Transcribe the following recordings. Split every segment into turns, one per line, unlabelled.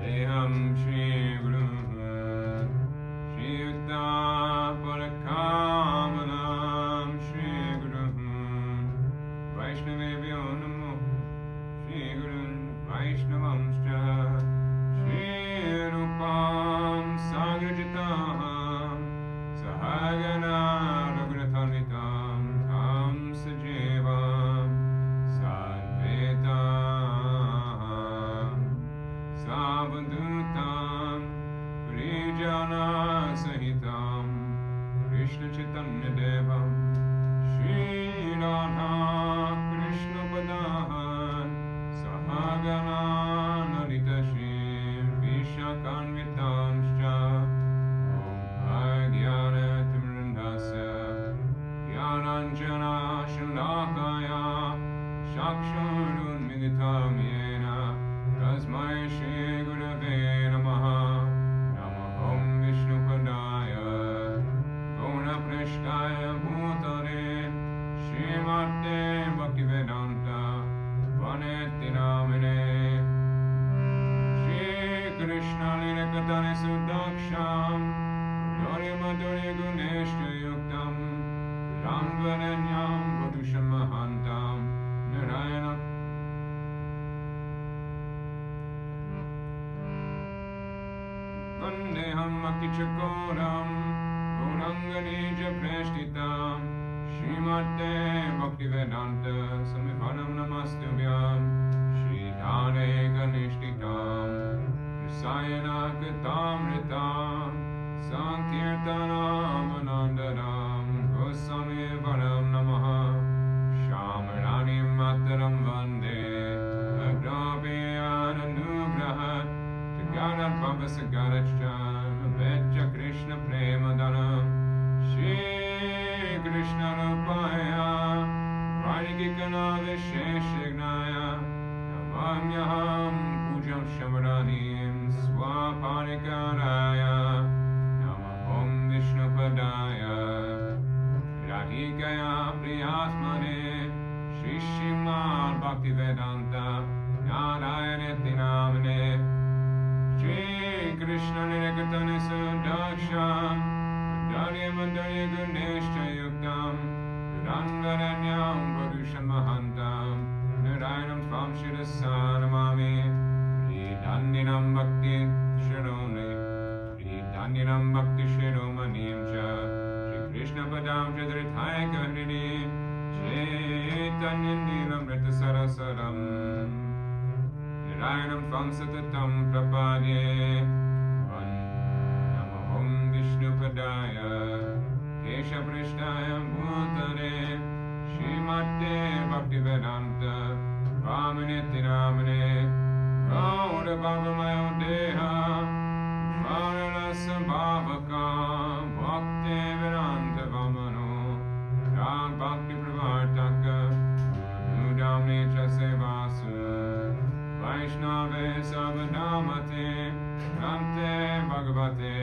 Deham Shri Guru Shri Uttapalakamanam Shri Guru Vaishnavebhyo Namo Shri Guru Vaishnavamscha Shri Rupam Sagrajitam Sahagana Raghunathanitam Tam Sajevam Sadvetam Savadutam Vijnana Sahitam Krishna Chaitanya Devam Shri Radha Krishna Padahan Sahagana Narita Shri Vishakanvitamscha Om Bhagyana Timrandasya Gyananjana Shalakaya Shakshurun Miditam Yena Tasmai Shri Gurave Namaha Namaham Vishnupadaya Gona Prishtaya Bhutare Srimate Bhaktivedanta Vaneti Namine Shri Krishna Lirakatane Sudaksham Dori Madhuri Guneshta Yuktam Ramvaranyam Purusham Mahantam Narayana Vandeham Bhakti-chakoram Gauranganija Preshtitam Srimate Bhaktivedanta Samivanam Namastubhyam Shri Dhane Ganishtitam Rasayana Katamritam Sankirtanam Anandaram Goswami Varam Namaha Shamarani Mataram Vande Agrapiyan Anugrahat Jagadat Bhavasagaratchan Vedja Krishna Premadhanam Shri Krishna Rupaya Pradikikana Visheshignaya Namamyaham Pujam Shamaranim Swapanikaraya Namaham Vishnupadaya Radhikaya Priyatmane Shri Srimad Bhaktivedanta Narayana Namane Shri Krishna Nirakatane Sudaksham Dharya Madhurya Guneshta Yuktam Rangaranyam Purusham Mahantam Narayanam Tvam Shirasa Namami Sridhandinam Bhakti Shirone Sridhandinam Bhakti Shiromanim Cha Shri Krishna Padam Chadrithaya Kahrini Chaitanyandinam Rita Sarasaram Narayanam Tvam Satatam Prapadye Namaham Vishnupadaya Kesha Prishtaya Bhutare Srimate Bhaktivedanta Vamaniti Namane Gaura Bhavamayo Deha Varalasa Bhavaka Bhakti Vedanta Vamano Rag Bhakti Pravartaka Udamne Chasevasu Vaishnave Savadamate Rante Bhagavate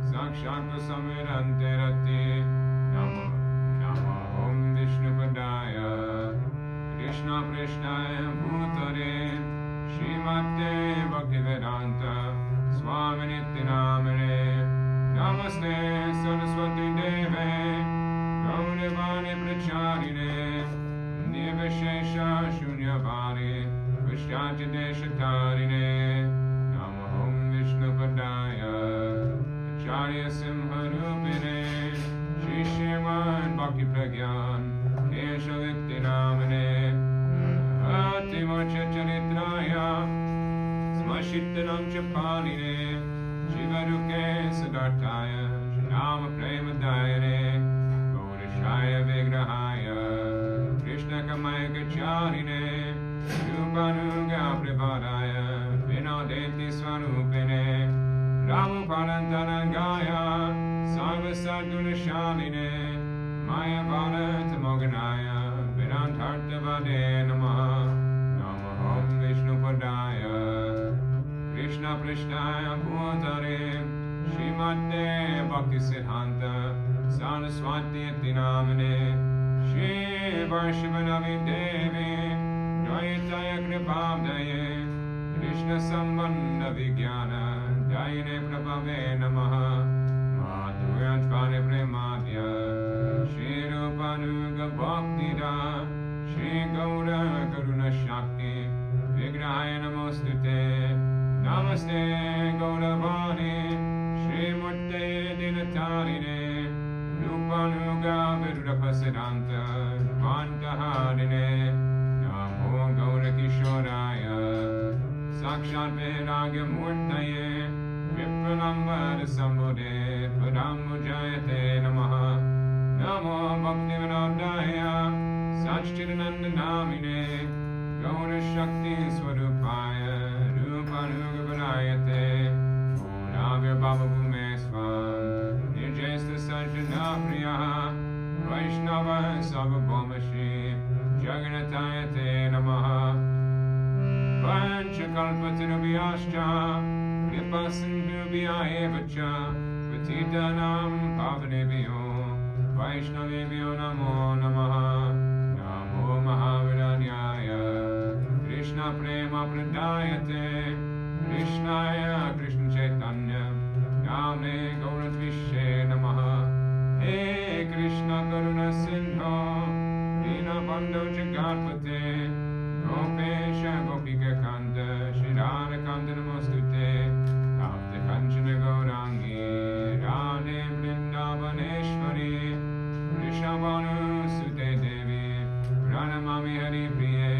Sakshaka Samirante Rati Namaham Vishnupadaya Krishna Prishnaya Bhutare Srimate Bhaktivedanta Swaminiti Namane Namaste Saraswati Deve Gaudavani Pracharine Nivashesha Shunyavani Vishyati Deshatarine Namaham Vishnupadaya Acharya Simharupine Shri Srimad Bhakti Pragyan Keshaviti Namane Ativacha Charitraya Smashittanam Chapaline Shivaruke Sadartaya Shinama Premadayane Gaurishaya Vigrahaya Krishna Kamaya Gacharine Rupanuga Prabhadaya Vinodeti Swarupine Ramu Parantarangaya Sarva Sadgunashaline Maya Bharat Moganaya Vedantartavade Namaha Namaham Vishnupadaya Krishna Prishnaya Bhutare Srimate Bhakti Siddhanta Saraswati Namane Shri Varshivanavi Devi Dvaitaya Kripabdaye Krishna Sambandha Vijnana Dayine Prabhave Namaha Madhuryantvane Premadya Shri Rupanuga Bhakti Da Shri Gaura Karuna Shakti Vigrahaya Namostute Namaste Gauravani Shri Murte Dinatarine Rupanuga Virudapasidanta Vantaharine Namo Gaura Kishoraya Sakshat Vairagya Murtaye Vipranambara Sambodhe Padambujayate Namaha Namo Bhakti Vinodaya Satchidananda Namine Gaura Shakti Swarupaya Rupanuga Varayate Purnavya Bhava Bhumesvam Nirjesta Sajjana Priya Vaishnava Savabhomashi Jaganatayate Namaha Panchakalpatirubhyascha Kripasindhubhya evacha Patitanam Pavanebhyo Vaishnavebhyo Namo Namaha Namo Mahaviranyaya Krishna Prema Pradayate Krishnaya Krishna Chaitanya Namne Gauratvishe Namaha He Krishna Karuna Sindho Dinabandho Jagatpate Gopesha Gopika Kanta Shri Radha Kanta Namostute Tapta Kanchana Gaurangi Radhe Vrindavaneshwari Rishabhanu Sute Devi Pranamami Hari Priye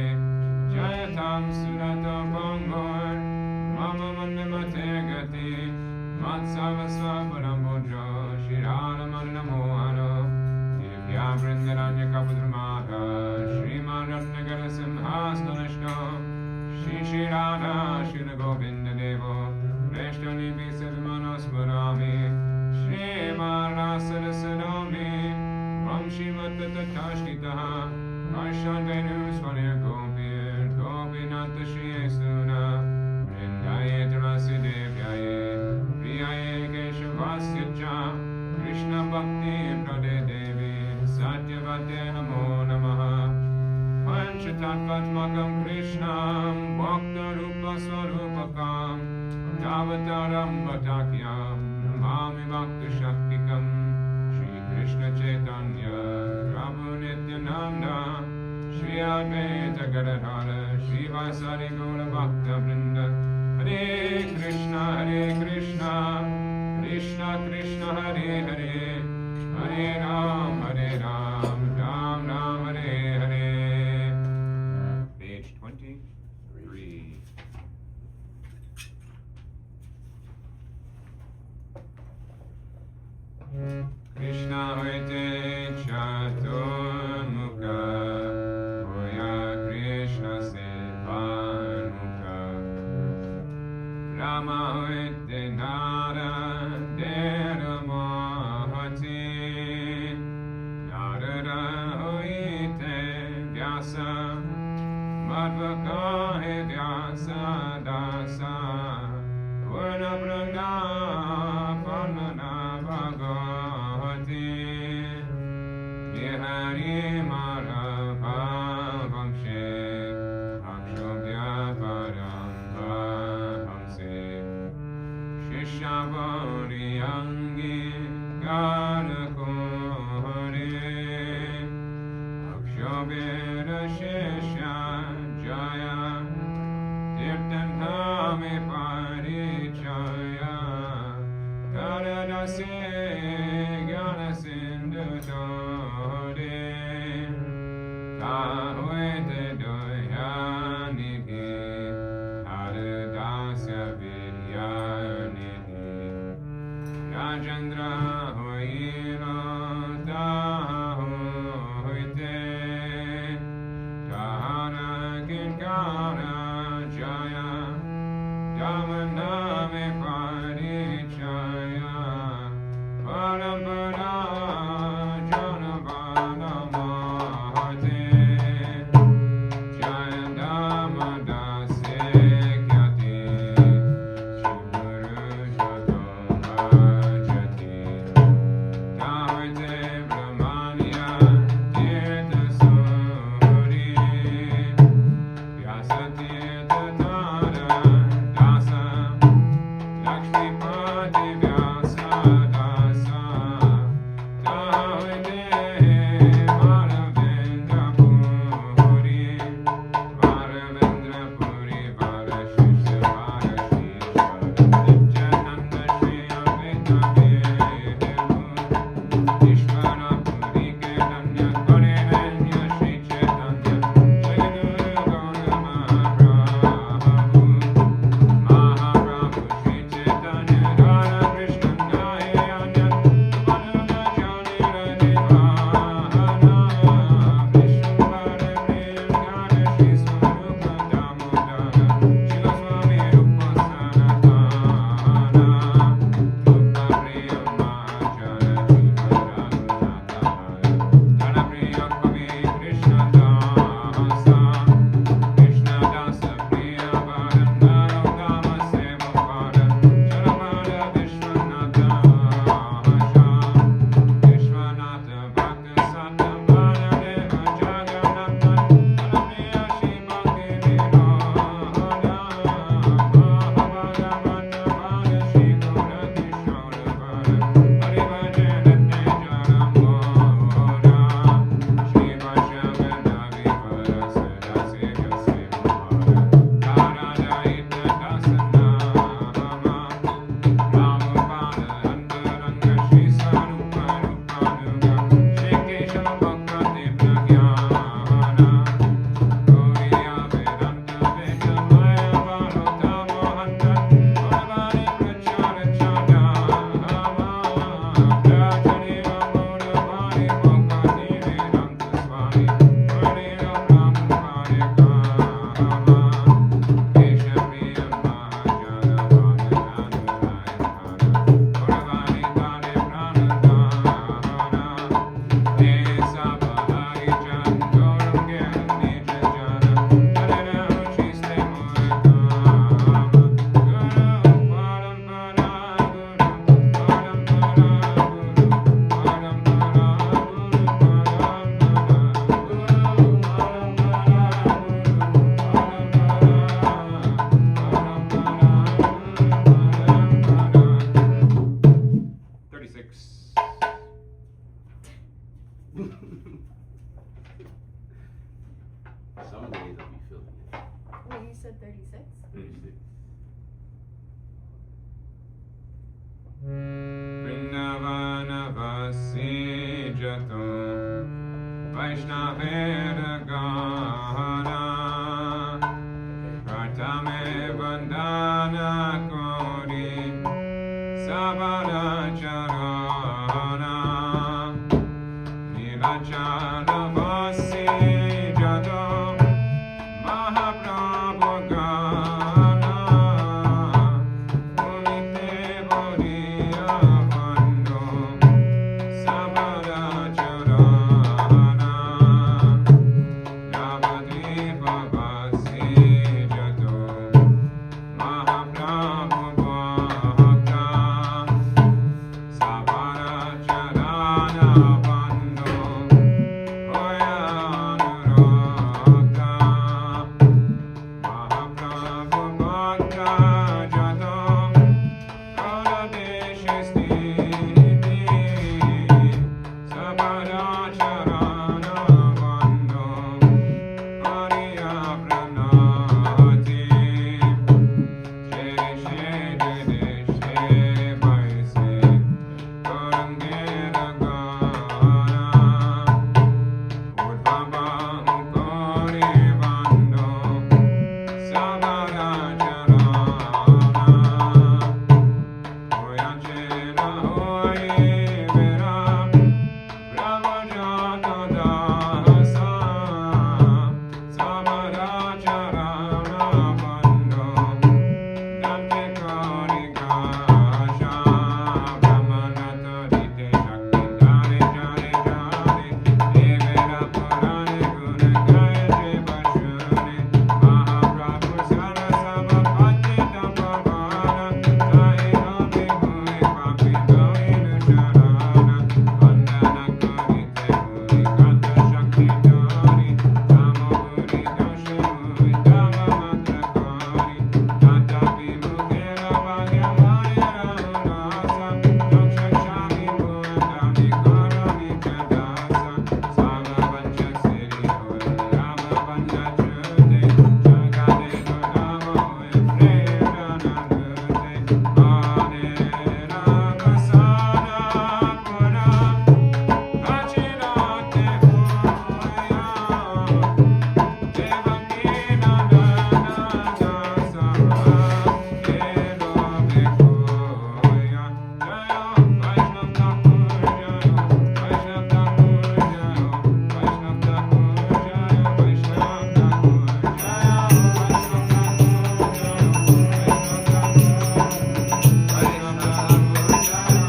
Jayatam Surato Bangor Mama Mandamate Gati Matsavasva Parambojo Shri Radha Madana Mohano Divya Vrindaranya Kapadramata Shri Madratnagara Simhasnanashno Shri Shri Radha Shri Govinda Devo Reshtani Bisavimano Smarami Shri Marasara Sadami Vamshi Matatashkitaha Arshadvenu Svanir Gopir Gopinata Shri Esuna Vrindaye Tulasi Devyaye Priyaye Keshavasya Cha Krishna Bhakti Prade Devi Satyavate Namo Namaha Panchatatvatmakam Krishnam Bhakta Rupa Swarupakam Tavataram Bhatakyam Namami Bhakti Shaktikam Shri Krishna Chaitanya Prabhu Nityananda Shri Advaita Gadadhara Shri Vasari Gaura Bhakta Vrinda Hare Krishna Krishna Krishna Hare Hare Hare Ram Ram Ram Hare Hare. Page 23. Krishna Hoite Chaturmukha Hoya Krishna Sevanmukha Rama Hoite Nara Dera Mahati Narada Hoite Vyasa Madhvaka He Vyasa Dasa Purna Pragna Panana Bhagavati Bihari Madhava Vamshe Akshobhya Paramba Hamse Shishabhari Angi Garako Hare Akshobhya Shishya Jaya Tirthaname Parichaya Karadase Gyanasindhu Chode Kahvete Doya Nidhi Haradasya Vidya Nidhi Rajendra Hoyino Tahoite Tahana Kinkara Jaya Damaname Parichaya Parampara Janavana Mahate Jaya Damadase Kyati Shivuru Jatoma Jati Vedagana Pratame Vandana Kori Sabara Charana Nilachana Vasi Jado Mahaprabhu Gana Unite Boriya Vando Sabara Charana Navadvipa Vasi Jado Mahaprabhu Bhakta Sabara Charana Vando Oya Anuragta Mahaprabhu Bhakta Jado Gaura Deshe Sthiti Sabara Charana Vando Hariya Pranati Jai Shri Deshe Vaise Gaurangera Gana Udbhavam Kori Vando Sabara Charana Hoyanchena Hoye Vera Brahmajata Dasa Sabara Charana Vando Dante Kori Gasha Brahmanata Dite Shakti Dare Jare Jare Devera Purane Guna Gaya Deva Shune Mahaprabhu Sarasava Patita Pavana Sai Ravi Bhuri Papi Gainu Sharana Vandana Karite Bhuri Kata Shakti Dori Tamo Bhuri Doshi Bhuri Tama Matra Kari Tata Vimukera Bhagya Maya Raunasa Doksha Shami Bhundani Karami Chadasa Sava Vancha Siri Hori Rama Vancha Chute Jagade Dodama Hoy Prerana Nute Hare Rama Sana Pura Achirate Hoya Devaki Nandana Dasa Kero Bekoya Jayo Vaishnav Thakur Jayo Vaishnav Thakur Jayo Vaishnav Thakur Jayo Vaishnav Thakur Jayo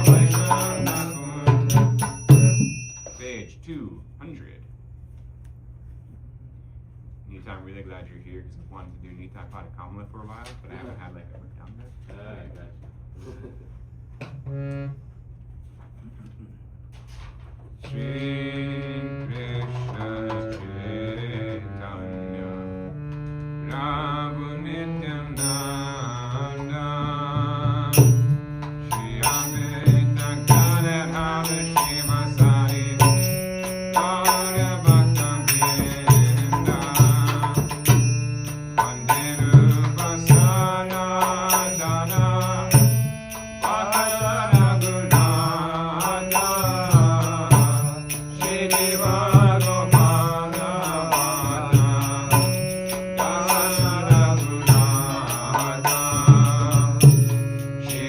Vaishnav Thakur Page 200. Nita, I'm really glad you're here because I wanted to do Nita Pada Kamala for a while, but I haven't had like a book down there. Shri Krishna Chaitanya Prabhu Nityananda Shri Amrita Gadadhara Shivasari Gaura Bhakta-vrinda Vande Rupa Sanatana Bhakta-raghunatha Shri Gopala Dasa Raghunatha Shri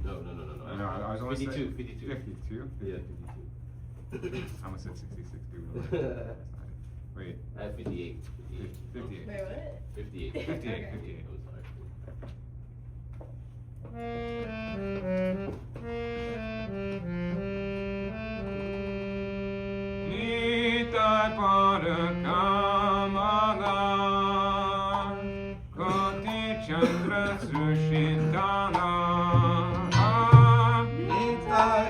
No.
No, I was only
52.
52?
Yeah, 52.
I almost said 66, dude. That's not it. Wait.
I have 58.
58.
Wait, what?
58.
58,
Okay.
58.
I was sorry.
Nitai Parakamala Koti Chandra Sushintana Nitai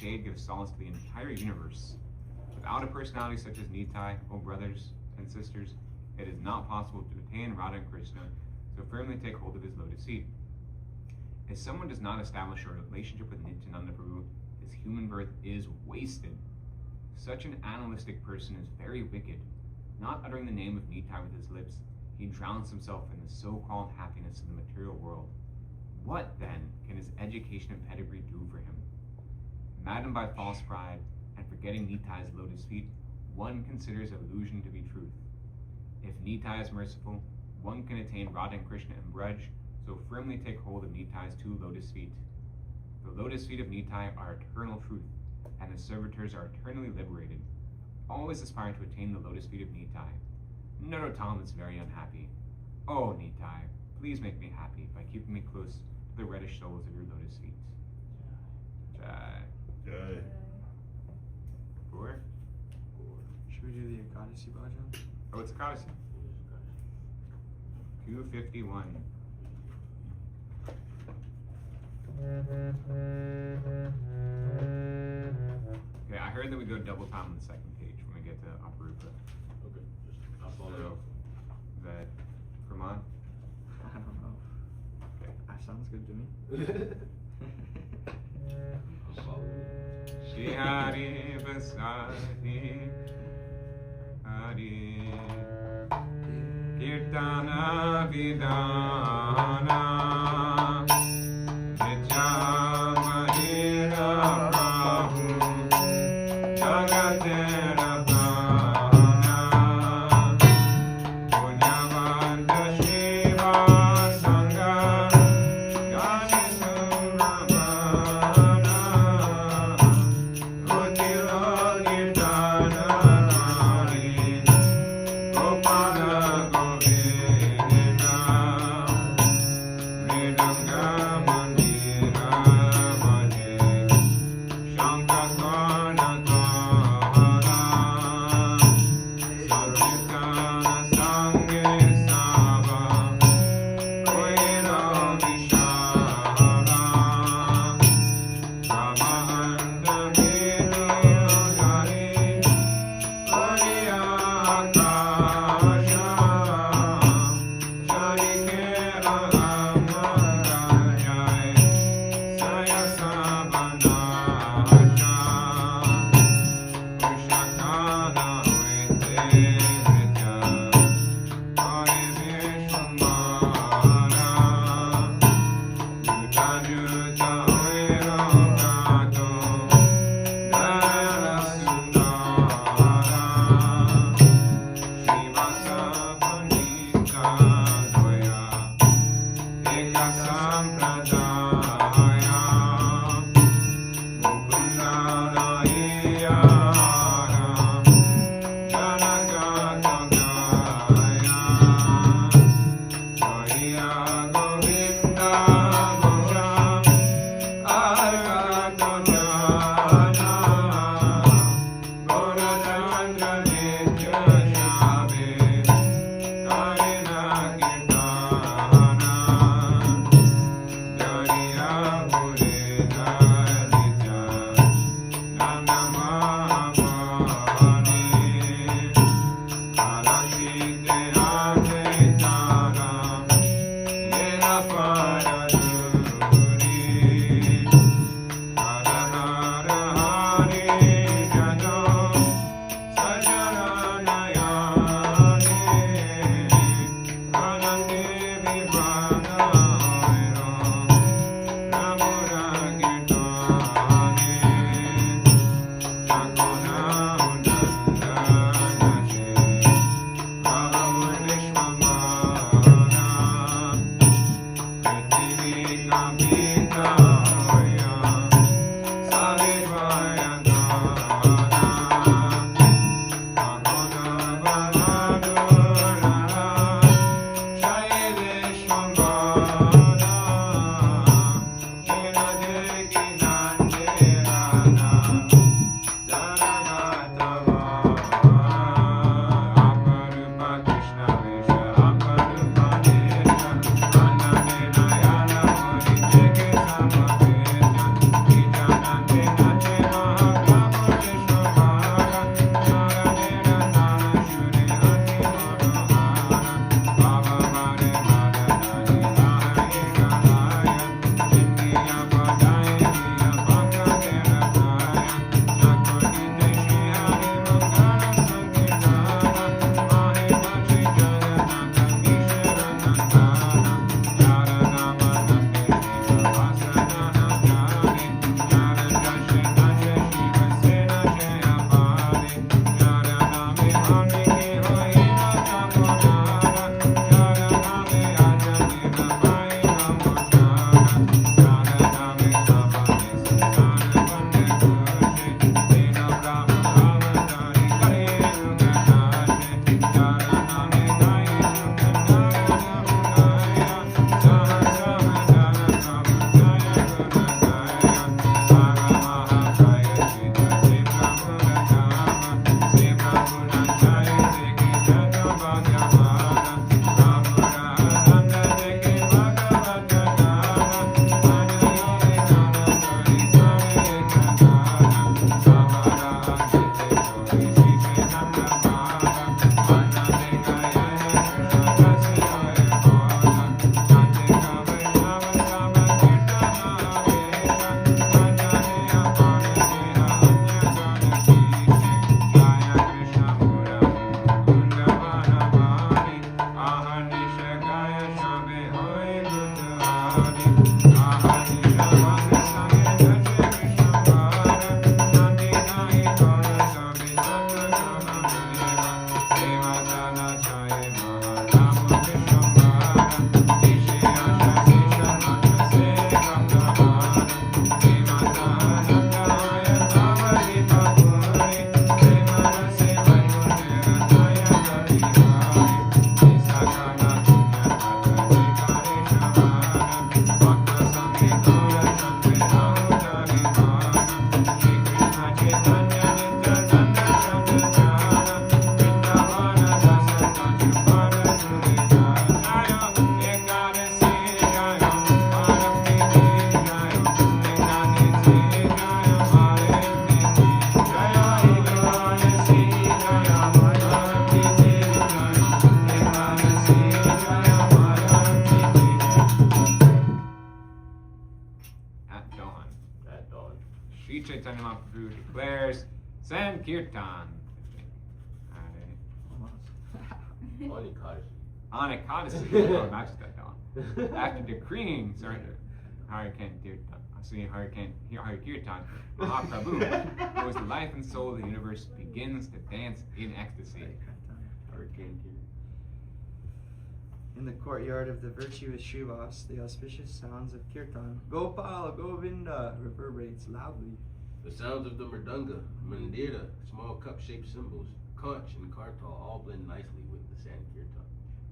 shade gives solace to the entire universe. Without a personality such as Nitai, O brothers and sisters, it is not possible to attain Radha and Krishna, so firmly take hold of his lotus feet. If someone does not establish a relationship with Nityananda Prabhu, his human birth is wasted. Such an animalistic person is very wicked. Not uttering the name of Nitai with his lips, he drowns himself in the so-called happiness of the material world. What, then, can his education and pedigree do for him? Maddened by false pride and forgetting Nitai's lotus feet, one considers illusion to be truth. If Nitai is merciful, one can attain Radha and Krishna and Braj, so firmly take hold of Nitai's two lotus feet. The lotus feet of Nitai are eternal truth, and his servitors are eternally liberated. Always aspire to attain the lotus feet of Nitai. Narottam is very unhappy. Oh, Nitai, please make me happy by keeping me close to the reddish soles of your lotus feet. Jai.
Jai.
4?
Should we do the Ekadasi bhajan?
Oh, it's Ekadasi. 251. Okay, I heard that we go double time on the second page when we get to Aparupa.
Okay, I'll follow
So,
you.
is that Raman?
I don't know.
Okay.
That sounds good to me.
I'll follow you.
Shri Hari Vasari Hari Kirtana Vidana Vijamahira Prabhu Jagatera Prana Punyavanta Shiva Sangha Gani Sundramana Utila Kirtana Nari Gopala Govinda Sri Chaitanya Mahaprabhu declares Sankirtan.
Only cottage.
On Ekadasi, after decreeing Harikirtan, Mahaprabhu, who is the life and soul of the universe, begins to dance in ecstasy.
Hurricane here.
In the courtyard of the virtuous Srivas, the auspicious sounds of Kirtan, Gopal, Govinda, reverberates loudly.
The sounds of the mridanga, mandira, small cup-shaped cymbals, conch, and kartal all blend nicely with the Sankirtan.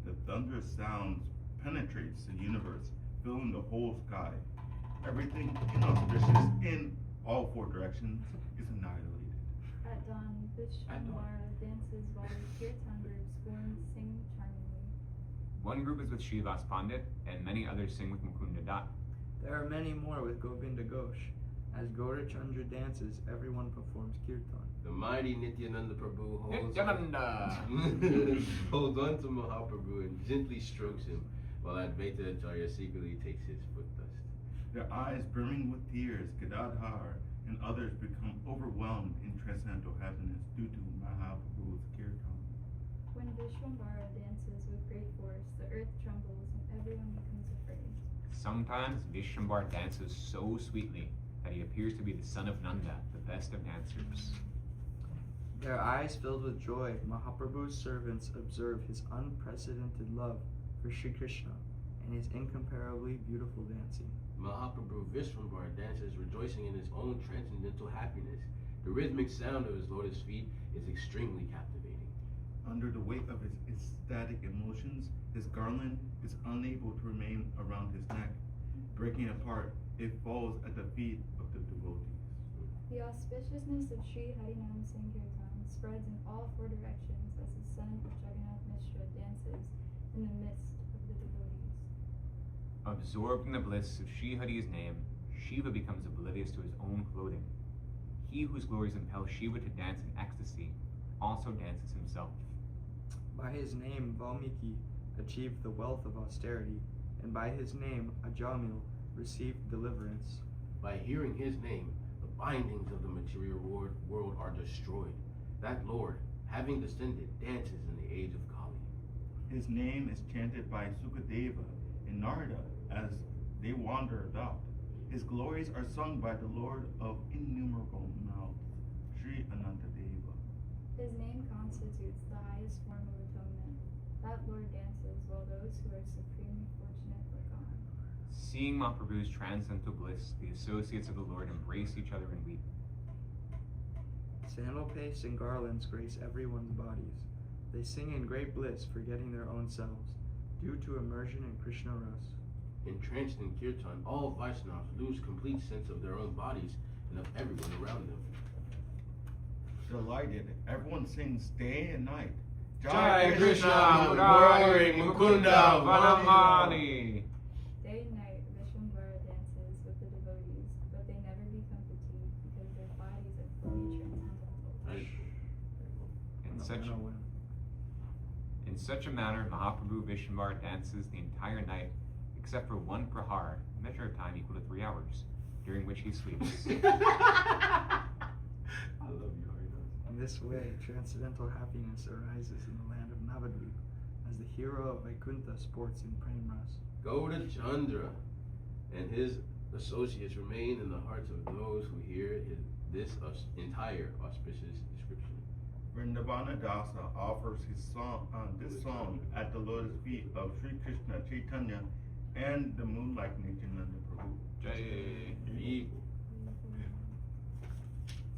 The thunderous sounds penetrates the universe, filling the whole sky. Everything inauspicious in all four directions is annihilated.
At dawn, Vishwambar dances while the Kirtan groups go and sing charmingly.
One group is with Srivas Pandit, and many others sing with Mukunda Dat.
There are many more with Govinda Ghosh. As Gaurachandra dances, everyone performs Kirtan.
The mighty Nityananda Prabhu holds
Nityananda!
holds on to Mahaprabhu and gently strokes him, while Advaita Acharya secretly takes his foot dust.
Their eyes brimming with tears, Gadadhar and others become overwhelmed in transcendental happiness due to Mahaprabhu's Kirtan.
When Vishwambara dances with great force, the earth trembles and everyone becomes afraid.
Sometimes Vishwambar dances so sweetly that he appears to be the son of Nanda, the best of dancers.
Their eyes filled with joy, Mahaprabhu's servants observe his unprecedented love for Sri Krishna and his incomparably beautiful dancing.
Mahaprabhu Vishwambar dances rejoicing in his own transcendental happiness. The rhythmic sound of his lotus feet is extremely captivating.
Under the weight of his ecstatic emotions, his garland is unable to remain around his neck. Breaking apart, it falls at the feet of the devotees.
The auspiciousness of Sri Harinam Sankirtan spreads in all four directions as the son of Jagannath Mishra dances in the midst of the devotees.
Absorbed in the bliss of Sri Hari's name, Shiva becomes oblivious to his own clothing. He whose glories impel Shiva to dance in ecstasy also dances himself.
By his name, Valmiki achieved the wealth of austerity, and by his name, Ajamil received deliverance.
By hearing his name, the bindings of the material world are destroyed. That Lord, having descended, dances in the age of Kali.
His name is chanted by Sukadeva and Narada as they wander about. His glories are sung by the Lord of innumerable mouths, Sri Anantadeva.
His name constitutes the highest form of atonement. That Lord dances while those who are supremely fortunate look on.
Seeing Mahaprabhu's transcendental bliss, the associates of the Lord embrace each other and weep.
Sandal paste and garlands grace everyone's bodies. They sing in great bliss, forgetting their own selves, due to immersion in Krishna Ras.
Entranced in Kirtan, all Vaishnavas lose complete sense of their own bodies and of everyone around them.
Delighted, everyone sings day and night.
Jai Krishna Murari Mukunda Vanamani.
Day and night, Vishwambara dances with the devotees, but they never become fatigued because their bodies are fully transcendental.
In such a manner, Mahaprabhu Vishwambar dances the entire night, except for one prahar, a measure of time equal to 3 hours, during which he sleeps.
I love you, Harinam.
In this way, transcendental happiness arises in the land of Navadvip, as the hero of Vaikuntha sports in Prem Ras.
Gauda Chandra and his associates remain in the hearts of those who hear this entire auspicious description.
Vrindavana Dasa offers this song at the lotus feet of Sri Krishna Chaitanya and the moonlight Nityananda Prabhu.
Jai.
Evil.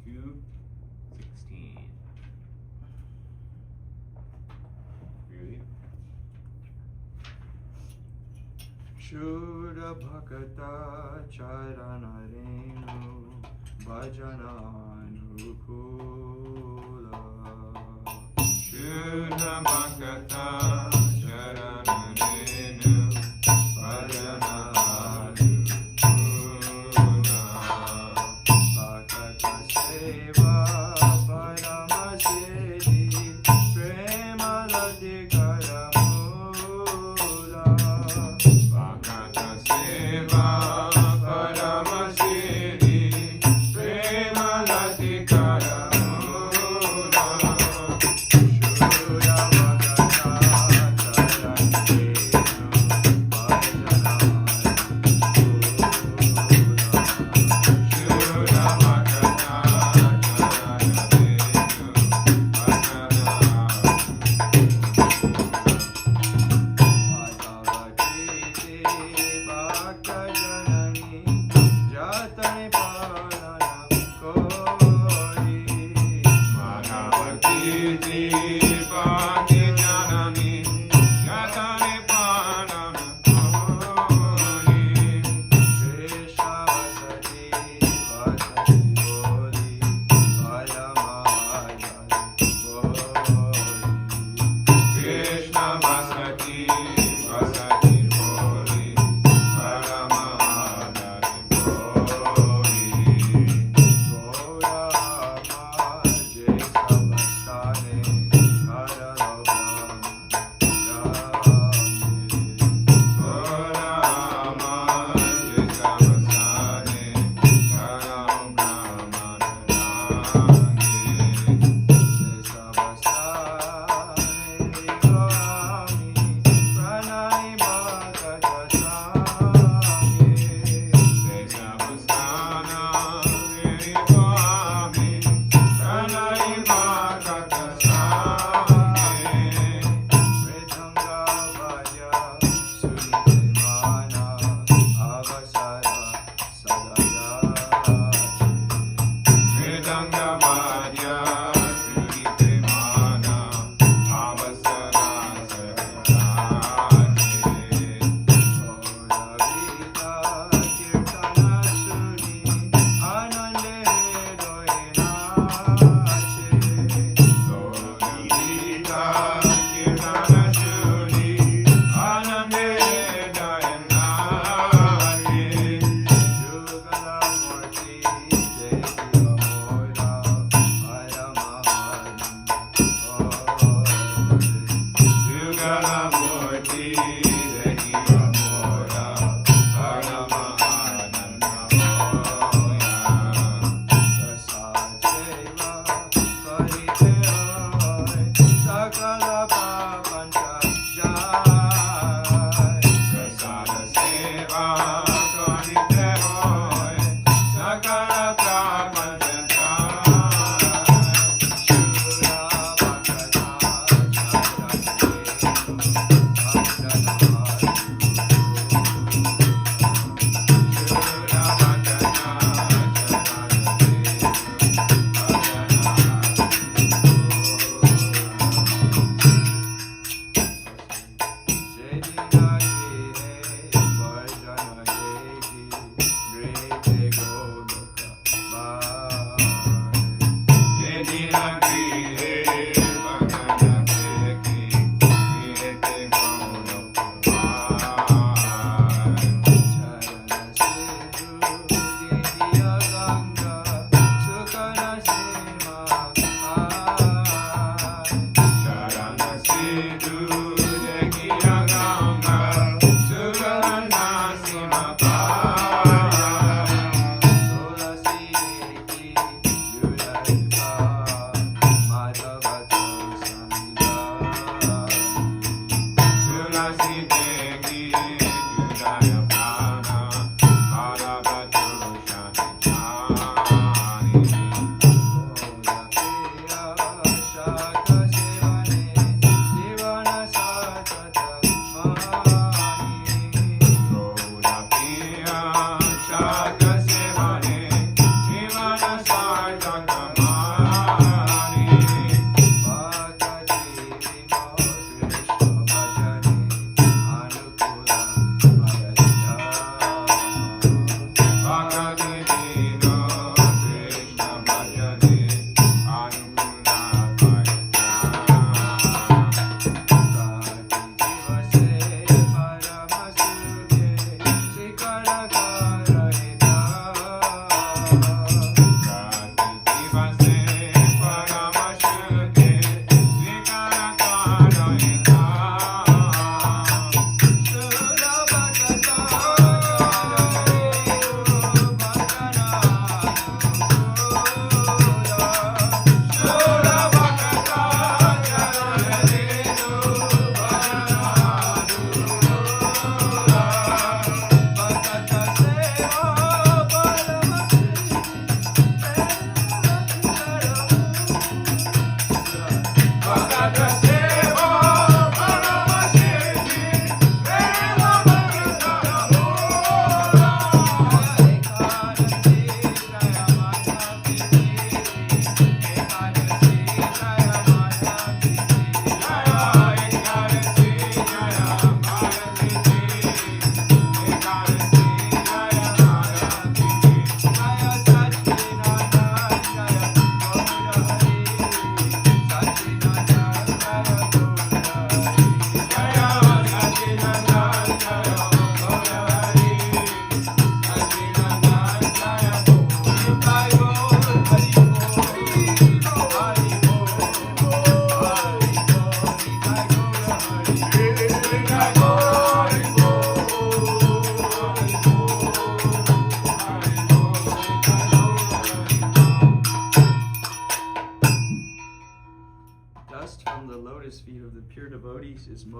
2:16. Really?
Shuddha Bhakata Charanarenu Bhajananukula
Shuddha Bhakata Charanarenu Bhajananukula
Bhakata Seva Paramasiddhi Premalati Karamula
Bhakata Seva Paramasiddhi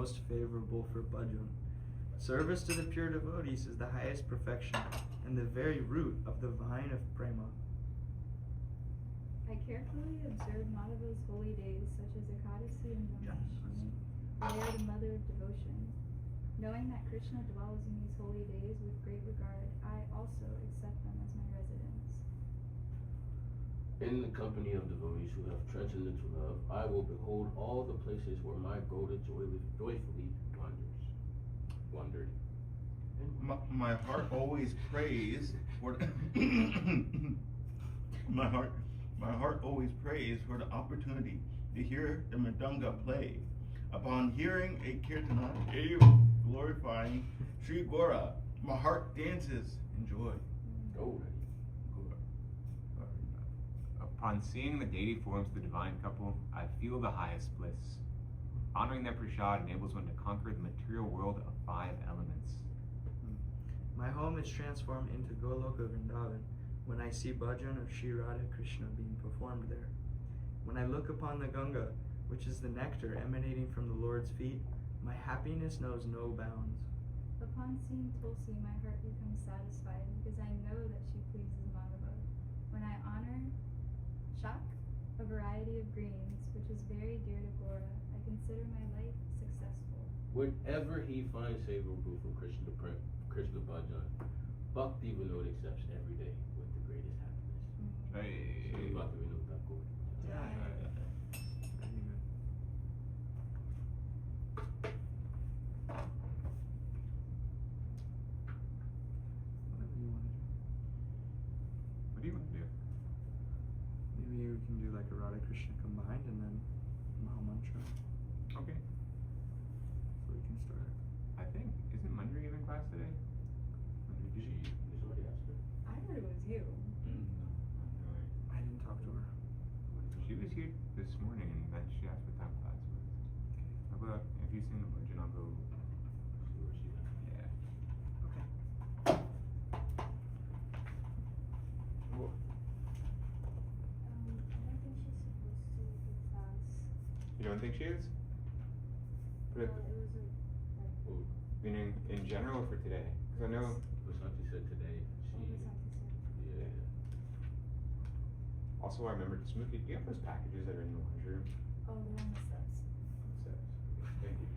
most favorable for bhajan. Service to the pure devotees is the highest perfection and the very root of the vine of prema.
I carefully observe Madhava's holy days, such as Ekadasi and Janmashtami. They are the mother of devotion. Knowing that Krishna dwells in these holy days with great regard, I also accept them as my residence.
In the company of devotees who have transcendental love, I will behold all the places where my Goda joyfully wandered.
My heart always prays for my heart always prays for the opportunity to hear the mridanga play. Upon hearing a kirtana glorifying Sri Gora, my heart dances in joy.
Go.
Upon seeing the deity forms of the divine couple, I feel the highest bliss. Honoring that prasad enables one to conquer the material world of 5 elements.
My home is transformed into Goloka Vrindavan when I see bhajan of Sri Radha Krishna being performed there. When I look upon the Ganga, which is the nectar emanating from the Lord's feet, my happiness knows no bounds.
Upon seeing Tulsi, my heart becomes satisfied because I know that she pleases Madhava. When I honor Shak, a variety of greens, which is very dear to Gora, I consider my life successful.
Whenever he finds favorable for Krishna bhajan, Bhakti Vinod accepts every day with the greatest happiness.
Hey.
Sri Bhakti Vinod Thakur.
What do you want to do?
Maybe we can do like a Radha Krishna combined and then Maha Mantra.
Okay.
So we can start.
I think, isn't Mundry giving class today? Mundry, did
Did somebody ask her?
I heard it was you.
I didn't talk to her.
She was here this morning and then she asked what time class was. How about, if you sing the budget, I'll go.
See where she's at.
Yeah.
Okay.
Cool.
I don't think she's supposed to give class.
You don't think she is? But
Well, it was a,
Well,
meaning in general or for today? Because I know.
Vasanti said today she.
what was that to say?
Yeah.
Also, I remember Smokey. Do you have those packages that are in the lounge room?
Oh, the one with steps.
Thank you.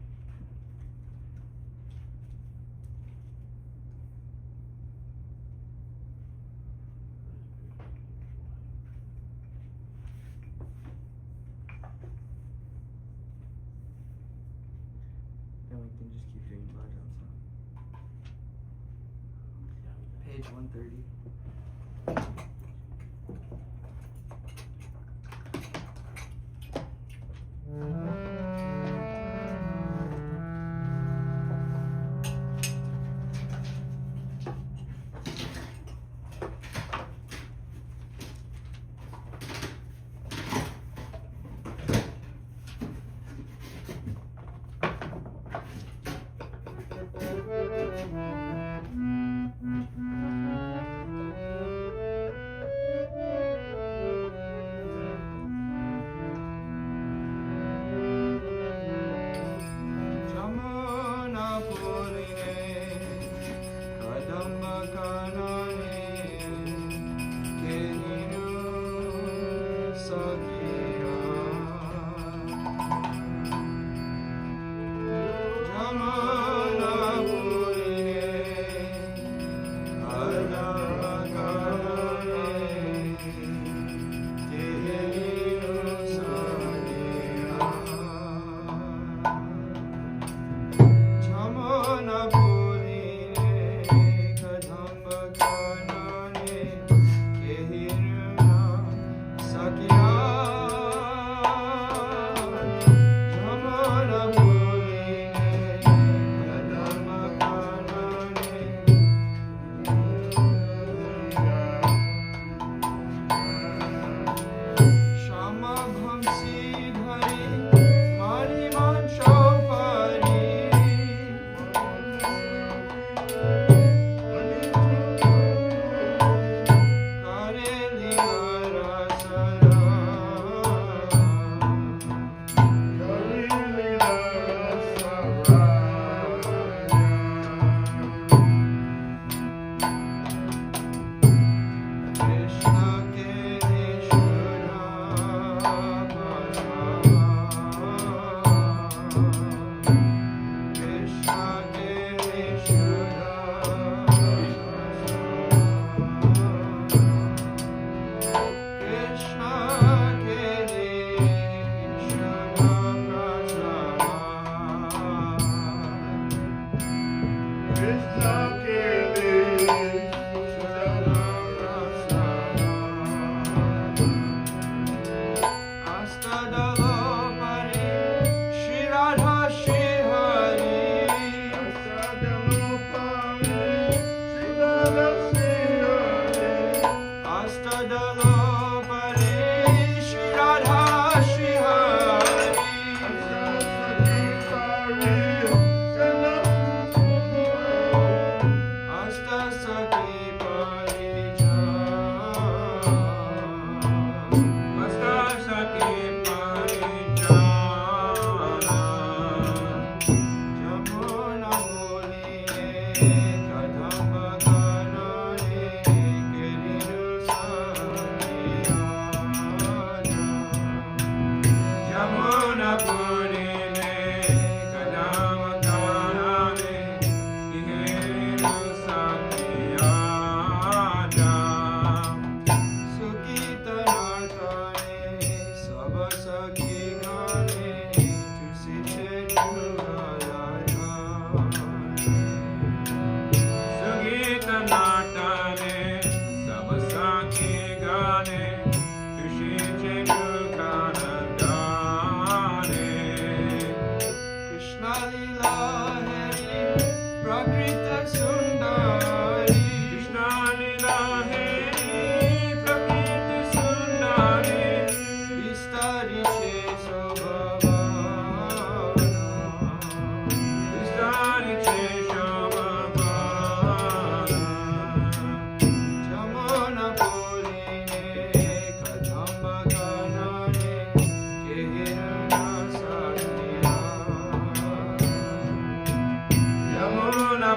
Then we can just keep doing bhajans. Page 130.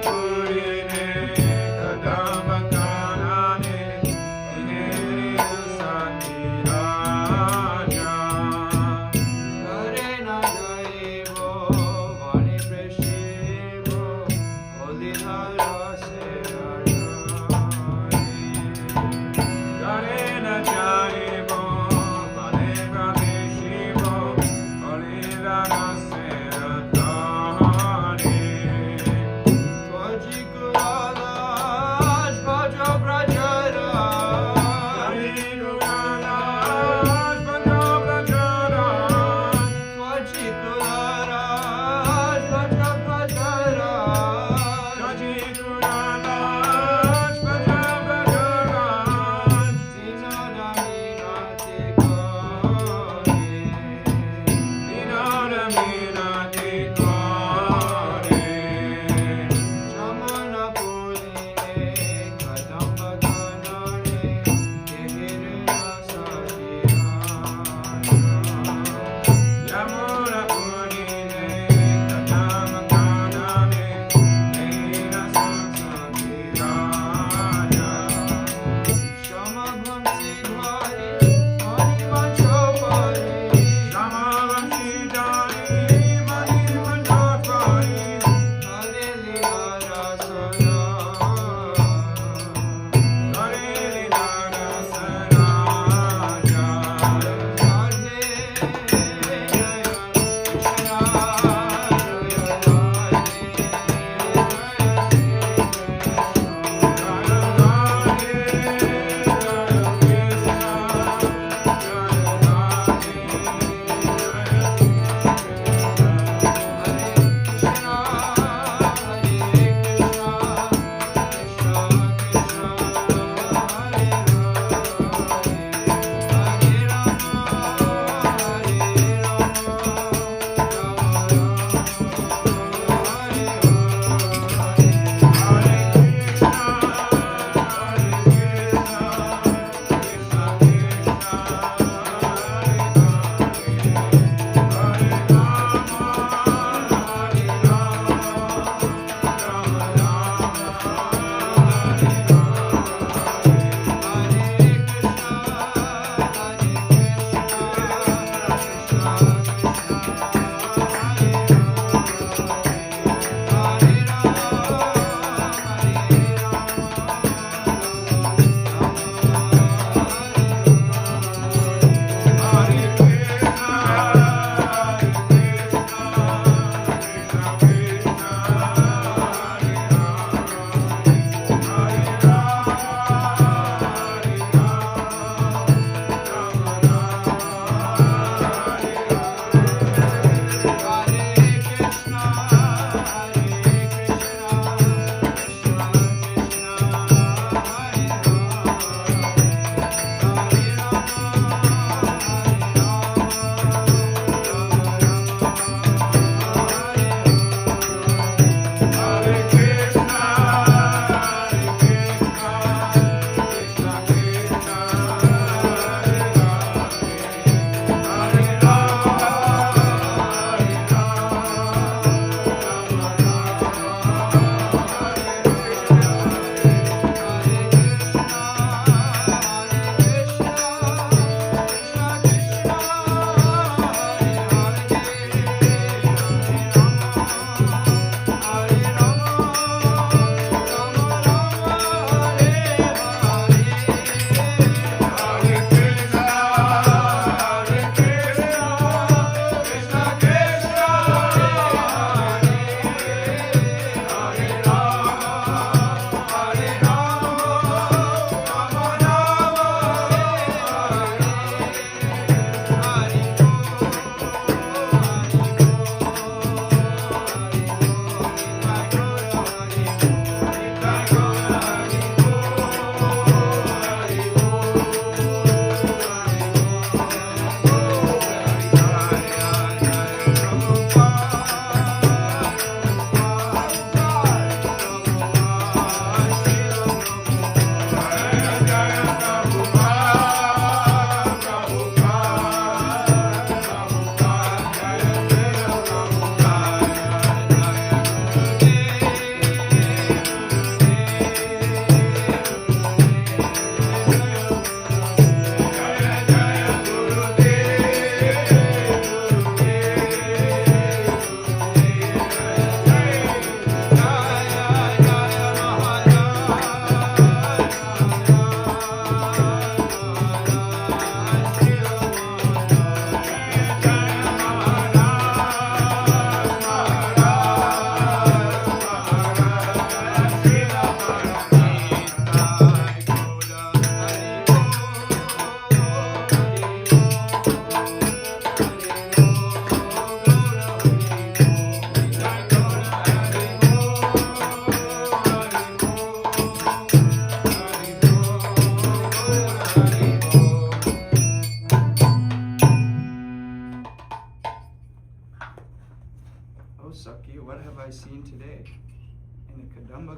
Purine kadamba kanane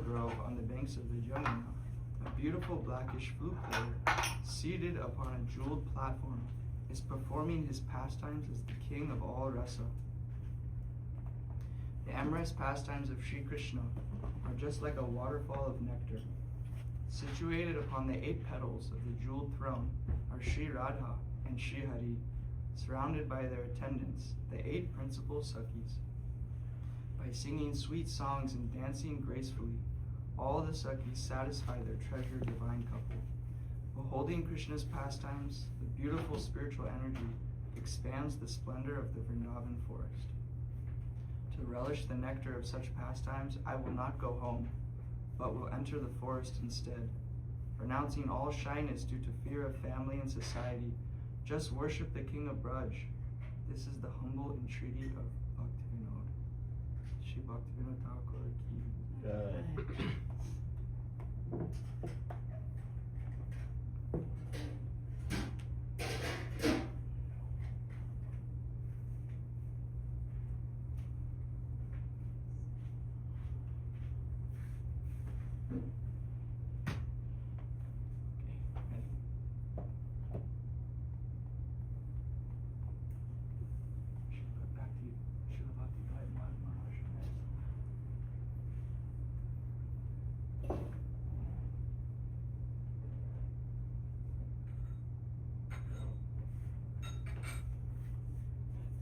grove on the banks of the Jamuna, a beautiful blackish flute player, seated upon a jeweled platform, is performing his pastimes as the king of all rasa. The amorous pastimes of Sri Krishna are just like a waterfall of nectar. Situated upon the 8 petals of the jeweled throne are Sri Radha and Sri Hari, surrounded by their attendants, the 8 principal Sakhis. By singing sweet songs and dancing gracefully, all the Sakhis satisfy their treasured divine couple. Beholding Krishna's pastimes, the beautiful spiritual energy expands the splendor of the Vrindavan forest. To relish the nectar of such pastimes, I will not go home, but will enter the forest instead. Renouncing all shyness due to fear of family and society, just worship the king of Braj. This is the humble entreaty of Bhaktivinoda. Shri Bhaktivinoda Thakur ki.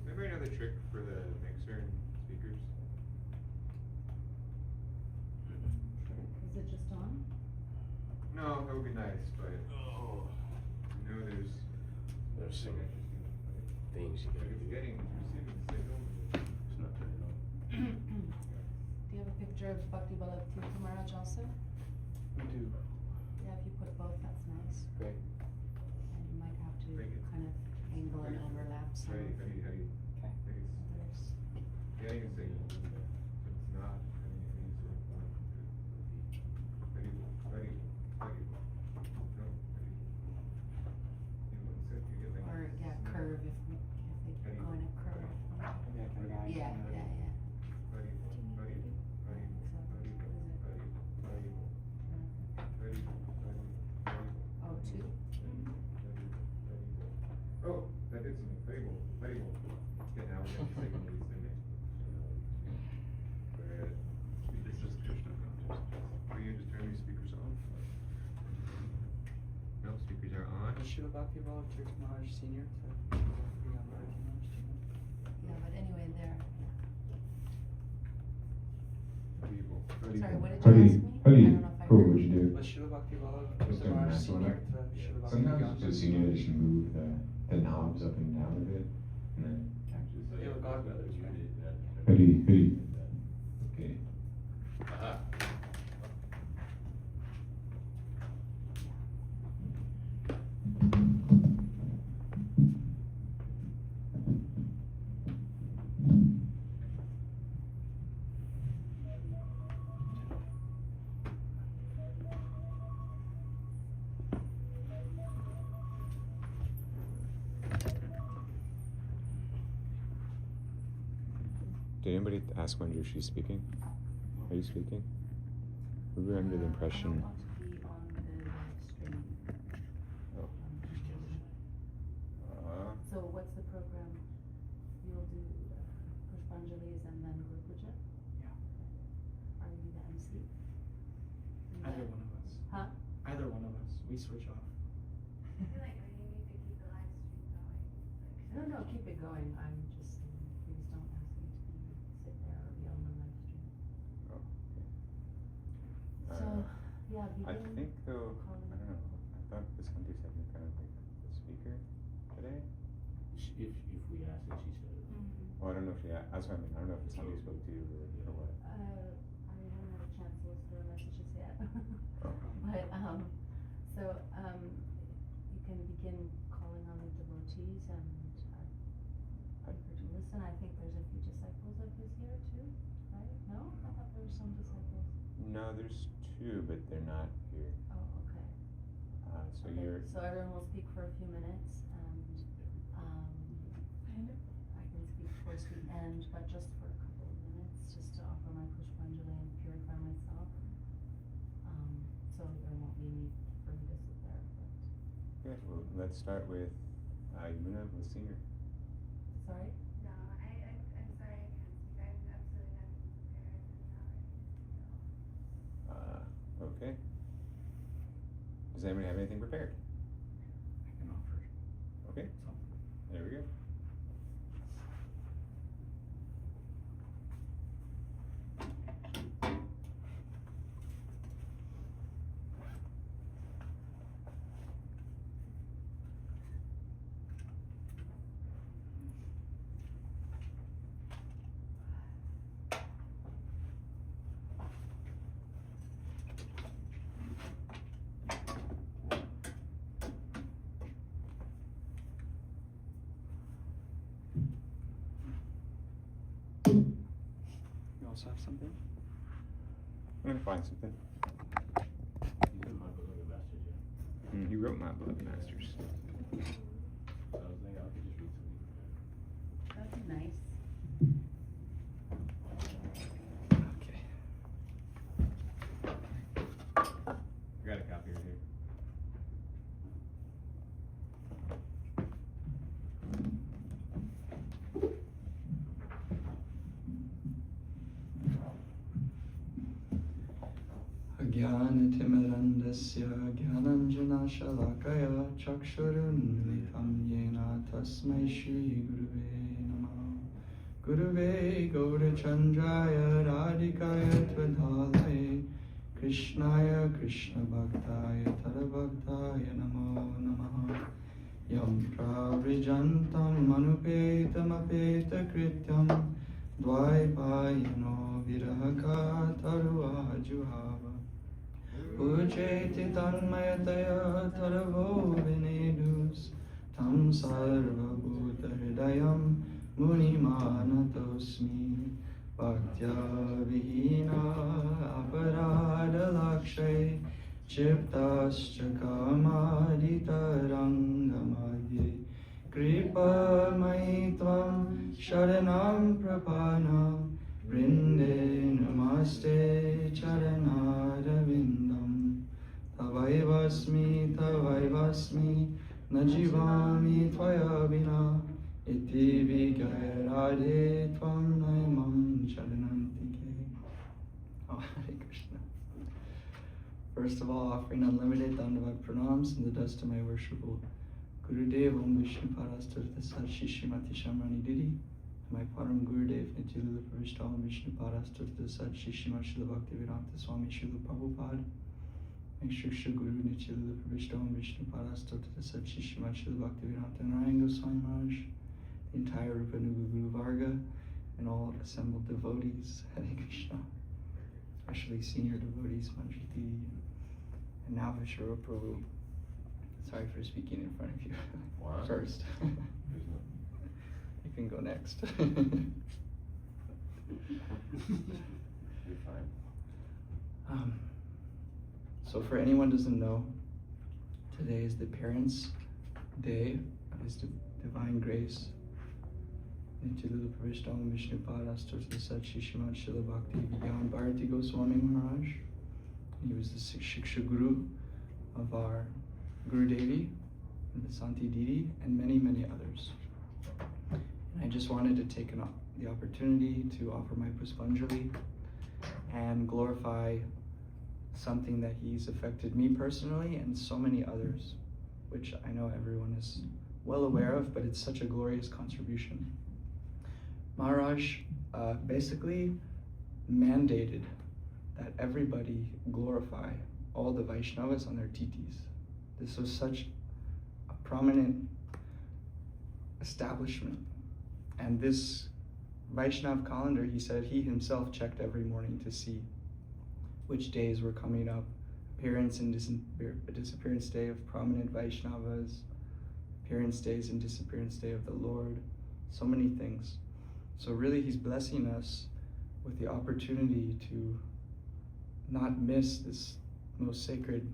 Anybody know the trick for the mixer and speakers?
Is it just on?
No, that would be nice, but you know there's
some things you
what
gotta
it's
do.
getting, it's receiving the signal.
It's not turning on.
Do you have a picture of Bhakti Bharatin Maharaj also?
We do.
Yeah, if you put both, that's nice.
Okay.
And you might have to
Thank you.
kind of angle and overlap some
How do
of
you,
the
okay.
others.
Getting a signal, but it's not, I mean, it needs to work. Ready. No, ready. You know, except you get like.
Or, yeah, curve if they
Ready.
go in a curve. Yeah, yeah, yeah.
Ready.
Oh, 2?
Oh, that did something. Very well. Okay, now we're gonna signal these things. Good. This is Krishna consciousness. Will you just turn these speakers on? No, speakers are on.
Is Srila Bhakti Vallabh Maharaj Senior to be on Bharatin Maharaj Junior?
Yeah, but anyway, there.
Sorry,
what did you ask me? I don't know if I
Cool,
heard.
what'd you do?
Was Srila Bhakti Vallabh
Just turn
Maharaj
that one
Senior
up.
to Srila Bhakti
Sometimes
Vallabh?
it's just you need to just move the knobs up and down a bit, and then
Yeah, godbrothers, right?
hoodie. Okay.
Aha.
Did anybody ask when she's speaking? Are you speaking? We were under the impression.
I don't want to be on the stream.
Oh.
So what's the program? You'll do Pushpanjalis and then Guru Puja?
Yeah.
Are you the MC?
Either one of us.
Huh?
Either one of us. We switch off.
I feel like we need to keep the live stream going.
No, keep it going. I'm just, please don't ask me to sit there or be on the live stream.
Oh,
So, yeah,
I
begin
think though, I
calling.
don't know. I thought this country said you're kind of like the speaker today.
If we ask it, she said it.
Well, I don't know if she. That's what I mean. I don't know if it's somebody who spoke to you or what.
I haven't had a chance to listen to her messages yet.
Oh.
But, so, you can begin calling on the devotees and for to listen. I think there's a few disciples of his here too, right? No? I thought there were some disciples.
No, there's 2, but they're not here.
Oh, okay.
So
Okay,
you're.
so everyone will speak for a few minutes and, I can speak towards the end, but just for a couple of minutes, just to offer my Pushpanjali and purify myself. so there won't be need for me to sit there, but.
Okay, well, let's start with Yuna, the senior.
Sorry?
No, I'm sorry, I can't speak. I'm absolutely not prepared. I'm not ready.
Okay. Does anybody have anything prepared?
I can offer
Okay,
something.
there we go. You also have something? I'm gonna find something.
You did my book of the masters, yeah.
He wrote my Beloved Masters.
So I was thinking I could just read something.
That'd be nice.
Okay. I got a copy right here. ज्ञानतिमिरन्दस्य ज्ञानञ्जनशलाकया चक्षुरुन्मिलितं येन तस्मै श्रीगुरुवे नमः। गुरुवे गौरचन्द्राय राधिकाय त्वधालये कृष्णाय कृष्णभक्ताय तद्भक्ताय नमो नमः। यं प्रव्रजन्तं मनुपेतमपेतकृत्यं द्वैपायनो विरहकातरुआजुहाव। पूजेति तन्मयतया तर्वो विनेदुस् तं सर्वभूतहृदयं मुनिमानतोऽस्मि। भक्त्या विहीना अपराधलक्षये क्षिप्ताश्च कामादितरङ्गमध्ये कृपामयि त्वं शरणं प्रपन्ना। वृन्दे नमस्ते चरणारविन्दं तवैवास्मि न जीवामि त्वया विना इति विज्ञाय राधे त्वं नयमं शरणन्तिके। Oh, Hare Krishna. First of all, offering unlimited Dandavat pranams and the dust to my worshipful Gurudev Om Vishnu Parastartha Sat Shishimati Shamrani Didi. My Param Gurudev Nityalila Pravishta Om Vishnu Parastartha Sat Shishima Srila Bhakti Vedanta Swami Srila Prabhupada. My Shiksha Guru Nityalila Pravishta Om Vishnu Parastartha Sat Shishima Srila Bhakti Vedanta Narayan Goswami Maharaj, the entire Rupanuga Guru Varga, and all assembled devotees, Hare Krishna, especially senior devotees, Manjiti, and now Vishnu Prabhu. Sorry for speaking in front of you.
Wow.
First. You can go next.
You're fine.
So for anyone who doesn't know, today is the Parents' Day of His Divine Grace. Nityalila Pravishta Om Vishnu Parastartha Sat Shishimad Srila Bhakti Vijnana Bharati Goswami Maharaj. He was the Shiksha Guru of our Guru Devi and the Santi Didi and many, many others. And I just wanted to take the opportunity to offer my Puspanjali and glorify something that he's affected me personally and so many others, which I know everyone is well aware of, but it's such a glorious contribution. Maharaj basically mandated that everybody glorify all the Vaishnavas on their titis. This was such a prominent establishment. And this Vaishnav calendar, he said he himself checked every morning to see which days were coming up. Appearance and disappearance day of prominent Vaishnavas, appearance days and disappearance day of the Lord, so many things. So really he's blessing us with the opportunity to not miss this most sacred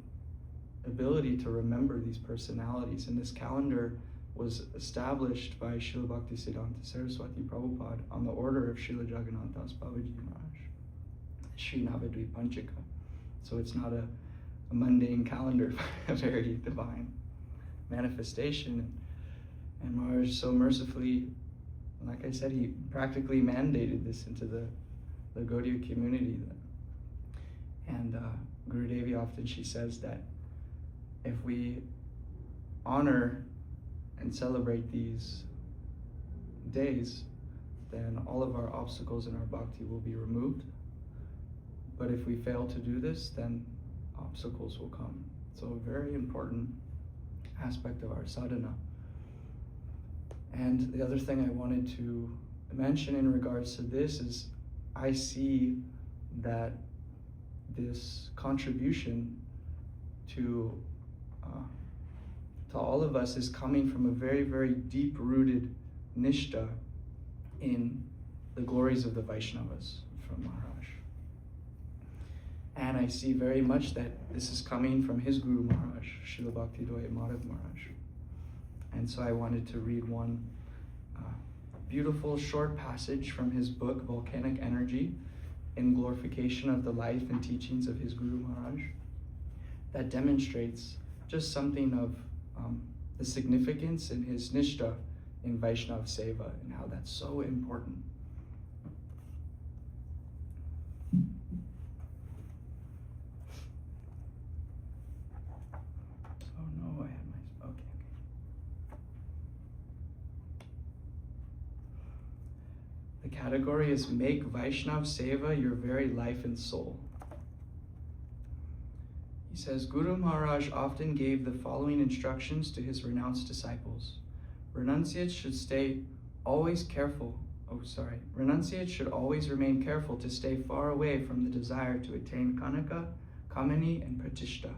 ability to remember these personalities. And this calendar was established by Srila Bhakti Siddhanta Saraswati Prabhupada on the order of Srila Jagannath Das Babaji Maharaj, Sri Navadvip Panchika. So it's not a
a mundane calendar, a very divine manifestation. And Maharaj so mercifully, like I said, he practically mandated this into the Gaudiya community. And Guru Devi often, she says that if we honor and celebrate these days, then all of our obstacles in our bhakti will be removed. But if we fail to do this, then obstacles will come. So a very important aspect of our sadhana. And the other thing I wanted to mention in regards to this is I see that this contribution to all of us is coming from a very, very deep-rooted nishta in the glories of the Vaishnavas from Maharaj. And I see very much that this is coming from his Guru Maharaj, Srila Bhaktivedanta Madhav Maharaj. And so I wanted to read one beautiful short passage from his book, Volcanic Energy, in glorification of the life and teachings of his Guru Maharaj, that demonstrates just something of the significance in his nishta in Vaishnava Seva and how that's so important. Oh no, I had my, okay. The category is make Vaishnava Seva your very life and soul. He says, Guru Maharaj often gave the following instructions to his renounced disciples. Renunciates should always remain careful to stay far away from the desire to attain Kanaka, Kamini, and Pratishta.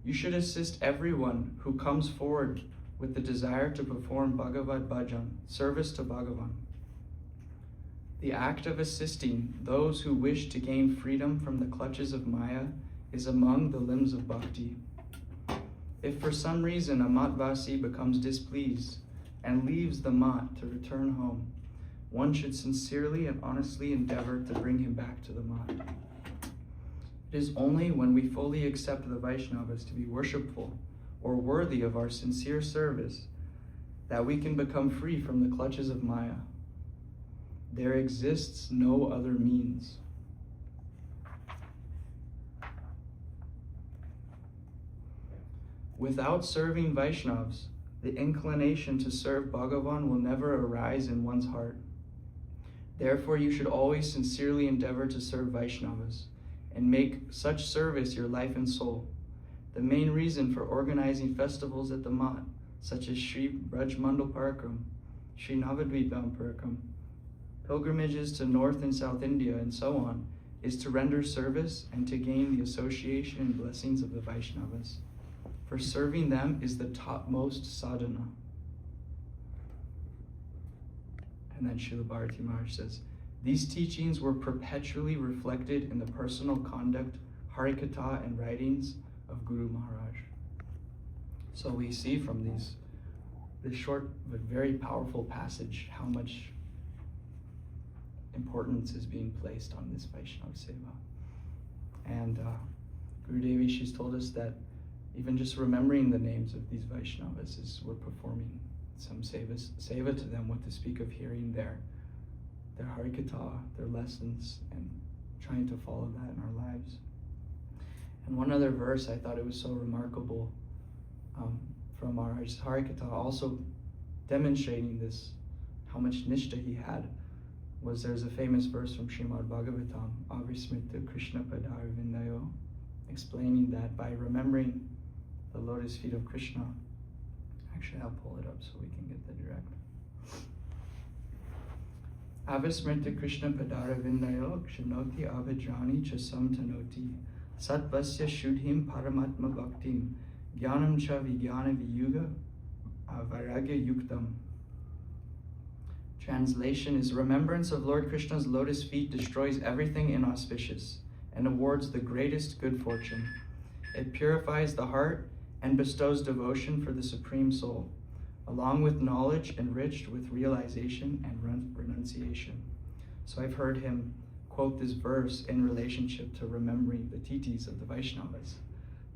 You should assist everyone who comes forward with the desire to perform Bhagavad Bhajan, service to Bhagavan. The act of assisting those who wish to gain freedom from the clutches of Maya is among the limbs of bhakti. If for some reason a matvasi becomes displeased and leaves the mat to return home, one should sincerely and honestly endeavor to bring him back to the mat. It is only when we fully accept the Vaishnavas to be worshipful or worthy of our sincere service that we can become free from the clutches of Maya. There exists no other means. Without serving Vaishnavas, the inclination to serve Bhagavan will never arise in one's heart. Therefore, you should always sincerely endeavor to serve Vaishnavas and make such service your life and soul. The main reason for organizing festivals at the Mat, such as Sri Braj Mandal Parakram, Sri Navadvipam Parakram, pilgrimages to North and South India, and so on, is to render service and to gain the association and blessings of the Vaishnavas. For serving them is the topmost sadhana. And then Srila Bharatin Maharaj says, these teachings were perpetually reflected in the personal conduct, harikatha, and writings of Guru Maharaj. So we see from this short but very powerful passage how much importance is being placed on this Vaishnava Seva. And Guru Devi, she's told us that even just remembering the names of these Vaishnavas is we're performing some seva to them, what to speak of hearing their harikatha, their lessons, and trying to follow that in our lives. And one other verse I thought it was so remarkable from Maharaj's harikatha, also demonstrating this, how much nishta he had, was there's a famous verse from Srimad Bhagavatam, Avismrita Krishna Padar Vindayo, explaining that by remembering the lotus feet of Krishna. Actually, I'll pull it up so we can get the direct. Avismrita Krishna Padara Vindayo Kshanoti Avajani Chasam Tanoti Satvasya Shudhim Paramatma Bhaktim Jnanam Cha Vijnana Viyuga Vairagya Yuktam. Translation is, remembrance of Lord Krishna's lotus feet destroys everything inauspicious and awards the greatest good fortune. It purifies the heart and bestows devotion for the Supreme Soul, along with knowledge enriched with realization and renunciation. So I've heard him quote this verse in relationship to remembering the titis of the Vaishnavas.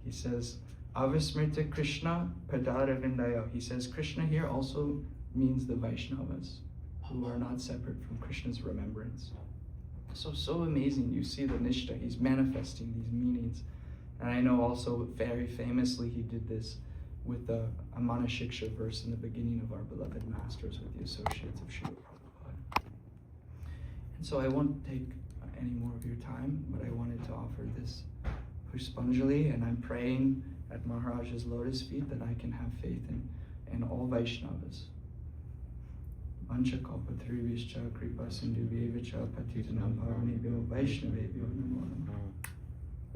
He says, Avismrita Krishna Padaravindayo. He says Krishna here also means the Vaishnavas, who are not separate from Krishna's remembrance. So amazing. You see the Nishta, he's manifesting these meanings. And I know also very famously he did this with the Amana Shiksha verse in the beginning of our beloved masters with the associates of Srila Prabhupada. And so I won't take any more of your time, but I wanted to offer this Pushpanjali, and I'm praying at Maharaja's lotus feet that I can have faith in all Vaishnavas. Vancha kalpatarivishcha kripa sindhuvyeva patitanam pavanebhyo Vaishnavebhyo namo namaha.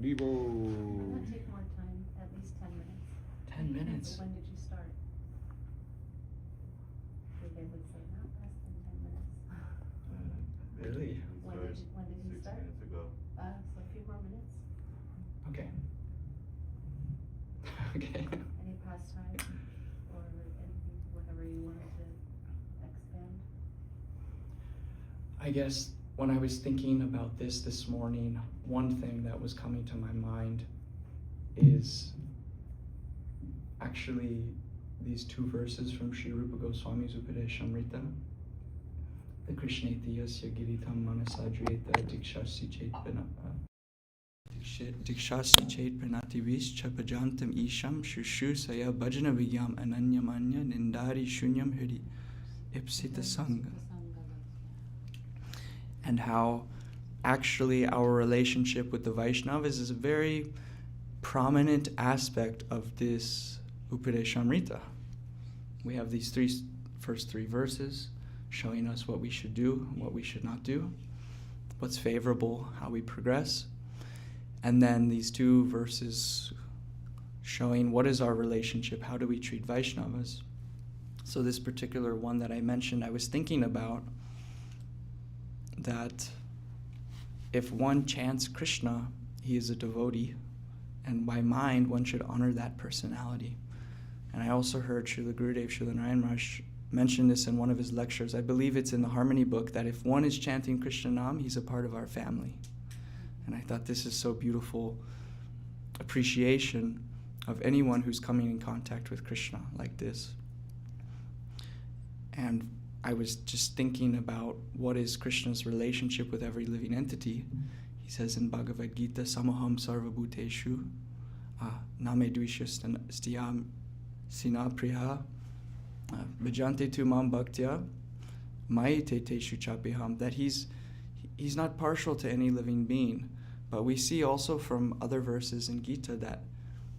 It will take more time, at least 10 minutes.
10 minutes?
When did you start? They would say not less than 10 minutes.
Really?
When did you
6
start?
minutes ago.
So a few more minutes.
Okay. Okay.
Any pastime or anything, whatever you wanted to expand?
I guess when I was thinking about this morning, one thing that was coming to my mind is actually these two verses from Sri Rupa Goswami's Upadeshamrita. The Krishneti yasya giritam manasadriyeta dikshasi chet pranativis chapajantam isham shushu saya bhajana vigyam ananyamanya nindari shunyam hiri ipsita sangha. And how actually our relationship with the Vaishnavas is a very prominent aspect of this Upadeshamrita. We have these first three verses showing us what we should do, what we should not do, what's favorable, how we progress. And then these two verses showing what is our relationship, how do we treat Vaishnavas. So this particular one that I mentioned, I was thinking about that if one chants Krishna, he is a devotee, and by mind one should honor that personality. And I also heard Srila Gurudev Srila Narayan Maharaj mention this in one of his lectures. I believe it's in the Harmony book, that if one is chanting Krishna Nam, he's a part of our family. And I thought this is so beautiful appreciation of anyone who's coming in contact with Krishna like this. And I was just thinking about what is Krishna's relationship with every living entity. He says in Bhagavad Gita, Samaham sarvabhuteshu name dvishastiyam sina priya bhajante tu mam bhaktya mai te teshu chapiham. That he's not partial to any living being. But we see also from other verses in Gita that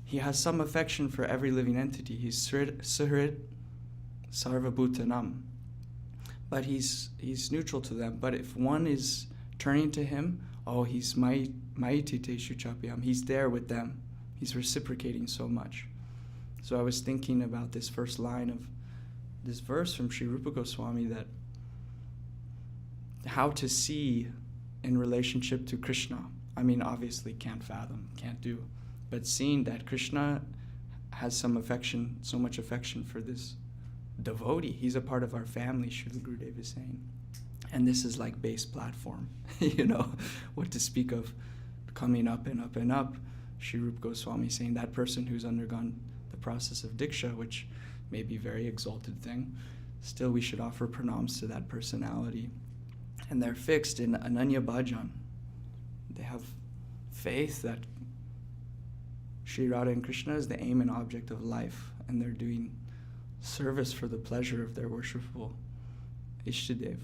he has some affection for every living entity. He's suhrit sarvabhutanam. But he's neutral to them. But if one is turning to him, he's maitite shuchapyam. He's there with them. He's reciprocating so much. So I was thinking about this first line of this verse from Sri Rupa Goswami, that how to see in relationship to Krishna. I mean, obviously can't fathom, can't do. But seeing that Krishna has some affection, so much affection for this devotee. He's a part of our family, Srila Gurudev is saying. And this is like base platform, what to speak of coming up and up and up. Sri Rupa Goswami saying that person who's undergone the process of Diksha, which may be a very exalted thing, still we should offer pranams to that personality. And they're fixed in Ananya Bhajan. They have faith that Sri Radha and Krishna is the aim and object of life, and they're doing service for the pleasure of their worshipful Ishtadev.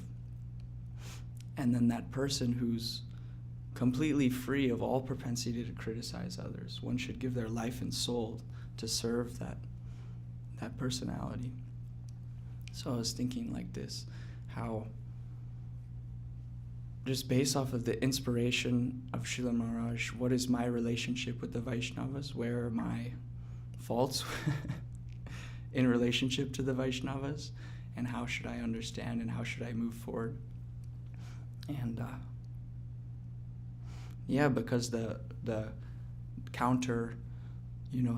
And then that person who's completely free of all propensity to criticize others, one should give their life and soul to serve that personality. So I was thinking like this, how just based off of the inspiration of Srila Maharaj, what is my relationship with the Vaishnavas? Where are my faults in relationship to the Vaishnavas? And how should I understand and how should I move forward? And because the counter,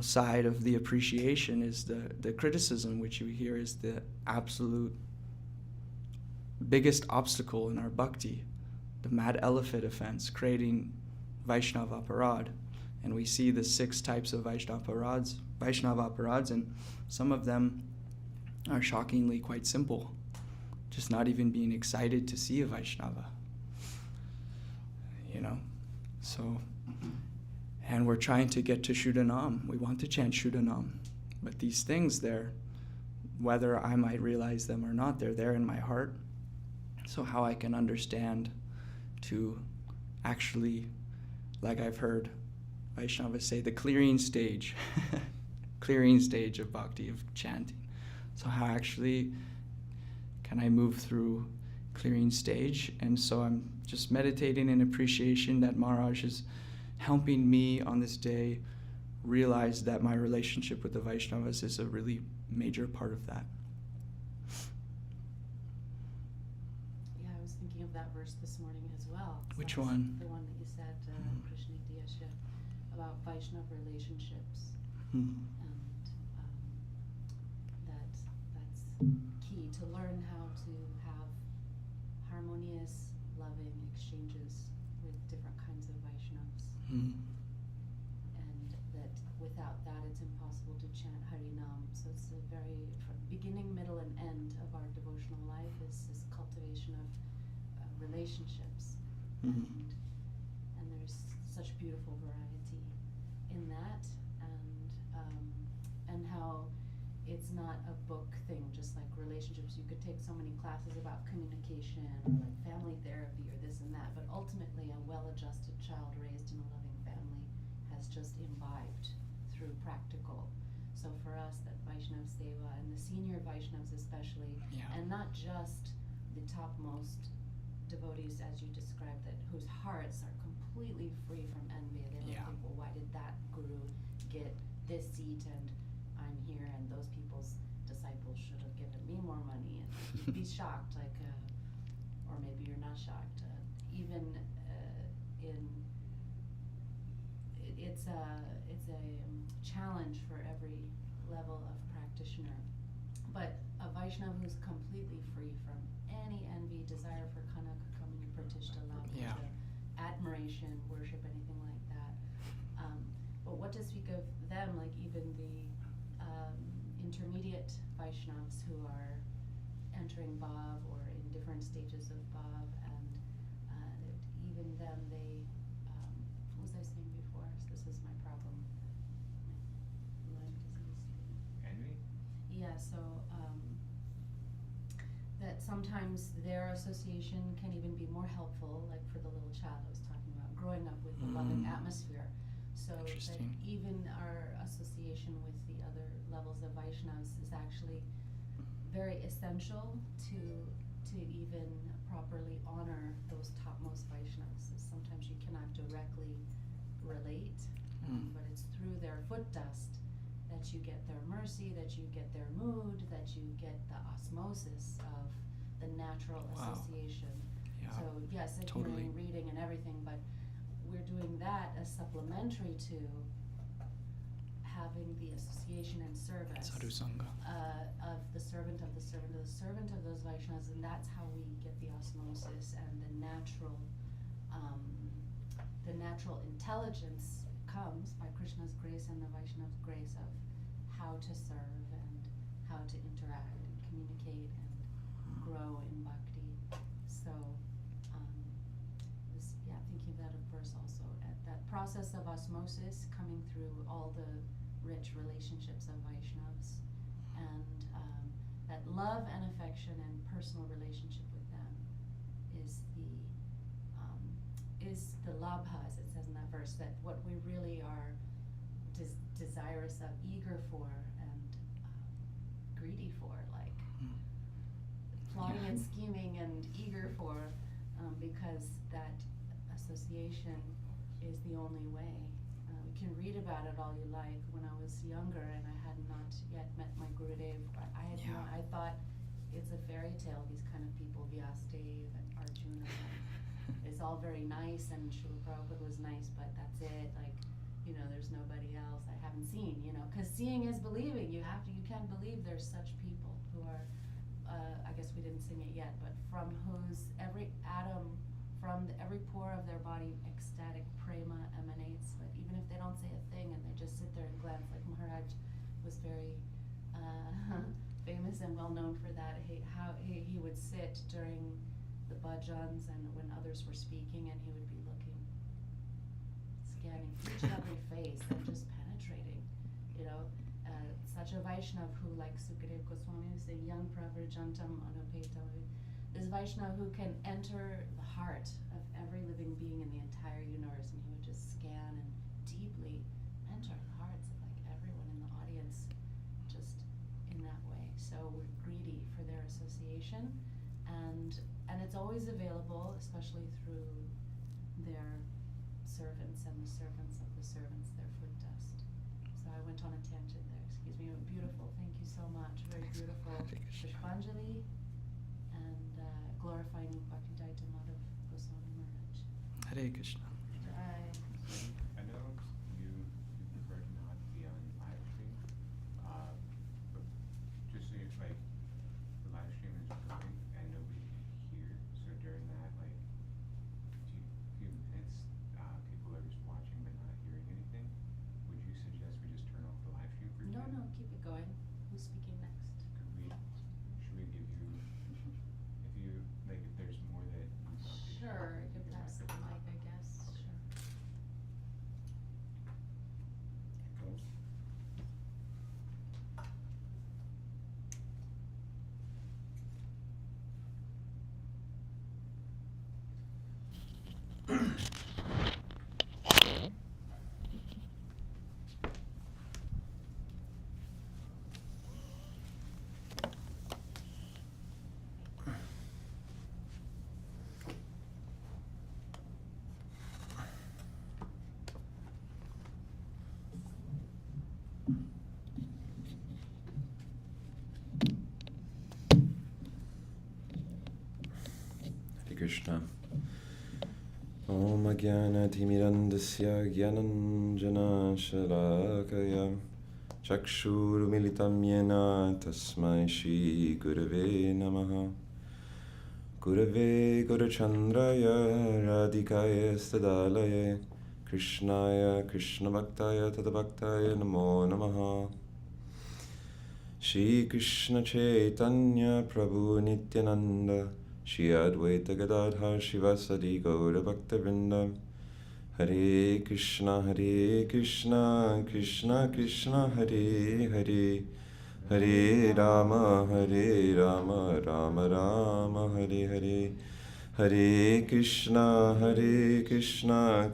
side of the appreciation is the criticism, which you hear is the absolute biggest obstacle in our bhakti. the mad elephant offense, creating Vaishnava aparad. And we see the 6 types of Vaishnava aparads, and some of them are shockingly quite simple. Just not even being excited to see a Vaishnava. So, and we're trying to get to Shuddhanam. We want to chant Shuddhanam. But these things there, whether I might realize them or not, they're there in my heart. So how I can understand to actually, like I've heard Vaishnavas say, the clearing stage of bhakti, of chanting. So how actually can I move through clearing stage? And so I'm just meditating in appreciation that Maharaj is helping me on this day realize that my relationship with the Vaishnavas is a really major part of that.
Yeah, I was thinking of that verse this morning as well. So
Which
that's
one?
The one that you said, Krishna Diyasya, about Vaishnava relationships.
Hmm.
And that's key, to learn how to have harmonious, loving exchanges with different kinds of Vaishnavas.
Hmm.
And that without that it's impossible to chant Harinam. So it's a very, from beginning, middle, and end of our devotional life is this cultivation of relationships.
Hmm.
And there's such beautiful variety in that, and how it's not a book thing, just like relationships. You could take so many classes about communication or like family therapy or this and that, but ultimately a well-adjusted child raised in a loving family has just imbibed through practical. So for us, that Vaishnava Seva and the senior Vaishnavas especially,
Yeah.
and not just the topmost devotees as you described, that whose hearts are completely free from envy. They don't
Yeah.
think, well, why did that guru get this seat and I'm here, and those people's disciples should have given me more money, and you'd be shocked, like, or maybe you're not shocked. It's a challenge for every level of practitioner. But a Vaishnava who's completely free from any envy, desire for Kanaka, Kamini, Pratishta, Labha,
Yeah.
admiration, worship, anything like that. But what to speak of them, like even the intermediate Vaishnavas who are entering Bhav or in different stages of Bhav, and even them, they, what was I saying before? So this is my problem. Lyme disease.
Envy?
Yeah, so that sometimes their association can even be more helpful, like for the little child I was talking about, growing up with the loving atmosphere. So that
Interesting.
even our association with the other levels of Vaishnavas is actually very essential to even properly honor those topmost Vaishnavas. So sometimes you cannot directly relate, but it's through their foot dust that you get their mercy, that you get their mood, that you get the osmosis of the natural
Wow.
association.
Yeah.
So yes,
Totally.
hearing, reading, and everything, but we're doing that as supplementary to having the association and service
Sadhu Sangha.
of the servant of the servant of the servant of those Vaishnavas, and that's how we get the osmosis and the natural intelligence comes by Krishna's grace and the Vaishnava's grace of how to serve and how to interact and communicate and grow in bhakti. So thinking of that verse also, at that process of osmosis coming through all the rich relationships of Vaishnavas, and that love and affection and personal relationship with them is the labha, as it says in that verse, that what we really are desirous of, eager for, and greedy for, like plotting and scheming and eager for, because that association is the only way. You can read about it all you like. When I was younger and I had not yet met my Gurudev, I thought it's a fairy tale, these kind of people, Vyasadeva and Arjuna. It's all very nice, and Srila Prabhupada was nice, but that's it. Like, there's nobody else I haven't seen, because seeing is believing. You can't believe there's such people who are, I guess we didn't sing it yet, but from whose every atom from every pore of their body, ecstatic prema emanates. Like even if they don't say a thing and they just sit there and glance, like Maharaj was very famous and well known for that. He would sit during the bhajans and when others were speaking, and he would be looking, scanning each and every face and just penetrating. Such a Vaishnava who, like Sukadeva Goswami was saying, Yang Pravrajantam Anupeto, this Vaishnava who can enter the heart of every living being in the entire universe, and he would just scan and deeply enter the hearts of like everyone in the audience, just in that way. So we're greedy for their association, and it's always available, especially through their servants and the servants of the servants, their foot dust. So I went on a tangent there. Excuse me. Beautiful. Thank you so much. Very beautiful. Pushpanjali and glorifying Bhakti Daita Madhav Goswami Maharaj.
Hare Krishna.
Jai.
I know you prefer to not be on live stream, but just so you like, the live stream is going and nobody can hear. So during that, like, few minutes, people are just watching but not hearing anything. Would you suggest we just turn off the live stream for a
No,
minute?
keep it going. Who's speaking next?
Should we give you, if there's more that you want to
Sure, you can pass the mic, I guess. Sure.
Krishna. Om Jnana Timirandasya Jnananjana Shalakaya Chakshur Militam Yena Tasmai Shri Gurave Namaha Gurave Gurachandraya Radhikaya Stadalaye Krishnaya Krishna Bhaktaya Tadabhaktaya Namo Namaha Shri Krishna Chaitanya Prabhu Nityananda Shri Advaita Gadadhar Shivasadi Gaura Bhakta-vrinda Hare Krishna Krishna Krishna Hare Hare Hare Rama Rama Rama Hare Hare Hare Krishna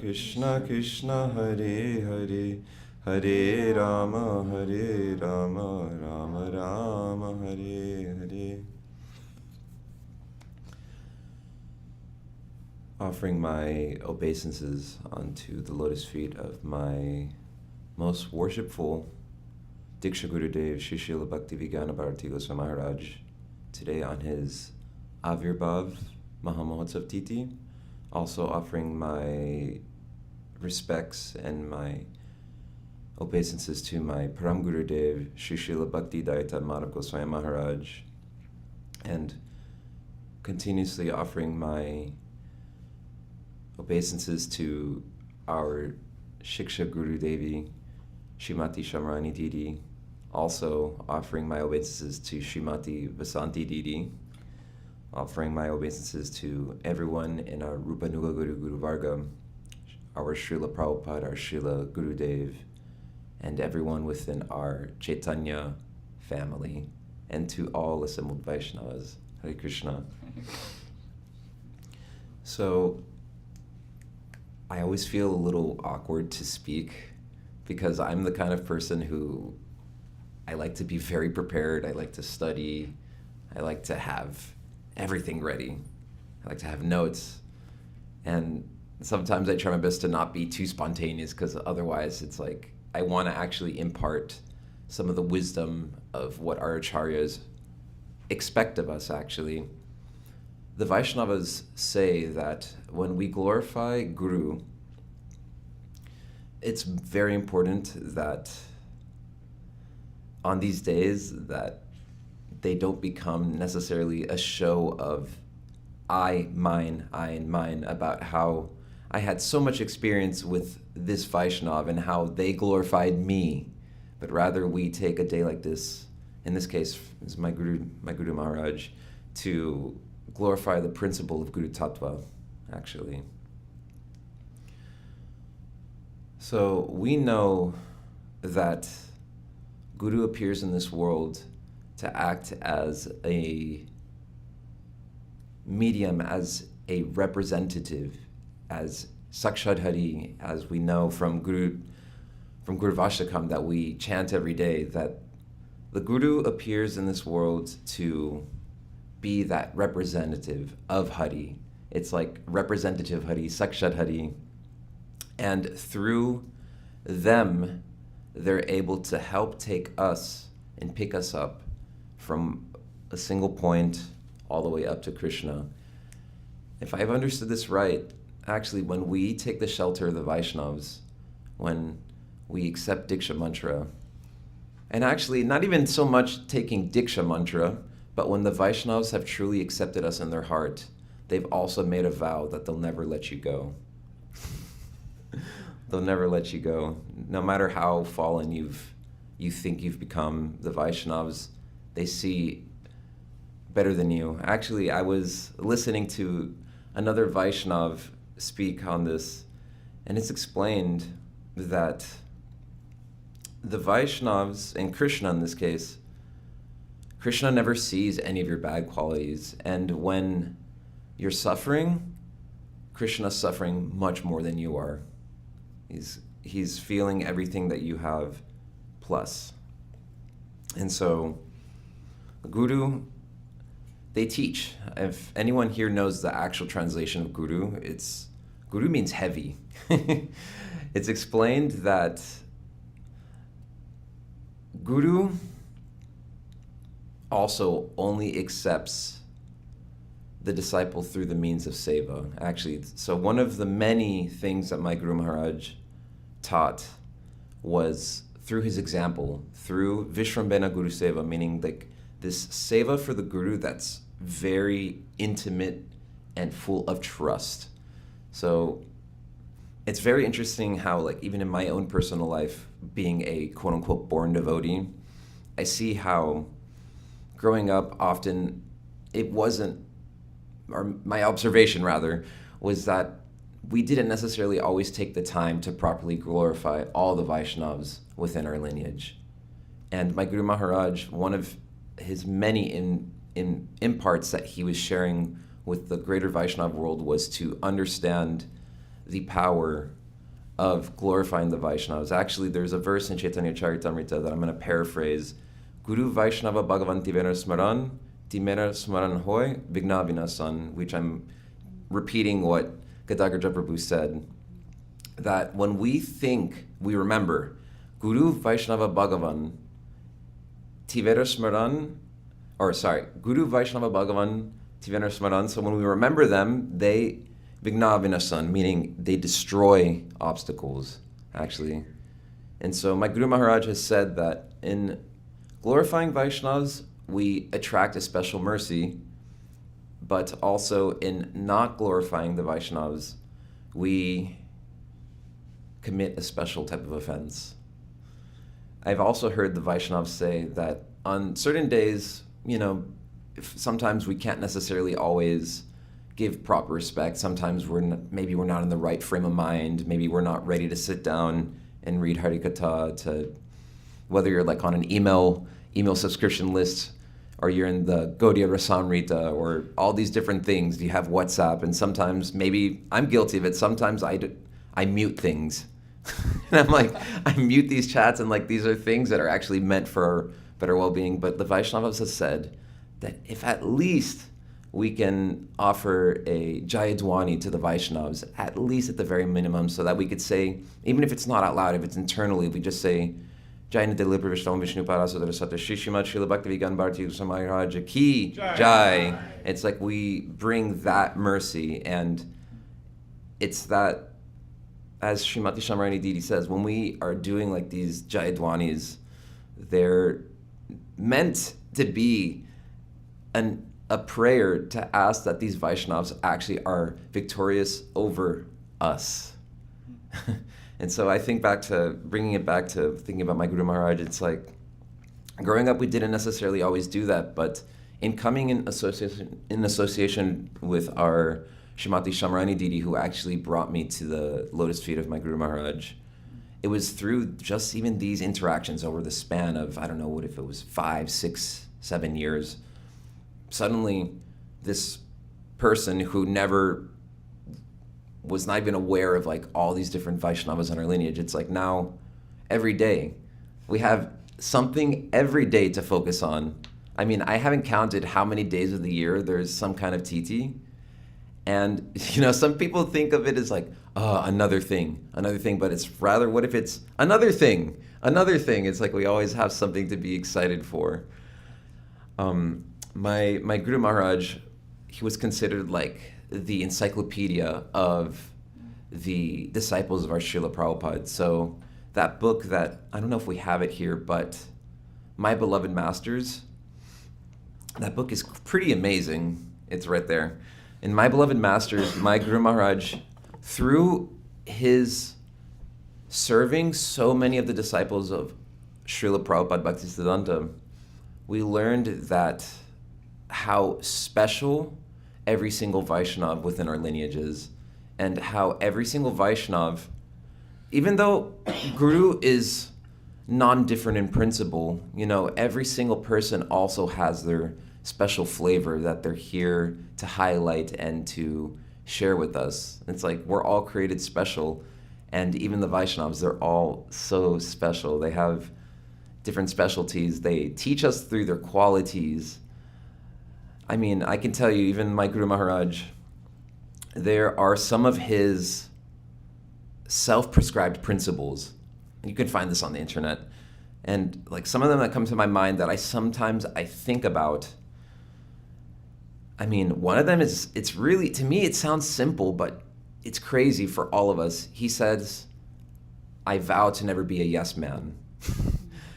Krishna Krishna Hare Hare Hare Rama Rama Rama Hare Hare. Offering my obeisances onto the lotus feet of my most worshipful Diksha Gurudev Srila Bhakti Vijnana Bharatin Goswami Maharaj today on his Avirbhav Mahamahotsav Titi. Also offering my respects and my obeisances to my Param Gurudev Srila Bhakti Daita Madhav Goswami Maharaj, and continuously offering my obeisances to our Shiksha Guru Devi, Srimati Shamrani Didi, also offering my obeisances to Srimati Vasanti Didi, offering my obeisances to everyone in our Rupanuga Guru Varga, our Srila Prabhupada, our Srila Gurudev, and everyone within our Chaitanya family, and to all assembled Vaishnavas. Hare Krishna. So, I always feel a little awkward to speak because I'm the kind of person who I like to be very prepared. I like to study. I like to have everything ready. I like to have notes. And sometimes I try my best to not be too spontaneous because otherwise it's like I want to actually impart some of the wisdom of what our acharyas expect of us, actually. The Vaishnavas say that when we glorify Guru, it's very important that on these days that they don't become necessarily a show of I, mine, and mine, about how I had so much experience with this Vaishnav and how they glorified me. But rather we take a day like this, in this case, is my Guru Maharaj, to glorify the principle of Guru Tattva, actually. So we know that Guru appears in this world to act as a medium, as a representative, as Sakshad Hari, as we know from Guru Vashtakam that we chant every day, that the Guru appears in this world to be that representative of Hari. It's like representative Hari, Sakshad Hari. And through them, they're able to help take us and pick us up from a single point all the way up to Krishna. If I've understood this right, actually, when we take the shelter of the Vaishnavas, when we accept Diksha Mantra, and actually not even so much taking Diksha Mantra, but when the Vaishnavas have truly accepted us in their heart, they've also made a vow that they'll never let you go. They'll never let you go. No matter how fallen you think you've become, the Vaishnavas, they see better than you. Actually, I was listening to another Vaishnav speak on this, and it's explained that the Vaishnavas, and Krishna in this case, Krishna never sees any of your bad qualities. And when you're suffering, Krishna's suffering much more than you are. He's feeling everything that you have plus. And so, Guru, they teach. If anyone here knows the actual translation of Guru, Guru means heavy. It's explained that Guru also only accepts the disciple through the means of seva. Actually, so one of the many things that my Guru Maharaj taught was through his example, through Vishrambena Guru Seva, meaning like this seva for the Guru that's very intimate and full of trust. So it's very interesting how, like, even in my own personal life, being a quote-unquote born devotee, I see how growing up often it wasn't, or my observation rather, was that we didn't necessarily always take the time to properly glorify all the Vaishnavas within our lineage. And my Guru Maharaj, one of his many imparts that he was sharing with the greater Vaishnava world was to understand the power of glorifying the Vaishnavas. Actually, there's a verse in Chaitanya Charitamrita that I'm going to paraphrase. Guru Vaishnava Bhagavan Tivera Smaran, Timera Smaran Hoy, Vigna Vinasan, which I'm repeating what Gadagaraja Prabhu said, that when we think, we remember, Guru Vaishnava Bhagavan Tivera Smaran, Guru Vaishnava Bhagavan Tivera Smaran, so when we remember them, they Vigna Vinasan, meaning they destroy obstacles, actually. And so my Guru Maharaj has said that in glorifying Vaishnavas, we attract a special mercy, but also in not glorifying the Vaishnavas, we commit a special type of offense. I've also heard the Vaishnavas say that on certain days, sometimes we can't necessarily always give proper respect. Sometimes maybe we're not in the right frame of mind. Maybe we're not ready to sit down and read Harikatha, whether you're like on an email subscription list, or you're in the Gaudiya Rasamrita, or all these different things. You have WhatsApp, and sometimes, maybe I'm guilty of it, sometimes I mute things. And I'm like, I mute these chats, and like these are things that are actually meant for our better well-being. But the Vaishnavas have said that if at least we can offer a Jayadwani to the Vaishnavas, at least at the very minimum, so that we could say, even if it's not out loud, if it's internally, we just say, Jai Delibra Vishnu Vishnu Parasodara Sata Shishima Srila Bhakti Vigan Bharati Maharaja Ki Jai. It's like we bring that mercy, and it's that, as Srimati Shamarani Didi says, when we are doing like these Jayadwanis, they're meant to be a a prayer to ask that these Vaishnavas actually are victorious over us. And so I think bringing it back to thinking about my Guru Maharaj, it's like, growing up we didn't necessarily always do that, but in coming in association with our Srimati Shamrani Didi, who actually brought me to the lotus feet of my Guru Maharaj, it was through just even these interactions over the span of, I don't know what if it was 5, 6, 7 years. Suddenly, this person who never was not even aware of like all these different Vaishnavas in our lineage, it's like now, every day, we have something every day to focus on. I mean, I haven't counted how many days of the year there's some kind of titi. And, some people think of it as like, another thing, but it's rather, what if it's another thing? It's like we always have something to be excited for. My Guru Maharaj, he was considered like the encyclopedia of the disciples of our Srila Prabhupada. So that book that, I don't know if we have it here, but My Beloved Masters, that book is pretty amazing. It's right there. In My Beloved Masters, my Guru Maharaj, through his serving so many of the disciples of Srila Prabhupada Bhaktisiddhanta, we learned that how special every single Vaishnav within our lineage is, and how every single Vaishnav, even though Guru is non-different in principle, every single person also has their special flavor that they're here to highlight and to share with us. It's like we're all created special, and even the Vaishnavas, they're all so special. They have different specialties. They teach us through their qualities. I mean, I can tell you, even my Guru Maharaj, there are some of his self-prescribed principles. You can find this on the internet. And like some of them that come to my mind that I think about. I mean, one of them is, it's really, to me, it sounds simple, but it's crazy for all of us. He says, I vow to never be a yes man.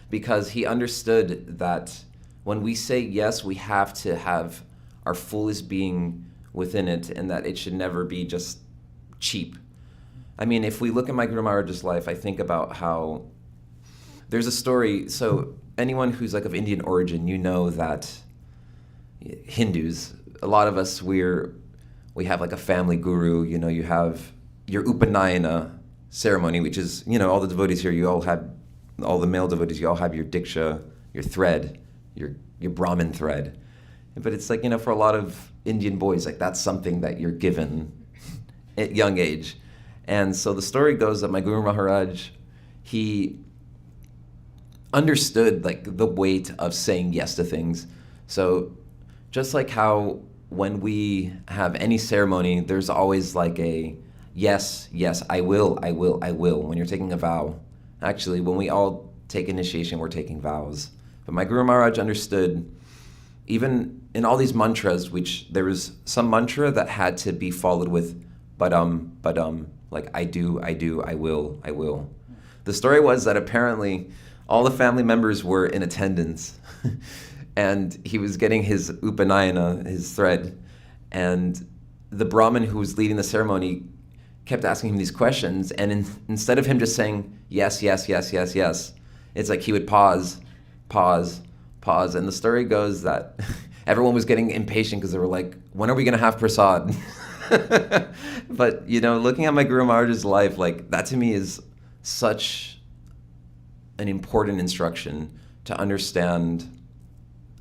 Because he understood that when we say yes, we have to have our fullest being within it, and that it should never be just cheap. I mean, if we look at my Guru Maharaj's life, I think about how there's a story. So anyone who's like of Indian origin, that Hindus, a lot of us, we have like a family guru. You have your Upanayana ceremony, which is, all the devotees here, all the male devotees, you all have your diksha, your thread, your Brahmin thread. But it's like, for a lot of Indian boys, like that's something that you're given at young age. And so the story goes that my Guru Maharaj, he understood like the weight of saying yes to things. So just like how when we have any ceremony, there's always like a yes, I will. When you're taking a vow. Actually, when we all take initiation, we're taking vows. But my Guru Maharaj understood, even in all these mantras, which there was some mantra that had to be followed with badam, like I do, I will. The story was that apparently all the family members were in attendance and he was getting his Upanayana, his thread, and the Brahmin who was leading the ceremony kept asking him these questions, and instead of him just saying yes, it's like he would pause, and the story goes that everyone was getting impatient because they were like, when are we going to have prasad? But, looking at my Guru Maharaj's life, like that to me is such an important instruction to understand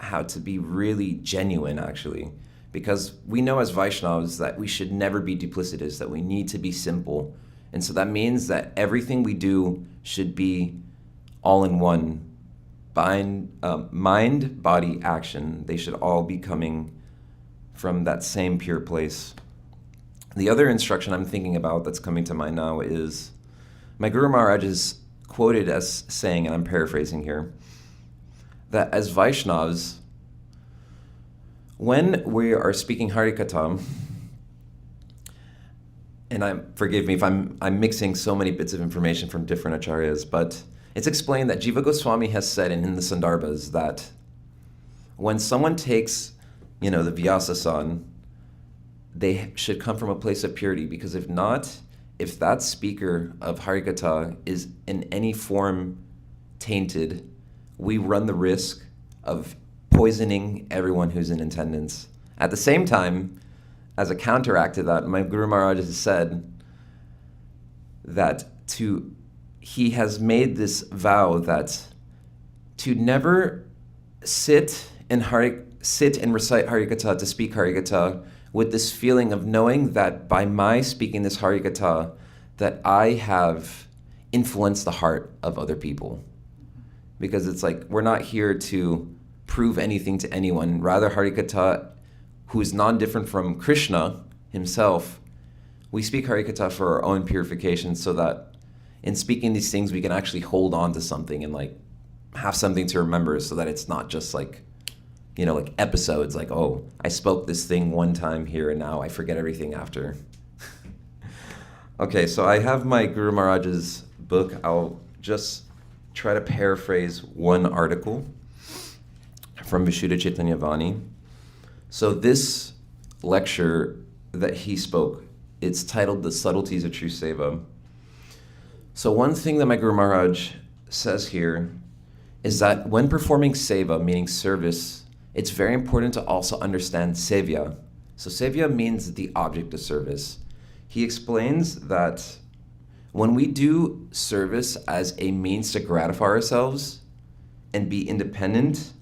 how to be really genuine, actually. Because we know as Vaishnavas that we should never be duplicitous, that we need to be simple. And so that means that everything we do should be all in one. Mind, body, action, they should all be coming from that same pure place. The other instruction I'm thinking about that's coming to mind now is my Guru Maharaj is quoted as saying, and I'm paraphrasing here, that as Vaishnavas, when we are speaking Harikatha, and forgive me if I'm mixing so many bits of information from different acharyas, but it's explained that Jiva Goswami has said in the Sandarbhas that when someone takes, the Vyasa-san, they should come from a place of purity, because if not, if that speaker of Harikatha is in any form tainted, we run the risk of poisoning everyone who's in attendance. At the same time, as a counteract to that, my Guru Maharaj has said that he has made this vow that to never sit and recite Harikatha, to speak Harikatha, with this feeling of knowing that by my speaking this Harikatha, that I have influenced the heart of other people. Because it's like, we're not here to prove anything to anyone. Rather, Harikatha, who is non-different from Krishna himself, we speak Harikatha for our own purification, so that in speaking these things, we can actually hold on to something and like have something to remember, so that it's not just like, like episodes, like, oh, I spoke this thing one time here and now I forget everything after. Okay, so I have my Guru Maharaj's book. I'll just try to paraphrase one article from Vishuddha Chaitanya Vani. So this lecture that he spoke, it's titled The Subtleties of True Seva. So one thing that my Guru Maharaj says here is that when performing seva, meaning service, it's very important to also understand sevya. So sevya means the object of service. He explains that when we do service as a means to gratify ourselves and be independent,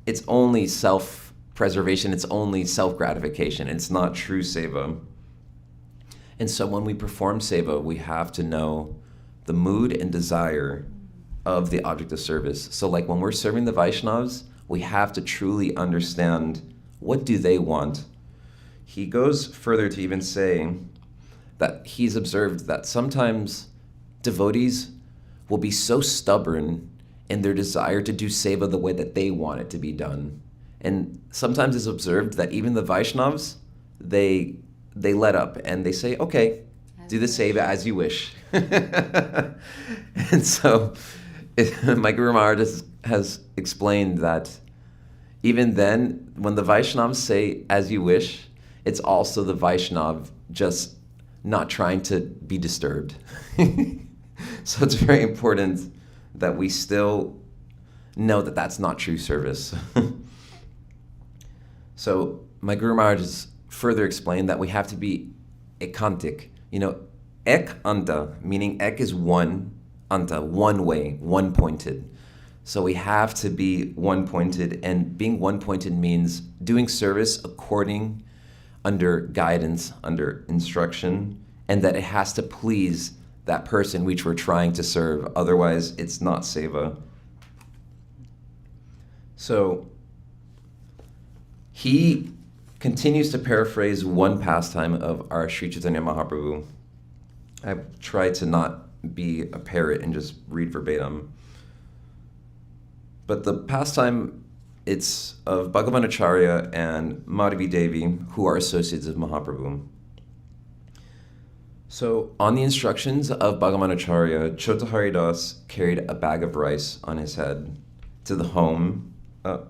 it's only self-preservation, it's only self-gratification, it's not true seva. And so when we perform seva, we have to know the mood and desire of the object of service. So like when we're serving the Vaishnavas, we have to truly understand, what do they want? He goes further to even say that he's observed that sometimes devotees will be so stubborn in their desire to do seva the way that they want it to be done. And sometimes it's observed that even the Vaishnavas, they let up and they say, okay, do the seva as you wish. And so my Guru Maharaj has explained that even then, when the Vaishnavas say as you wish, it's also the Vaishnav just not trying to be disturbed. So it's very important that we still know that that's not true service. So my Guru Maharaj has further explained that we have to be ekantik. Ek anta, meaning ek is one, anta, one way, one-pointed. So we have to be one-pointed, and being one-pointed means doing service under guidance, under instruction, and that it has to please that person which we're trying to serve. Otherwise, it's not seva. So he continues to paraphrase one pastime of our Sri Chaitanya Mahaprabhu. I try to not be a parrot and just read verbatim. But the pastime, it's of Bhagavanacharya and Madhavi Devi, who are associates of Mahaprabhu. So on the instructions of Bhagavanacharya, Chota Haridas carried a bag of rice on his head to the home. So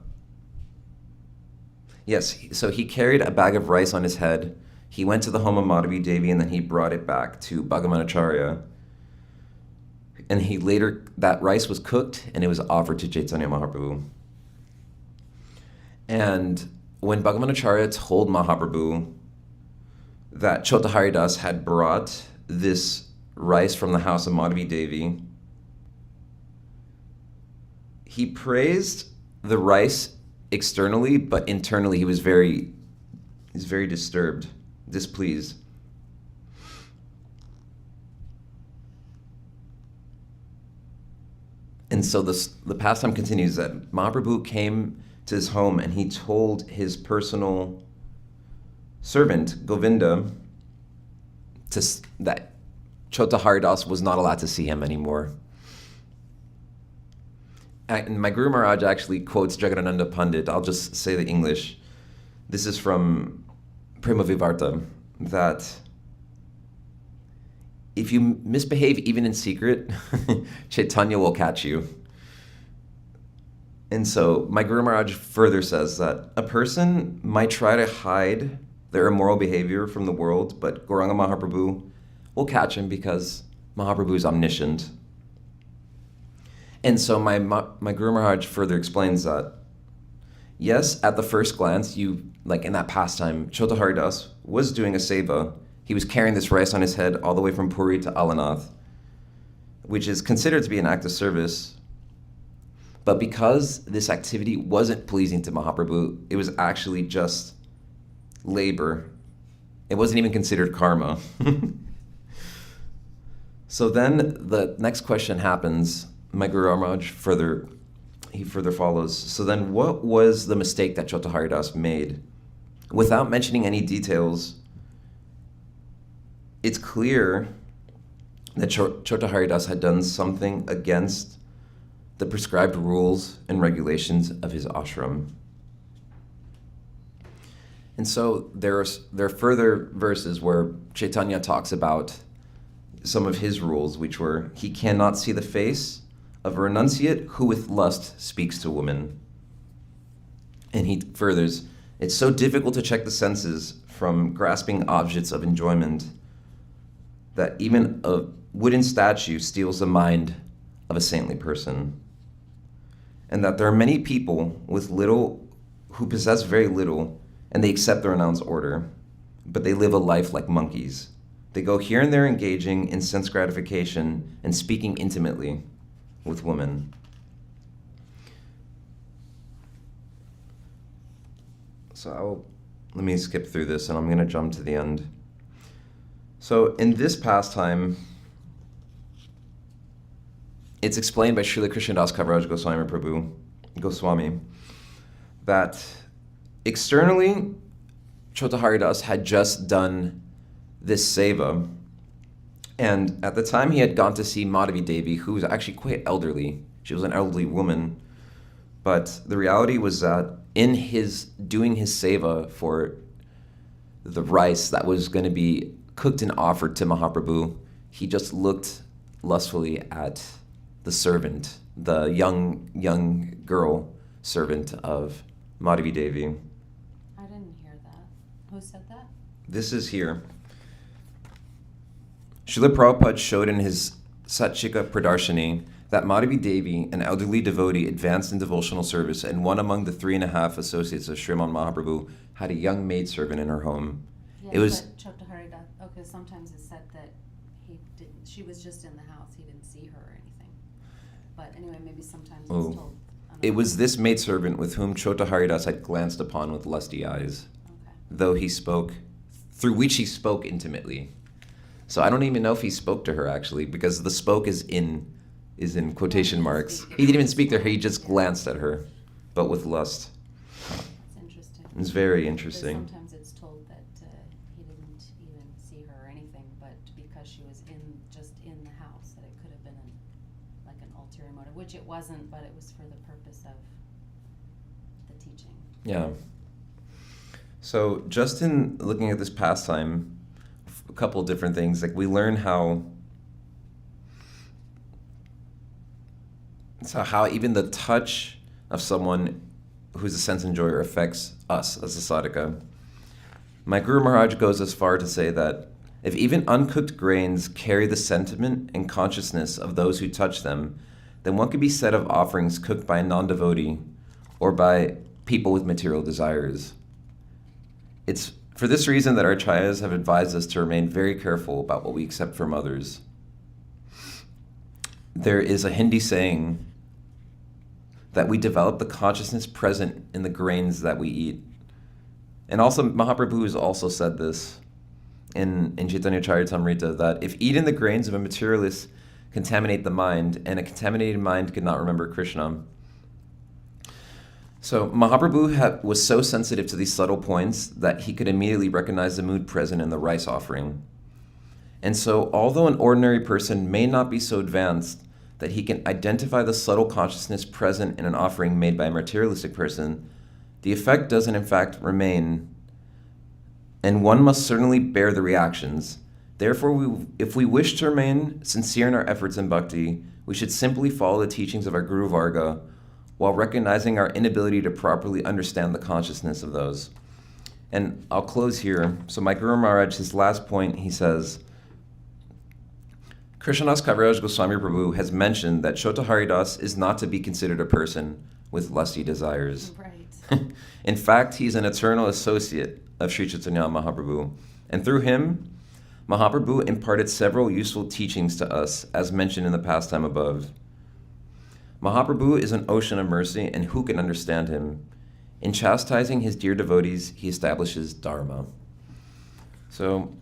he carried a bag of rice on his head. He went to the home of Madhavi Devi, and then he brought it back to Bhagavanacharya. And that rice was cooked and it was offered to Chaitanya Mahaprabhu. And when Bhagavanacharya told Mahaprabhu that Chota Haridas had brought this rice from the house of Madhavi Devi, he praised the rice externally, but internally he's very disturbed, displeased. And so the pastime continues that Mahaprabhu came to his home and he told his personal servant, Govinda, that Chota Haridas was not allowed to see him anymore. And my Guru Maharaj actually quotes Jagadananda Pandit. I'll just say the English. This is from Prema Vivarta, that if you misbehave even in secret, Chaitanya will catch you. And so my Guru Maharaj further says that a person might try to hide their immoral behavior from the world, but Gauranga Mahaprabhu will catch him because Mahaprabhu is omniscient. And so my Guru Maharaj further explains that, yes, at the first glance, like in that pastime, Chota Haridas was doing a seva. He was carrying this rice on his head all the way from Puri to Alanath, which is considered to be an act of service. But because this activity wasn't pleasing to Mahaprabhu, it was actually just labor. It wasn't even considered karma. So then the next question happens. My Guru Maharaj further follows. So then what was the mistake that Chota Haridas made? Without mentioning any details, it's clear that Chota Haridas had done something against the prescribed rules and regulations of his ashram. And so there are further verses where Chaitanya talks about some of his rules, which were, he cannot see the face of a renunciate who with lust speaks to women. And he furthers, it's so difficult to check the senses from grasping objects of enjoyment that even a wooden statue steals the mind of a saintly person. And that there are many people with little who possess very little, and they accept the renounced order, but they live a life like monkeys. They go here and there engaging in sense gratification and speaking intimately with women. So let me skip through this and I'm going to jump to the end. So in this pastime, it's explained by Srila Krishnadas Kaviraj Goswami that externally, Chota Haridas had just done this seva, and at the time he had gone to see Madhavi Devi, who was actually quite elderly. She was an elderly woman, but the reality was that in his doing his seva for the rice that was going to be cooked and offered to Mahaprabhu, he just looked lustfully at the servant, the young girl servant of Madhavi Devi.
I didn't hear that. Who said that?
This is here. Srila Prabhupada showed in his Satchika Pradarshani that Madhavi Devi, an elderly devotee, advanced in devotional service, and one among the 3.5 associates of Sriman Mahaprabhu had a young maidservant in her home.
Yes,
It was
but Chota Haridas. Okay, sometimes it's said that he didn't. She was just in the house. He didn't see her or anything. But anyway, maybe sometimes it's told.
It was this maidservant with whom Chota Haridas had glanced upon with lusty eyes, though through which he spoke intimately. So I don't even know if he spoke to her actually, because the spoke is in quotation marks. He didn't even speak to her, he just glanced at her, but with lust.
It's interesting.
It's very interesting.
Because sometimes it's told that he didn't even see her or anything, but because she was just in the house, that it could have been like an ulterior motive, which it wasn't, but it was for the purpose of the teaching.
Yeah. So just in looking at this pastime, a couple of different things, like we learn how even the touch of someone who's a sense enjoyer affects us as a sadhaka. My Guru Maharaj goes as far to say that if even uncooked grains carry the sentiment and consciousness of those who touch them, then what could be said of offerings cooked by a non-devotee or by people with material desires? It's for this reason that our acharyas have advised us to remain very careful about what we accept from others. There is a Hindi saying that we develop the consciousness present in the grains that we eat. And also Mahaprabhu has also said this in Chaitanya Charitamrita, that if eaten the grains of a materialist contaminate the mind, and a contaminated mind could not remember Krishna. So Mahaprabhu was so sensitive to these subtle points that he could immediately recognize the mood present in the rice offering. And so although an ordinary person may not be so advanced that he can identify the subtle consciousness present in an offering made by a materialistic person, the effect doesn't in fact remain, and one must certainly bear the reactions. Therefore, if we wish to remain sincere in our efforts in bhakti, we should simply follow the teachings of our Guru Varga, while recognizing our inability to properly understand the consciousness of those. And I'll close here. So my Guru Maharaj, his last point, he says, Krishnadas Kaviraj Goswami Prabhu has mentioned that Shota Haridas is not to be considered a person with lusty desires.
Right.
In fact, he's an eternal associate of Sri Chaitanya Mahaprabhu. And through him, Mahaprabhu imparted several useful teachings to us, as mentioned in the pastime above. Mahaprabhu is an ocean of mercy, and who can understand him? In chastising his dear devotees, he establishes Dharma. So,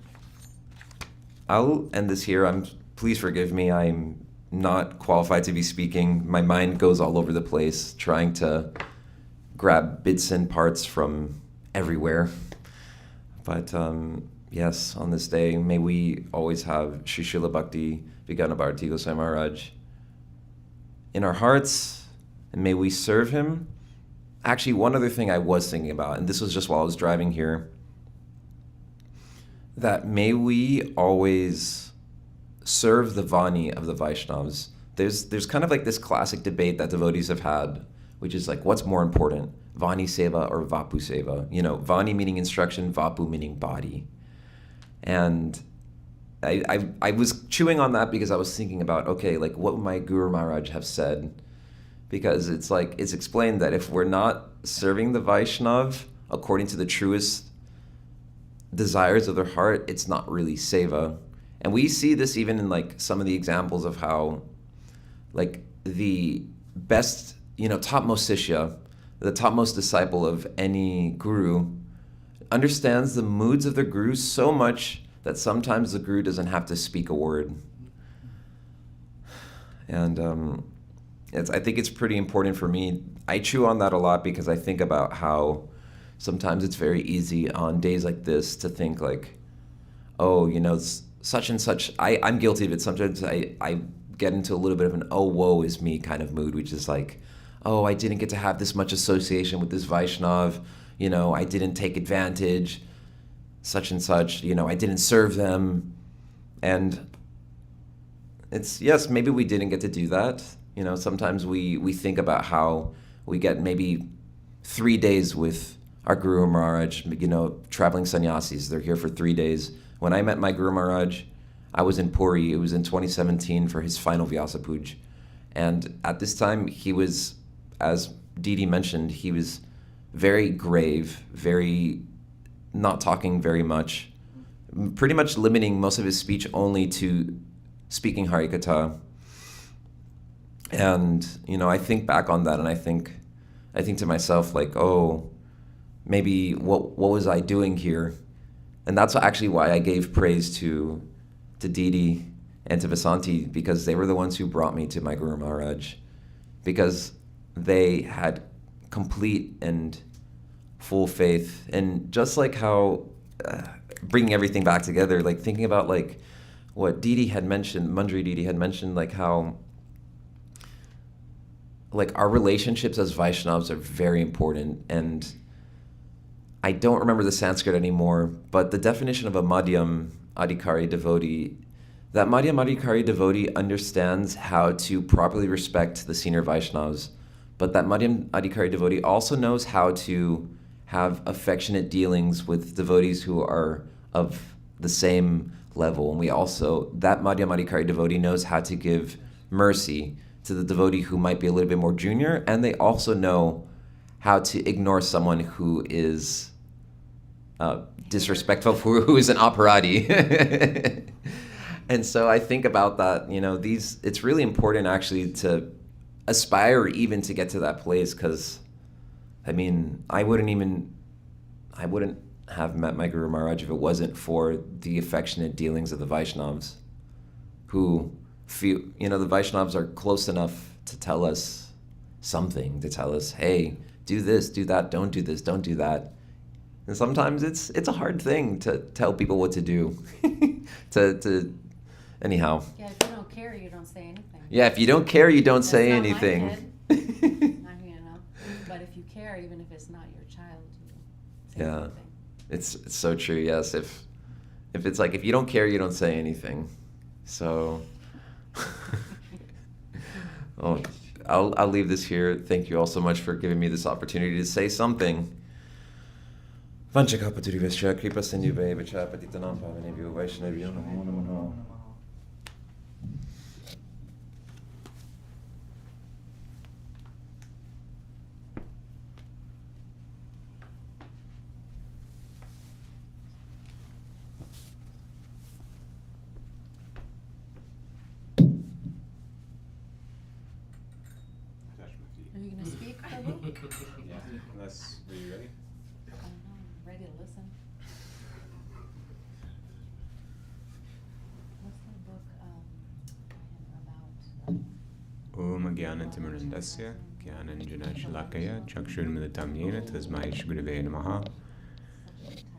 I'll end this here. Please forgive me, I'm not qualified to be speaking. My mind goes all over the place, trying to grab bits and parts from everywhere. But yes, on this day, may we always have Sri Srila Bhakti, Vijnana Bharatin Goswami Maharaj in our hearts, and may we serve him. Actually, one other thing I was thinking about, and this was just while I was driving here, that may we always serve the Vani of the Vaishnavas. There's kind of like this classic debate that devotees have had, which is like, what's more important, Vani Seva or Vapu Seva? You know, Vani meaning instruction, Vapu meaning body. And I was chewing on that because I was thinking about, okay, like what would my Guru Maharaj have said? Because it's like, it's explained that if we're not serving the Vaishnav according to the truest desires of their heart, it's not really Seva. And we see this even in like some of the examples of how like the best, topmost Sishya, the topmost disciple of any guru, understands the moods of the guru so much that sometimes the guru doesn't have to speak a word. And I think it's pretty important for me. I chew on that a lot because I think about how sometimes it's very easy on days like this to think like, oh, such and such. I'm guilty of it. Sometimes I get into a little bit of an oh, woe is me kind of mood, which is like, oh, I didn't get to have this much association with this Vaishnav. I didn't take advantage, such and such. I didn't serve them. And it's, yes, maybe we didn't get to do that. Sometimes we think about how we get maybe 3 days with our Guru Maharaj, traveling sannyasis. They're here for 3 days. When I met my Guru Maharaj, I was in Puri. It was in 2017 for his final Vyasa Puj. And at this time, he was, as Didi mentioned, he was very grave, very not talking very much, pretty much limiting most of his speech only to speaking Harikatha. And, I think back on that and I think to myself like, oh, maybe what was I doing here? And that's actually why I gave praise to Didi and to Vasanti, because they were the ones who brought me to my Guru Maharaj, because they had complete and full faith. And just like how, bringing everything back together, like thinking about like what Didi had mentioned, Manjari Didi had mentioned, like how like our relationships as Vaishnavas are very important. And I don't remember the Sanskrit anymore, but the definition of a Madhyam Adhikari devotee, that Madhyam Adhikari devotee understands how to properly respect the senior Vaishnavas, but that Madhyam Adhikari devotee also knows how to have affectionate dealings with devotees who are of the same level. And that Madhyam Adhikari devotee knows how to give mercy to the devotee who might be a little bit more junior, and they also know how to ignore someone who is disrespectful, who is an operati. And so I think about that, it's really important actually to aspire even to get to that place, because I wouldn't have met my Guru Maharaj if it wasn't for the affectionate dealings of the Vaishnavas, who feel, the Vaishnavas are close enough to tell us something, to tell us, hey, do this, do that, don't do this, don't do that. And sometimes it's a hard thing to tell people what to do. Anyhow.
Yeah, if you don't care, you don't say anything.
Yeah, if you don't care, you don't say
That's not
anything.
my kid. But if you care, even if it's not your child, you say anything.
It's so true. Yes, if it's like, if you don't care, you don't say anything. So, I'll leave this here. Thank you all so much for giving me this opportunity to say something. Vanchakapaturi kripa sindhuve vacha patitanam pavanebhyo vaishnavyo namo namaha.
Are you gonna speak, Prabhu?
Yeah, unless, are you ready?
I don't know, I'm ready to listen. What's the book, about,
Om Gyanantimirandasya Gyananjana Shalakaya Chakshurmilitam Yena Tasmai Shgurave Namaha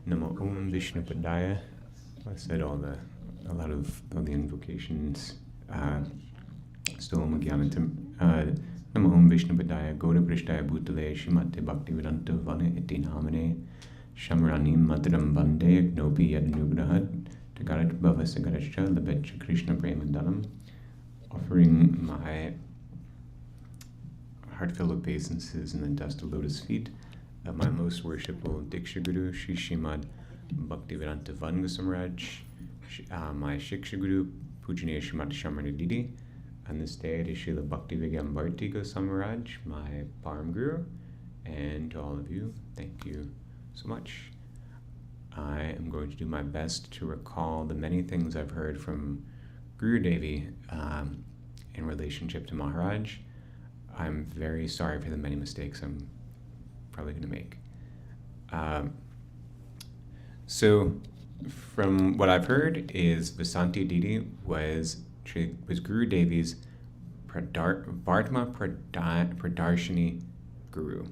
Namo Om Vishnu Padaya. I said all the invocations. Still Om Gyanantim Namo Om Vishnu Padaya Goda Prishtaya Bhutale Shimate Bhakti Vedanta Vana Iti Namane Shamranim Madram Vande Agnopi Yadanugrahad Tagarat Bhavasagarascha Labetcha Krishna Premandalam. Offering my heartfelt obeisances in the dust of lotus feet of my most worshipful Diksha Guru, Shri Srimad Bhaktivedanta Vanga Samraj, my Shiksha Guru, Pujaniya Srimati Shamarana Didi, on this day to Srila Bhakti Vigyambarti Gosamaraj, my Param Guru, and to all of you, thank you so much. I am going to do my best to recall the many things I've heard from Guru Devi in relationship to Maharaj. I'm very sorry for the many mistakes I'm probably going to make. So, from what I've heard, is Vasanti Didi was Guru Devi's Vartma Pradarshini Guru,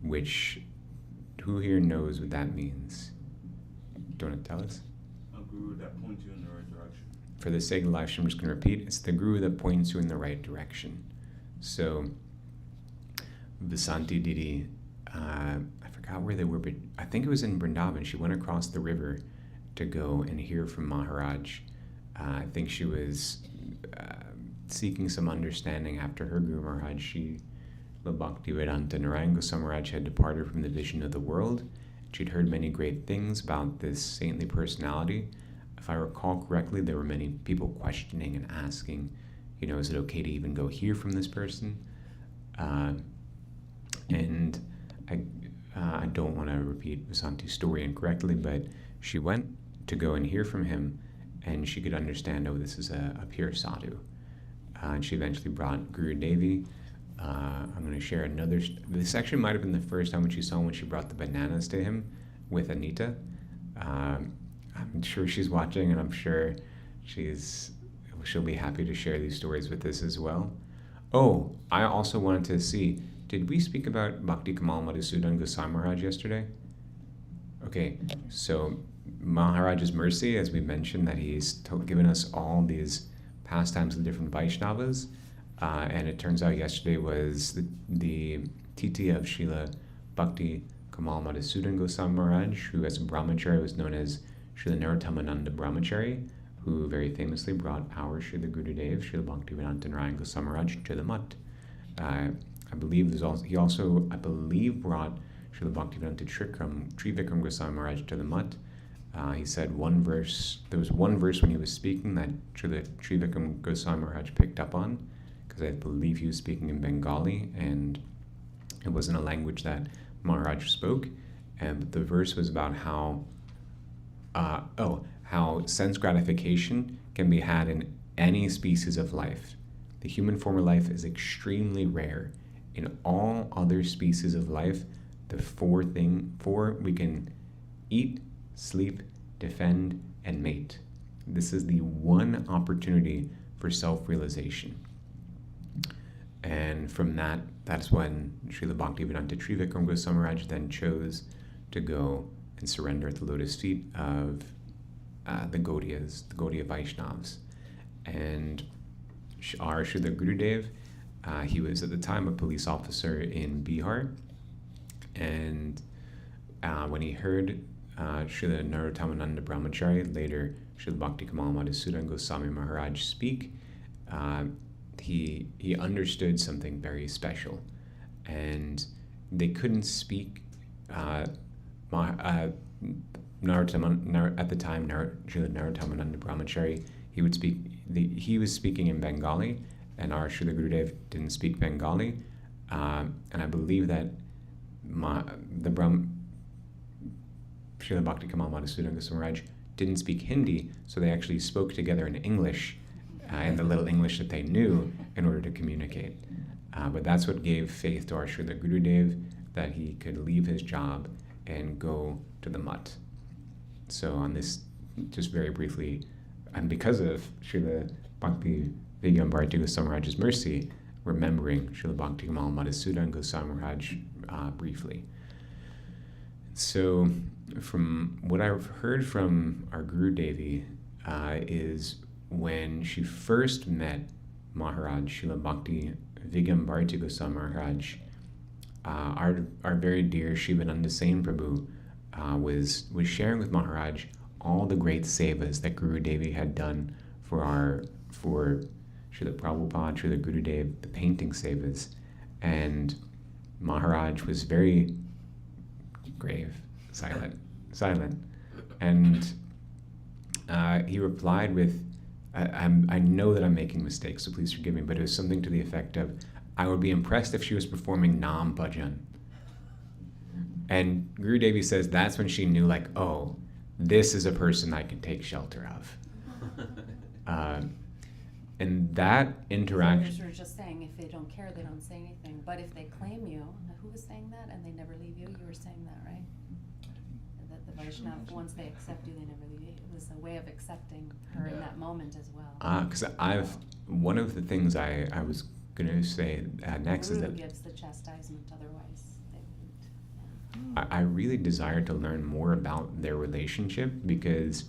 which, who here knows what that means? Do you want to tell us?
A guru that points you in the right direction.
For the sake of life, I'm just going to repeat. It's the guru that points you in the right direction. So, Vasanti Didi, I forgot where they were, but I think it was in Vrindavan. She went across the river to go and hear from Maharaj. I think she was seeking some understanding after her Guru Maharaj. Bhakti Vedanta Narayan Gosamaraj had departed from the vision of the world. She'd heard many great things about this saintly personality. If I recall correctly, there were many people questioning and asking, is it okay to even go hear from this person? And I don't want to repeat Vasanti's story incorrectly, but she went to go and hear from him, and she could understand, this is a pure sadhu. And she eventually brought Guru Devi. I'm going to share another. This actually might have been the first time when she saw him, when she brought the bananas to him with Anita. I'm sure she's watching, and I'm sure she'll be happy to share these stories with us as well. Oh, I also wanted to see, did we speak about Bhakti Kamal Madhusudan Goswami Maharaj yesterday? Okay, so Maharaj's mercy, as we mentioned, that he's given us all these pastimes of different Vaishnavas, and it turns out yesterday was the Titi of Srila Bhakti Kamal Madhusudan Goswami Maharaj, who as a brahmachari was known as Srila Narottamananda Brahmachari, who very famously brought our Srila Gurudev, Srila Bhaktivedanta Narayan Goswami Maharaj, to the mutt. I believe he also brought Srila Bhaktivedanta Trivikram Goswami Maharaj to the mutt. He said there was one verse when he was speaking that Srila Trivikram Goswami Maharaj picked up on, because I believe he was speaking in Bengali, and it wasn't a language that Maharaj spoke. And the verse was about how sense gratification can be had in any species of life. The human form of life is extremely rare. In all other species of life, the four we can eat, sleep, defend, and mate. This is the one opportunity for self-realization. And from that's when Srila Bhaktivedanta Trivikram Goswami Maharaj then chose to go and surrender at the lotus feet of the Gaudiya Vaishnavas. And our Srila Gurudev, he was at the time a police officer in Bihar, and when he heard Srila Narottamananda Brahmachari, later Srila Bhakti Kamal Madhusudan Goswami Maharaj speak,
he understood something very special, and they couldn't speak. At the time, Srila Narottamananda Brahmachari, he was speaking in Bengali, and our Srila Gurudev didn't speak Bengali, and I believe that Srila Bhakti Kamal Madhusudan Goswami Maharaj didn't speak Hindi, so they actually spoke together in English, in the little English that they knew, in order to communicate. But that's what gave faith to our Srila Gurudev, that he could leave his job and go to the mutt. So on this, just very briefly, and because of Srila Bhakti Vijnana Bharati Goswami Maharaj's mercy, remembering Srila Bhakti Kamal Madhusudan Goswami Maharaj briefly. So from what I've heard from our Guru Devi is when she first met Maharaj, Srila Bhakti Vijnana Bharati Goswami Maharaj, our very dear Shivananda Sain Prabhu was sharing with Maharaj all the great sevas that Guru Devi had done for Srila Prabhupada, Srila Gurudev, the painting sevas, and Maharaj was very grave, silent, and he replied with, I know that I'm making mistakes, so please forgive me, but it was something to the effect of, I would be impressed if she was performing Nam Bhajan. And Guru Devi says that's when she knew, like, oh, this is a person I can take shelter of. And that interaction...
So you're just saying if they don't care, they don't say anything. But if they claim you, who was saying that, and they never leave you? You were saying that, right? That the Vaishnava, once they accept you, they never leave you. It was a way of accepting her in that moment as well.
Because one of the things I was going to say next is that...
gives the chastisement, otherwise they wouldn't.
I really desire to learn more about their relationship, because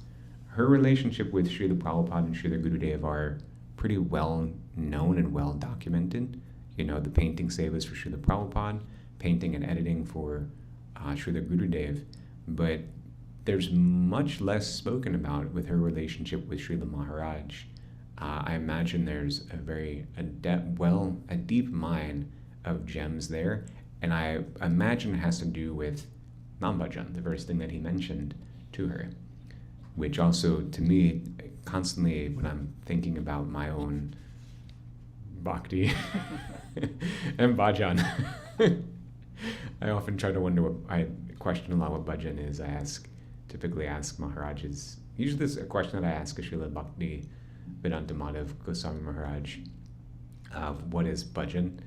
her relationship with Srila Prabhupada and Srila Gurudev are pretty well known and well documented. You know, the painting sevas for Srila Prabhupada, painting and editing for Srila Gurudev, but there's much less spoken about with her relationship with Srila Maharaj. I imagine there's a deep mine of gems there, and I imagine it has to do with Nam Bhajan, the first thing that he mentioned to her, which also, to me, constantly when I'm thinking about my own bhakti and bhajan, I often try to wonder I question a lot what bhajan is. I typically ask Maharajas, usually this is a question that I ask Srila Bhakti Vedanta Madhav Goswami Maharaj, what is bhajan?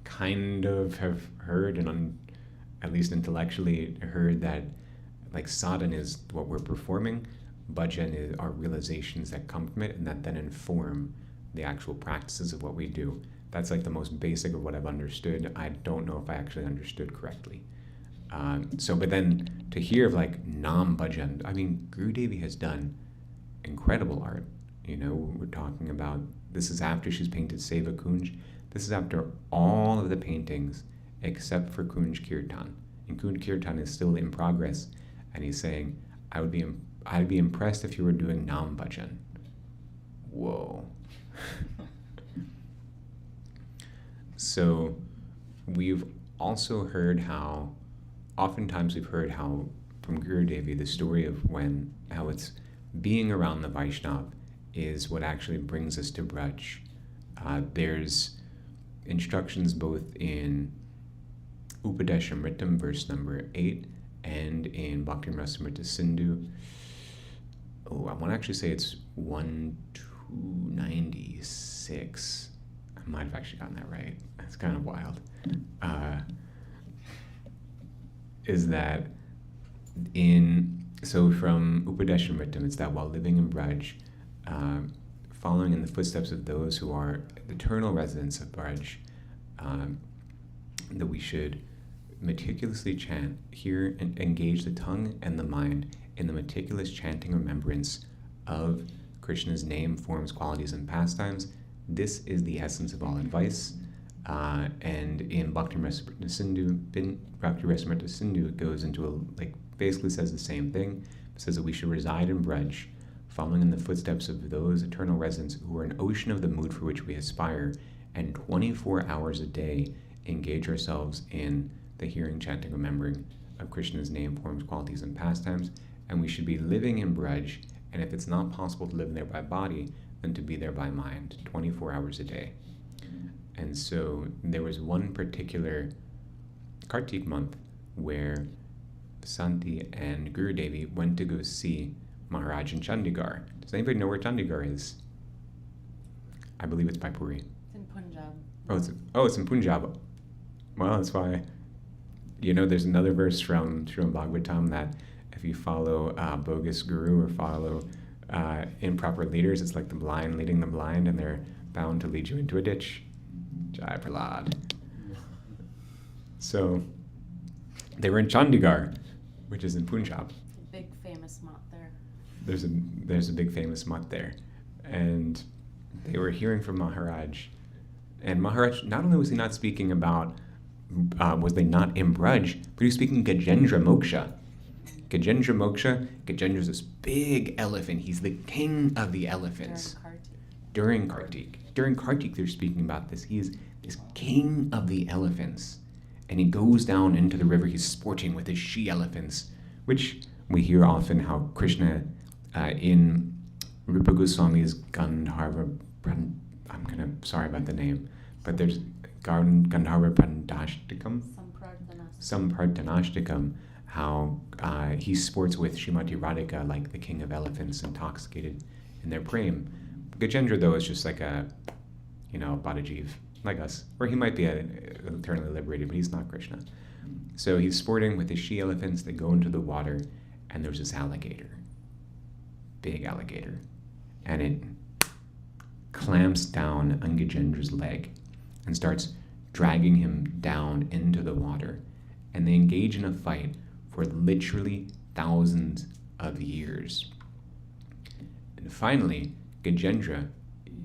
Kind of have heard and at least intellectually heard that like sadhana is what we're performing, bhajan is our realizations that come from it and that then inform the actual practices of what we do. That's like the most basic of what I've understood. I don't know if I actually understood correctly. But then to hear of like Nam Bhajan, I mean, Guru Devi has done incredible art. You know, we're talking about, this is after she's painted Seva Kunj. This is after all of the paintings except for Kunj Kirtan. And Kunj Kirtan is still in progress. And he's saying, I'd be impressed if you were doing Nam Bhajan. Whoa. So we've also heard oftentimes we've heard how from Guru Devi, the story of how it's being around the Vaishnav is what actually brings us to Braj. There's instructions both in Upadeshamritam, verse number 8, and in Bhakti Rasamrita Sindhu. I want to actually say it's 1296. I might have actually gotten that right. That's kind of wild. Is that from Upadeshamritam, it's that while living in Braj, following in the footsteps of those who are eternal residents of Braj, that we should meticulously chant, hear and engage the tongue and the mind in the meticulous chanting remembrance of Krishna's name, forms, qualities, and pastimes. This is the essence of all advice. And in Bhakti Rasamrita Sindhu, it goes into basically says the same thing. It says that we should reside in Braj, following in the footsteps of those eternal residents who are an ocean of the mood for which we aspire, and 24 hours a day engage ourselves in the hearing, chanting, remembering of Krishna's name, forms, qualities, and pastimes. And we should be living in Braj, and if it's not possible to live there by body, then to be there by mind, 24 hours a day. And so there was one particular Kartik month where Santi and Guru Devi went to go see Maharaj in Chandigarh. Does anybody know where Chandigarh is? I believe it's by Puri.
It's in Punjab.
It's in Punjab. Well, that's why, there's another verse from Srila Bhagavatam that if you follow bogus guru or follow improper leaders, it's like the blind leading the blind, and they're bound to lead you into a ditch. Jai Prahlad. So they were in Chandigarh, which is in Punjab.
Big famous mutt there.
There's a big famous mutt there, and they were hearing from Maharaj, and Maharaj, not only was he not speaking about was they not in Braj, but he was speaking Gajendra Moksha. Gajendra Moksha, Gajendra's this big elephant. He's the king of the elephants. During Kartik, they're speaking about this. He is this king of the elephants. And he goes down into the river. He's sporting with his she-elephants, which we hear often how Krishna in Rupa Goswami's Gandharva, sorry about the name, but there's Gandharva Prandashtikam, Samprarthanashtikam, how he sports with Srimati Radhika like the king of elephants, intoxicated in their prem. Gajendra, though, is just like a, Badajiv, like us. Or he might be eternally liberated, but he's not Krishna. So he's sporting with his she-elephants. They go into the water, and there's this alligator. Big alligator. And it clamps down on Gajendra's leg and starts dragging him down into the water. And they engage in a fight for literally thousands of years. And finally, Gajendra,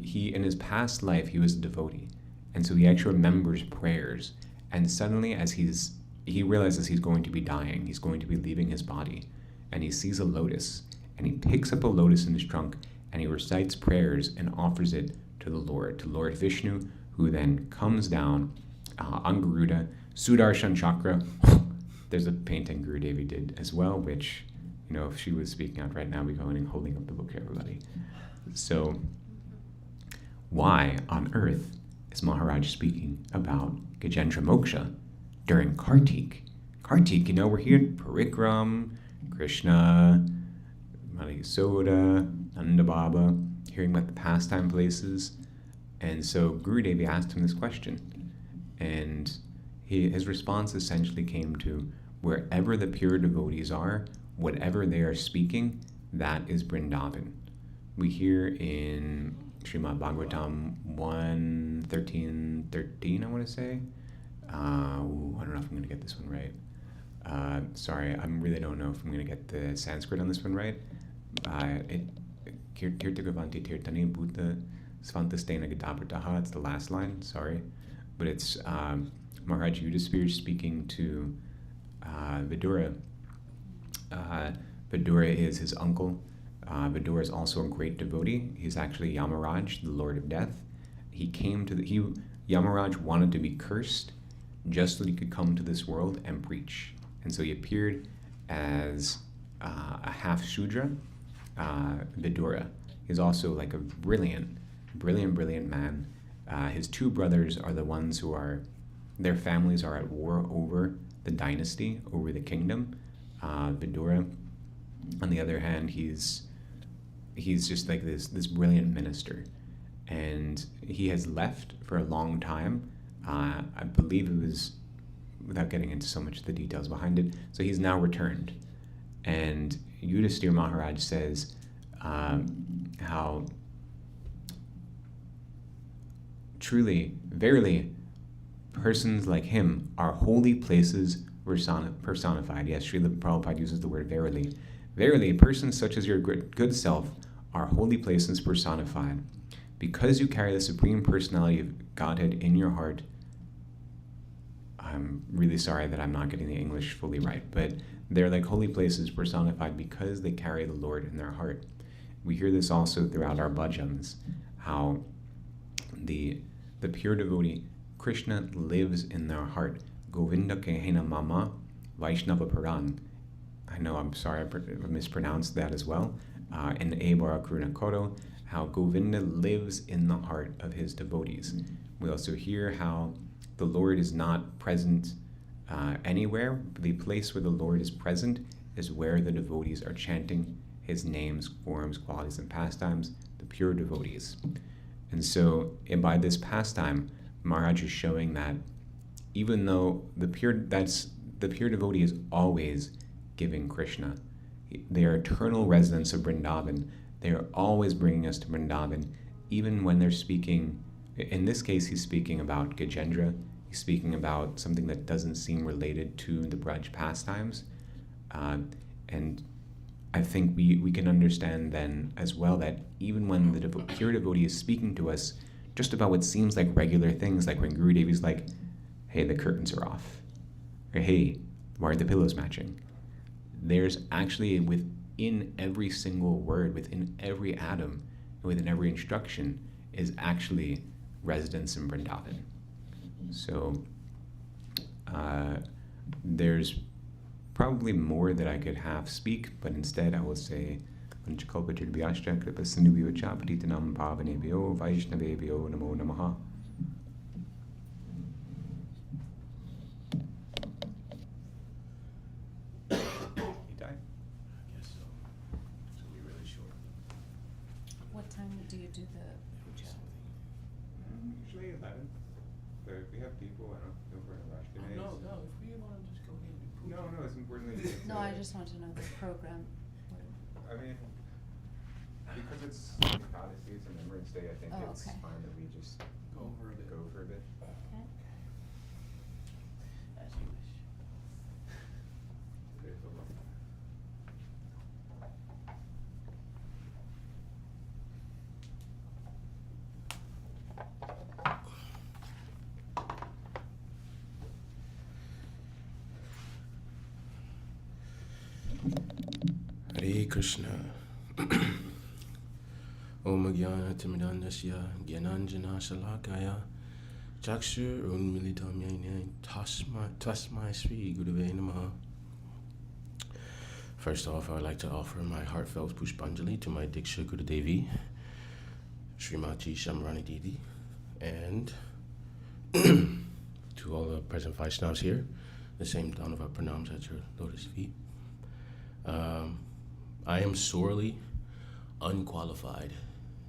in his past life, he was a devotee. And so he actually remembers prayers. And suddenly, as he realizes he's going to be dying, he's going to be leaving his body, and he sees a lotus, and he picks up a lotus in his trunk, and he recites prayers and offers it to Lord Vishnu, who then comes down on Garuda, Sudarshan Chakra. There's a painting Guru Devi did as well, which, if she was speaking out right now, we'd be going and holding up the book to everybody. So, why on earth is Maharaj speaking about Gajendra Moksha during Kartik? Kartik, we're here in Parikram, Krishna, Madhya Soda, Nanda Baba, hearing about the pastime places. And so Guru Devi asked him this question. And his response essentially came to, wherever the pure devotees are, whatever they are speaking, that is Vrindavan. We hear in Srimad Bhagavatam 1:13, I want to say. I don't know if I'm going to get this one right. Sorry, I really don't know if I'm going to get the Sanskrit on this one right. Kirtagavanti Tirtani Bhuta Svantastena Gadaprataha, it's the last line, sorry. But it's Maharaj Yudhisthira speaking to Vidura. Vidura is his uncle. Vidura is also a great devotee. He's actually Yamaraj, the Lord of Death. Yamaraj wanted to be cursed just so he could come to this world and preach. And so he appeared as a half Shudra, Vidura. He's also like a brilliant man. His two brothers are the ones their families are at war over the dynasty, over the kingdom. Vidura, on the other hand, he's just like this brilliant minister. And he has left for a long time. I believe it was, without getting into so much of the details behind it, so he's now returned. And Yudhisthira Maharaj says how truly, verily, persons like him are holy places personified. Yes, Srila Prabhupada uses the word verily. Verily, persons such as your good self are holy places personified. Because you carry the Supreme Personality of Godhead in your heart, I'm really sorry that I'm not getting the English fully right, but they're like holy places personified because they carry the Lord in their heart. we hear this also throughout our bhajans, how the pure devotee, Krishna lives in their heart. Govinda kehena mama Vaishnava Paran. I know, I'm sorry, I mispronounced that as well. In Ebara Karuna Koto, how Govinda lives in the heart of his devotees. We also hear how the Lord is not present anywhere. The place where the Lord is present is where the devotees are chanting his names, forms, qualities, and pastimes, the pure devotees. And so, by this pastime, Maharaj is showing that even though the pure devotee is always giving Krishna, they are eternal residents of Vrindavan. They are always bringing us to Vrindavan, even when they're speaking. In this case, he's speaking about Gajendra. He's speaking about something that doesn't seem related to the Braj pastimes. And I think we can understand then as well that even when the pure devotee is speaking to us just about what seems like regular things, like when Guru Dev is like, hey, the curtains are off, or hey, why are the pillows matching? There's actually within every single word, within every atom, within every instruction is actually residence in Vrindavan. So there's probably more that I could have speak, but instead I will say, Vanchakalpatirvyascha kripasindubhyo chapatitanam pavanebhyo vaishnavebhyo namo namaha. He died?
I guess so. It's gonna be really short.
What time do you do the puja?
Usually 11. But if we have people, I don't know if we're in a rush today.
No, if we want to just go ahead and do
No, it's important that you get
No, I
to-
just want to know the program.
I mean, because it's Ekadasi, it's Remembrance Day, I think
Oh,
it's
okay.
fine that we just
go over a bit.
go for a bit.
Okay.
As you wish. Hare Krishna. Om Jnana Timidandasya Gyananjana Shalakaya Chakshur Unmilitam Yene Tasmai Sri Gurave Namaha. First off, I would like to offer my heartfelt Pushpanjali to my Diksha Guru Devi, Srimati Shamrani Didi, and to all the present Vaishnavas here, the same dawn of our pranams at your lotus feet. I am sorely unqualified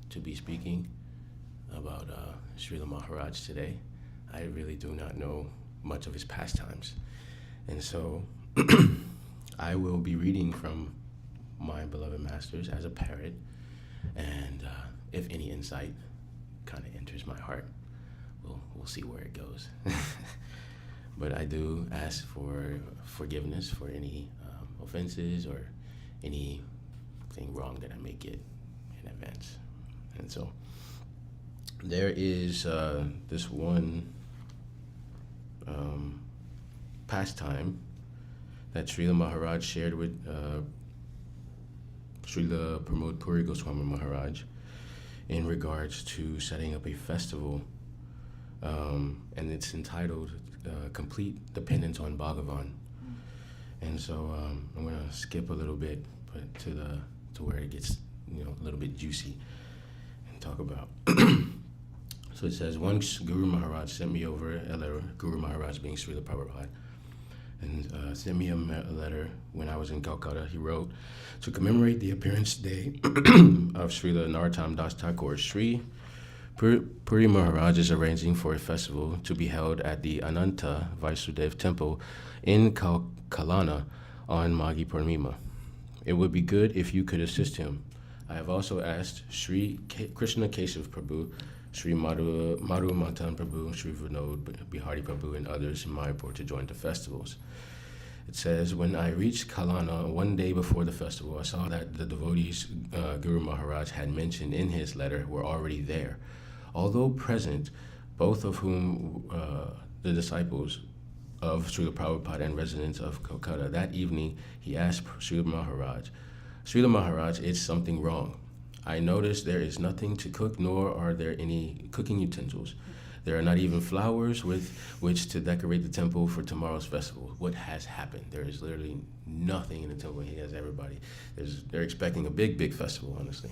to be speaking about Srila Maharaj today. I really do not know much of his pastimes. And so I will be reading from my beloved masters as a parrot, and if any insight kind of enters my heart, we'll see where it goes. But I do ask for forgiveness for any offenses or anything wrong that I may get in advance. And so there is this one pastime that Srila Maharaj shared with Srila Pramod Puri Goswami Maharaj in regards to setting up a festival, and it's entitled Complete Dependence on Bhagavan. And so I'm gonna skip a little bit, but to where it gets a little bit juicy and talk about. So it says, once Guru Maharaj sent me over a letter, Guru Maharaj being Srila Prabhupada, and sent me a letter when I was in Calcutta. He wrote, to commemorate the appearance day of Srila Narottam Das Thakur, Sri Puri Maharaj is arranging for a festival to be held at the Ananta Vaisudev Temple in Kalana on Maghi Purnima. It would be good if you could assist him. I have also asked Sri Krishna Keshav Prabhu, Sri Madhu Matan Prabhu, Sri Vinod Bihari Prabhu, and others in Mayapur to join the festivals. It says, when I reached Kalana one day before the festival, I saw that the devotees Guru Maharaj had mentioned in his letter were already there. Although present, both of whom the disciples of Srila Prabhupada and residents of Calcutta, that evening he asked Srila Maharaj, it's something wrong. I noticed there is nothing to cook, nor are there any cooking utensils. There are not even flowers with which to decorate the temple for tomorrow's festival. What has happened? There is literally nothing in the temple. He has everybody. They're expecting a big, big festival, honestly.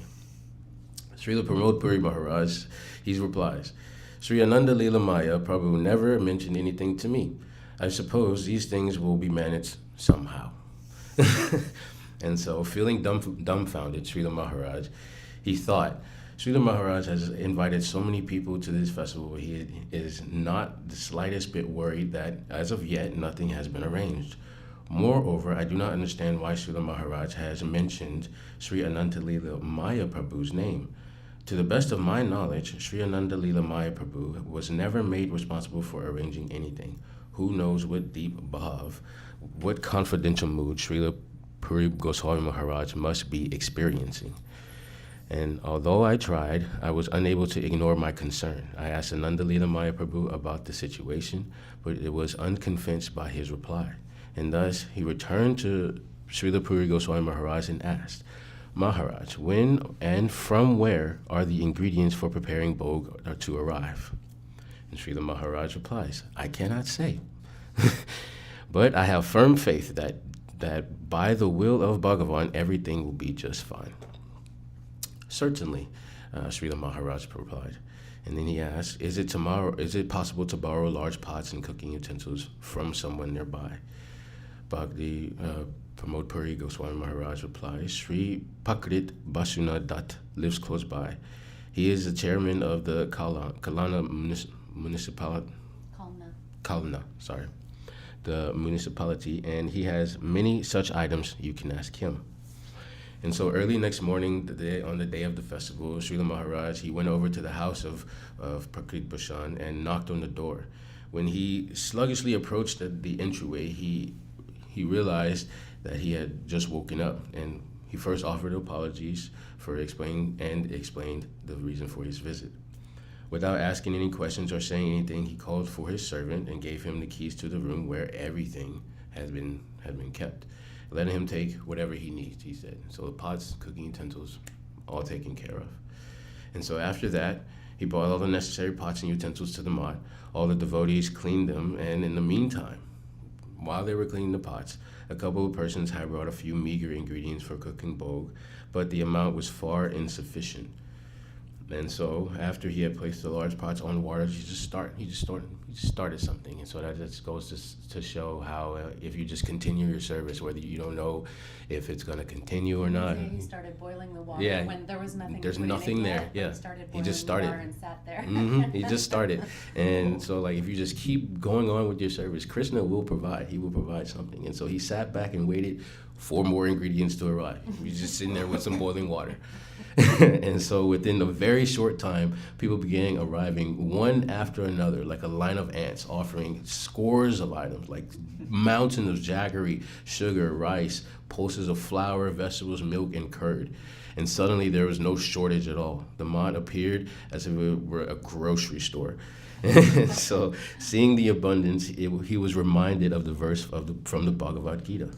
Srila Pramod Puri Maharaj, he replies, Sri Ananda Lila Maya Prabhu never mentioned anything to me. I suppose these things will be managed somehow. And so, feeling dumbfounded, Srila Maharaj, he thought, Srila Maharaj has invited so many people to this festival, but he is not the slightest bit worried that, as of yet, nothing has been arranged. Moreover, I do not understand why Srila Maharaj has mentioned Sri Ananta Lila Maya Prabhu's name. To the best of my knowledge, Sri Ananda Lila Maya Prabhu was never made responsible for arranging anything. Who knows what deep bhav, what confidential mood Srila Puri Goswami Maharaj must be experiencing. And although I tried, I was unable to ignore my concern. I asked Ananda Lila Maya Prabhu about the situation, but it was unconvinced by his reply. And thus, he returned to Srila Puri Goswami Maharaj and asked, Maharaj, when and from where are the ingredients for preparing bhog to arrive? And Srila Maharaj replies, I cannot say. But I have firm faith that by the will of Bhagavan, everything will be just fine. Certainly, Srila Maharaj replied. And then he asked, is it possible to borrow large pots and cooking utensils from someone nearby? Bhakti Pramod Puri Goswami Maharaj replies, Sri Pakrit Basuna Dutt lives close by. He is the chairman of the Kalana municipality. The municipality, and he has many such items you can ask him. And so early next morning, on the day of the festival, Srila Maharaj, he went over to the house of Prakrit Bashan and knocked on the door. When he sluggishly approached the entryway, he realized that he had just woken up, and he first offered apologies for explaining the reason for his visit. Without asking any questions or saying anything, he called for his servant and gave him the keys to the room where everything had been kept. Letting him take whatever he needs, he said. So the pots, cooking utensils, all taken care of. And so after that, he brought all the necessary pots and utensils to the mat. All the devotees cleaned them, and in the meantime, while they were cleaning the pots, a couple of persons had brought a few meager ingredients for cooking bhog, but the amount was far insufficient. And so, after he had placed the large pots on water, he just started something. And so that just goes to show how if you just continue your service, whether you don't know if it's going to continue or not.
He started boiling the water when there was nothing.
There's nothing there. Yeah,
He just started. The water and sat there.
He just started. And so, like, if you just keep going on with your service, Krishna will provide. He will provide something. And so he sat back and waited for more ingredients to arrive. He was just sitting there with some boiling water. And so within a very short time, people began arriving one after another, like a line of ants, offering scores of items, like mountains of jaggery, sugar, rice, pulses of flour, vegetables, milk, and curd. And suddenly there was no shortage at all. The mat appeared as if it were a grocery store. So seeing the abundance, he was reminded of the verse from the Bhagavad Gita.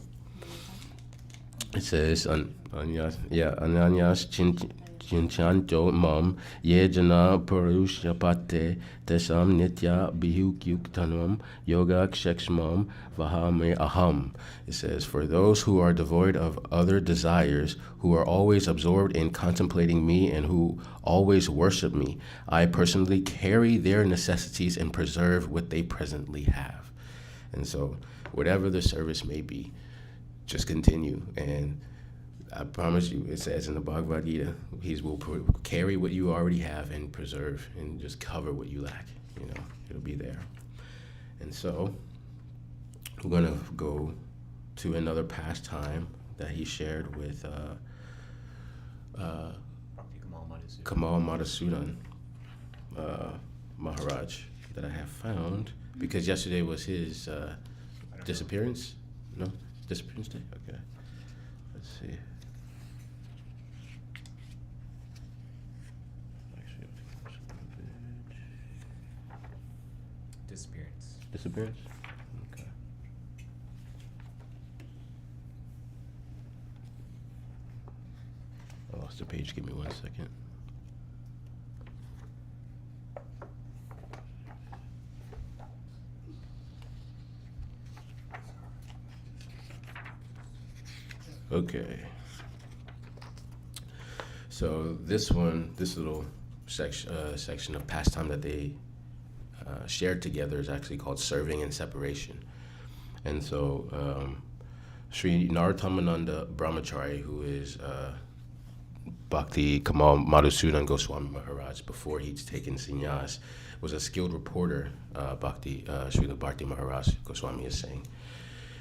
It says, Ananyas chinchanto mam ye jana parushapate tesam nitya bihukyuktanam yoga kshekshmam vahame aham. It says, for those who are devoid of other desires, who are always absorbed in contemplating me and who always worship me, I personally carry their necessities and preserve what they presently have. And so, whatever the service may be, just continue, and I promise you, it says in the Bhagavad Gita, He will carry what you already have and preserve and just cover what you lack. It'll be there. And so, we're going to go to another pastime that he shared with Kamal Madhusudan Maharaj that I have found, because yesterday was his disappearance. No? Disappearance day? Okay. Let's see. Disappearance? Okay. I lost lost the page. Give me 1 second. Okay. So this little section of pastime that they shared together is actually called serving and separation. And so Sri Narottamananda Brahmachari, who is Bhakti Kamal Madhusudan Goswami Maharaj, before he'd taken sannyas, was a skilled reporter, Srila Bhakti Maharaj Goswami is saying.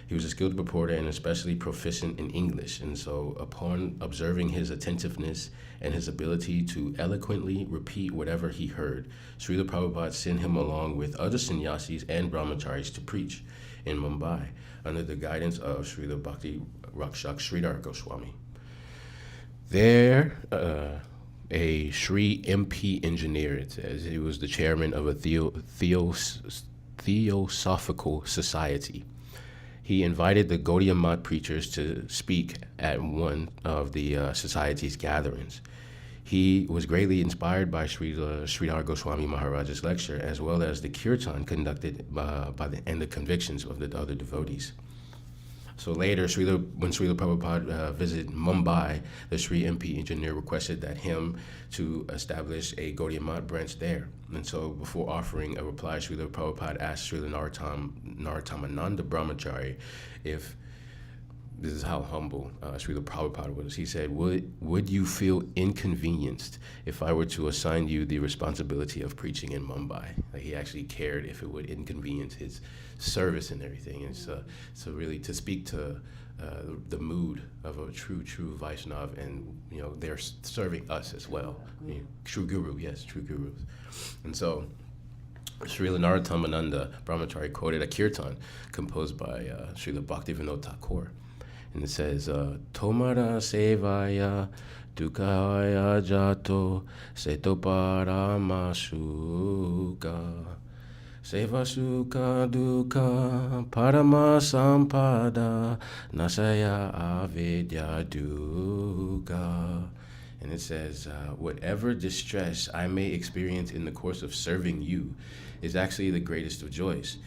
He was a skilled reporter and especially proficient in English. And so upon observing his attentiveness and his ability to eloquently repeat whatever he heard, Srila Prabhupada sent him along with other sannyasis and brahmacharis to preach in Mumbai under the guidance of Srila Bhakti Rakshak Sridhar Goswami. There, a Sri MP engineer, it says, he was the chairman of a Theosophical Society. He invited the Gaudiya Math preachers to speak at one of the society's gatherings. He was greatly inspired by Sridhar Goswami Maharaj's lecture, as well as the kirtan conducted and the convictions of the other devotees. So later, when Srila Prabhupada visited Mumbai, the Sri MP engineer requested that him to establish a Gaudiya Math branch there. And so before offering a reply, Srila Prabhupada asked Srila Narottamananda Brahmachari if, this is how humble Srila Prabhupada was. He said, would you feel inconvenienced if I were to assign you the responsibility of preaching in Mumbai? Like, he actually cared if it would inconvenience his service and everything. And so really to speak to the mood of a true Vaishnava, and they're serving us as well. True guru, yes, true gurus. And so Srila Narottamananda Brahmachari quoted a kirtan composed by Srila Bhaktivinoda Thakur. And it says, Tomara sevaya dukaya jato seto paramasuka. Seva sukha dukkha parama sampada nasaya avidya dukkha. And it says, whatever distress I may experience in the course of serving you is actually the greatest of joys.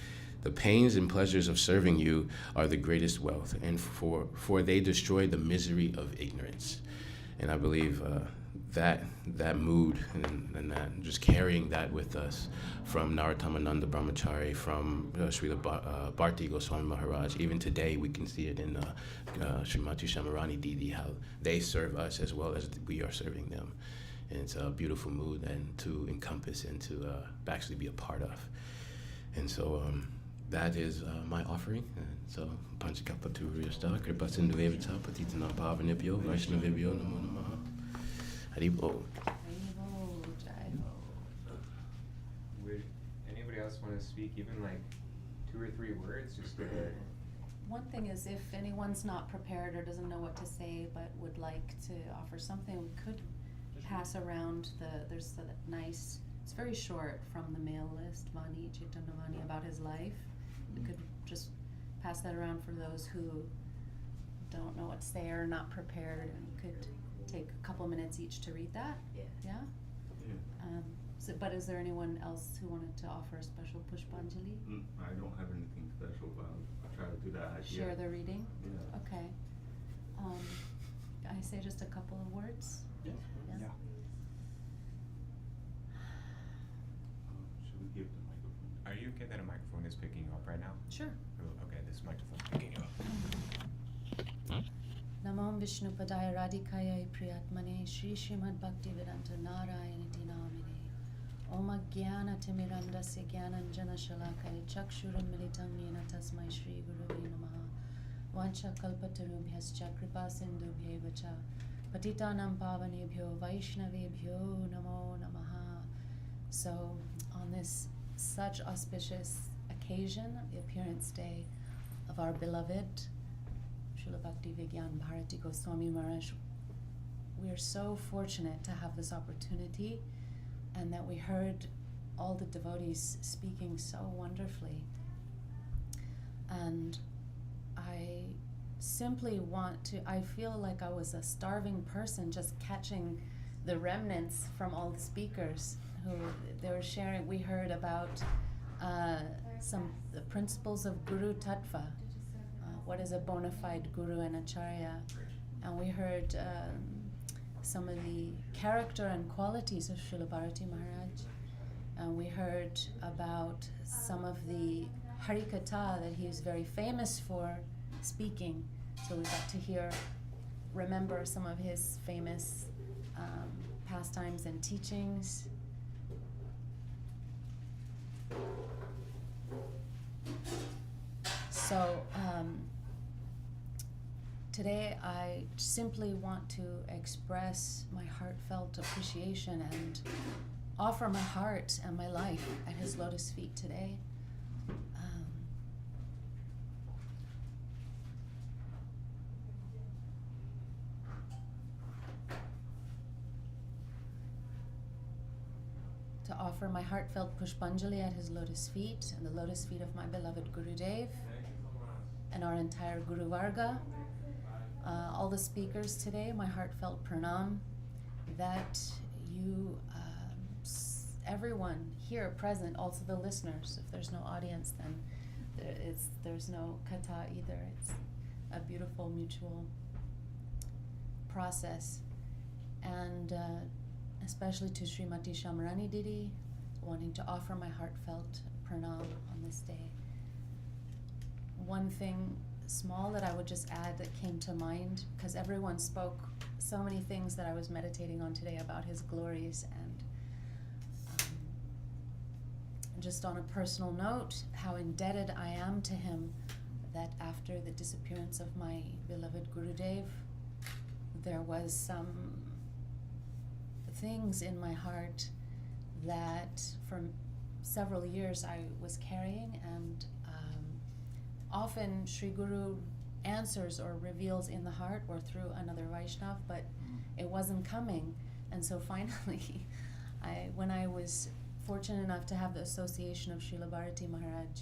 The pains and pleasures of serving you are the greatest wealth, and for they destroy the misery of ignorance. And I believe that mood and that, just carrying that with us from Narottamananda Brahmachari, from Srila Bharti Goswami Maharaj, even today we can see it in Srimati Shamarani Didi, how they serve us as well as we are serving them. And it's a beautiful mood and to encompass and to actually be a part of. And so that is my offering. And so Panchakapatu Riyasta Kripasindu Evita Patitana Bhavanibhyo Vaishnavibhyo Namo Namaha. Haribol.
Would anybody else want to speak even like 2 or 3 words? Just
One thing is, if anyone's not prepared or doesn't know what to say but would like to offer something, we could pass around there's the nice, it's very short, from the mail list, Vani Chaitanya Vani, about his life. We could just pass that around for those who don't know what's there, not prepared, and could take a couple minutes each to read that. Yeah? But is there anyone else who wanted to offer a special Pushpanjali?
I don't have anything special, but I'll try to do that.
Share the reading?
Yeah.
Okay. I say just a couple of words?
Yes.
Yeah.
Should we give the microphone?
Are you okay that a microphone is picking you up right now?
Sure.
Oh, okay, this microphone's picking you up.
Namam Vishnu Padaya Radhikaya Priyatmane Shri Srimad Bhakti Vedanta Narayaniti Namine Om Jnana Timirandasya Jnananjana Shalakaya Chakshuram Militam Yena Tasmai Shri Gurave Namaha Vancha Kalpatarubhyascha Kripa Sindhubhyevacha Patitanam Pavanebhyo Vaishnavebhyo Namo Namaha. So on this such auspicious occasion, the appearance day of our beloved Srila Bhakti Vijnana Bharati Goswami Maharaj, we are so fortunate to have this opportunity, and that we heard all the devotees speaking so wonderfully. And I simply want to, I feel like I was a starving person just catching the remnants from all the speakers who they were sharing. We heard about some the principles of Guru Tattva, what is a bona fide Guru and Acharya, and we heard some of the character and qualities of Srila Bharati Maharaj, and we heard about some of the Harikatha that he was very famous for speaking. So we got to remember some of his famous pastimes and teachings. So today I simply want to express my heartfelt appreciation and offer my heart and my life at his lotus feet today. To offer my heartfelt Pushpanjali at his lotus feet and the lotus feet of my beloved Gurudev and our entire Guru Varga. All the speakers today, my heartfelt pranam, that you, everyone here present, also the listeners. If there's no audience, then there's no kata either. It's a beautiful mutual process. And especially to Srimati Shamrani Didi, wanting to offer my heartfelt pranam on this day. One thing small that I would just add that came to mind, because everyone spoke so many things that I was meditating on today about his glories, and just on a personal note, how indebted I am to him that after the disappearance of my beloved Gurudev, there was some things in my heart that for several years I was carrying, and often Sri Guru answers or reveals in the heart or through another Vaishnav, but it wasn't coming. And so finally, when I was fortunate enough to have the association of Srila Bharati Maharaj,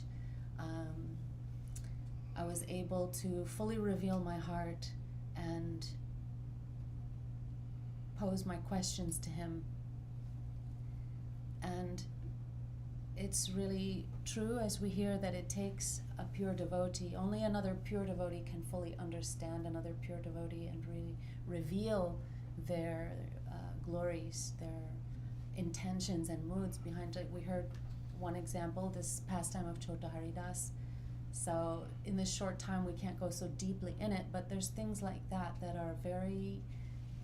I was able to fully reveal my heart and pose my questions to him. And it's really true, as we hear, that it takes a pure devotee. Only another pure devotee can fully understand another pure devotee and really reveal their glories, their intentions and moods behind it. We heard one example, this pastime of Chota Haridas. So in this short time we can't go so deeply in it, but there's things like that that are very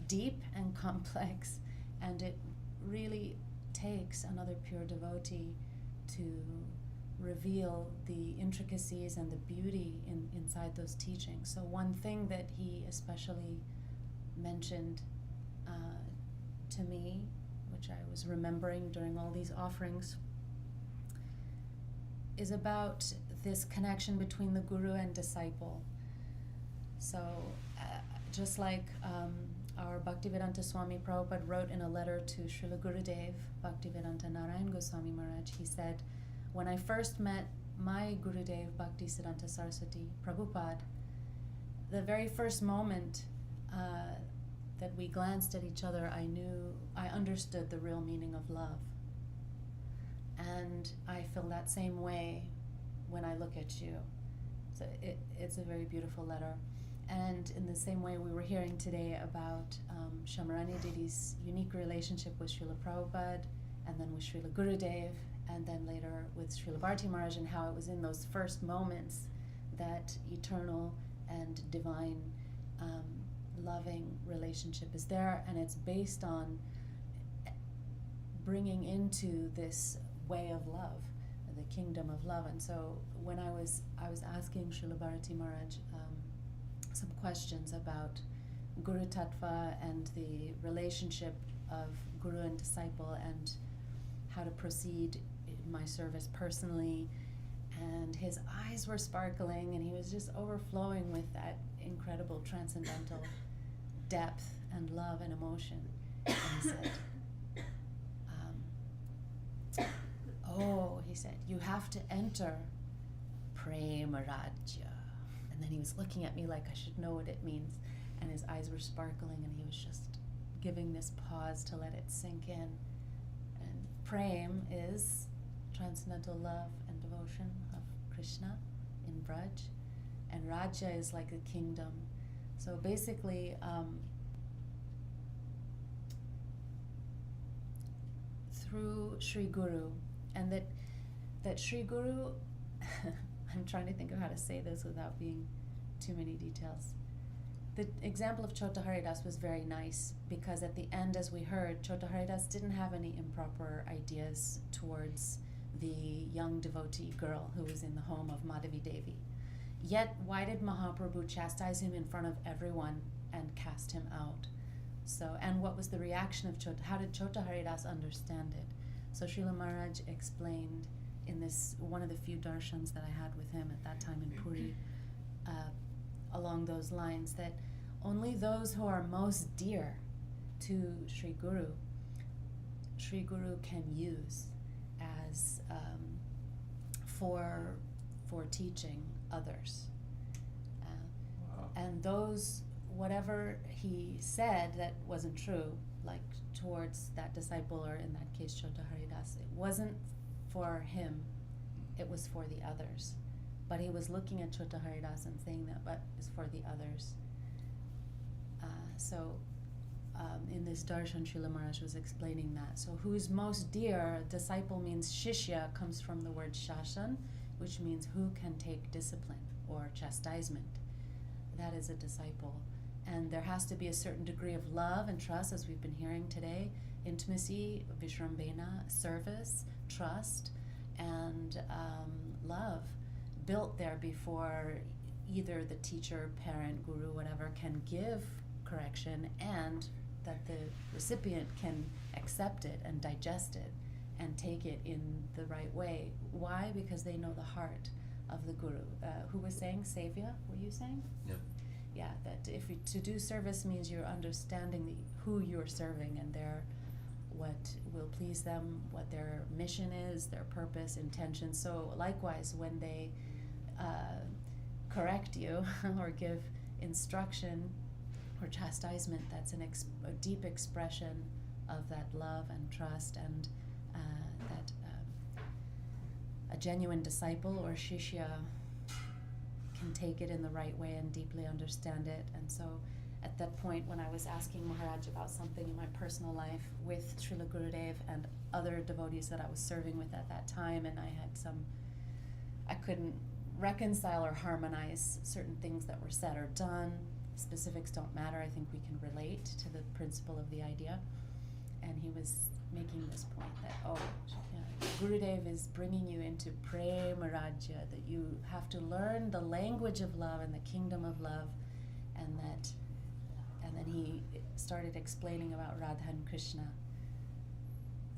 deep and complex, and it really takes another pure devotee to reveal the intricacies and the beauty inside those teachings. So one thing that he especially mentioned to me, which I was remembering during all these offerings, is about this connection between the guru and disciple. So just like our Bhaktivedanta Swami Prabhupada wrote in a letter to Srila Gurudev, Bhaktivedanta Narayan Goswami Maharaj, he said, when I first met my Gurudev, Bhaktisiddhanta Saraswati Prabhupada, the very first moment that we glanced at each other, I understood the real meaning of love. And I feel that same way when I look at you. So it's a very beautiful letter. And in the same way, we were hearing today about Shamrani Didi's unique relationship with Srila Prabhupada, and then with Srila Gurudev, and then later with Srila Bharati Maharaj, and how it was in those first moments that eternal and divine loving relationship is there, and it's based on bringing into this way of love, the kingdom of love. And so when I was asking Srila Bharati Maharaj some questions about Guru Tattva and the relationship of Guru and disciple and how to proceed in my service personally, and his eyes were sparkling and he was just overflowing with that incredible transcendental depth and love and emotion. And he said, he said, you have to enter Prema Rajya. And then he was looking at me like I should know what it means. And his eyes were sparkling, and he was just giving this pause to let it sink in. And Prem is transcendental love and devotion of Krishna in Braj. And Raja is like a kingdom. So basically, through Sri Guru, and that Sri Guru, I'm trying to think of how to say this without being too many details. The example of Chota Haridas was very nice because at the end, as we heard, Chota Haridas didn't have any improper ideas towards the young devotee girl who was in the home of Madhavi Devi. Yet, why did Mahaprabhu chastise him in front of everyone and cast him out? So, and what was the reaction of Chota? How did Chota Haridas understand it? So Srila Maharaj explained in this, one of the few darshans that I had with him at that time in Puri, along those lines, that only those who are most dear to Sri Guru can use as for teaching others. And those, whatever he said that wasn't true, like towards that disciple, or in that case Chota Haridas, it wasn't for him, it was for the others. But he was looking at Chota Haridas and saying that, but it's for the others. In this darshan, Srila Maharaj was explaining that. So who's most dear, disciple means shishya, comes from the word shashan, which means who can take discipline or chastisement. That is a disciple. And there has to be a certain degree of love and trust, as we've been hearing today, intimacy, vishrambena, service, trust, and love built there before either the teacher, parent, guru, whatever, can give correction, and that the recipient can accept it and digest it and take it in the right way. Why? Because they know the heart of the guru. Who was saying? Sevya, were you saying?
Yeah.
Yeah, that if you, to do service means you're understanding who you're serving and what will please them, what their mission is, their purpose, intention. So likewise, when they correct you or give instruction or chastisement, that's a deep expression of that love and trust, and that a genuine disciple or shishya can take it in the right way and deeply understand it. And so at that point, when I was asking Maharaj about something in my personal life with Srila Gurudev and other devotees that I was serving with at that time, and I couldn't reconcile or harmonize certain things that were said or done. Specifics don't matter. I think we can relate to the principle of the idea. And he was making this point that, Gurudev is bringing you into Prema Rajya, that you have to learn the language of love and the kingdom of love, and then he started explaining about Radha and Krishna.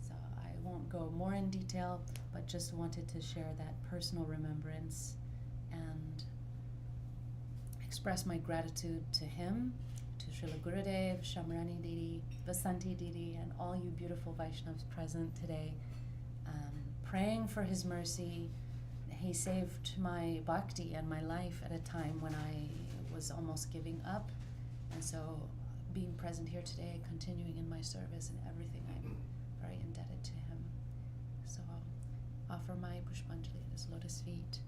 So I won't go more in detail, but just wanted to share that personal remembrance and express my gratitude to him, to Srila Gurudev, Shamrani Didi, Vasanti Didi, and all you beautiful Vaishnavas present today, praying for his mercy. He saved my bhakti and my life at a time when I was almost giving up. And so being present here today, continuing in my service and everything, I'm very indebted to him. So I'll offer my Pushpanjali at his lotus feet.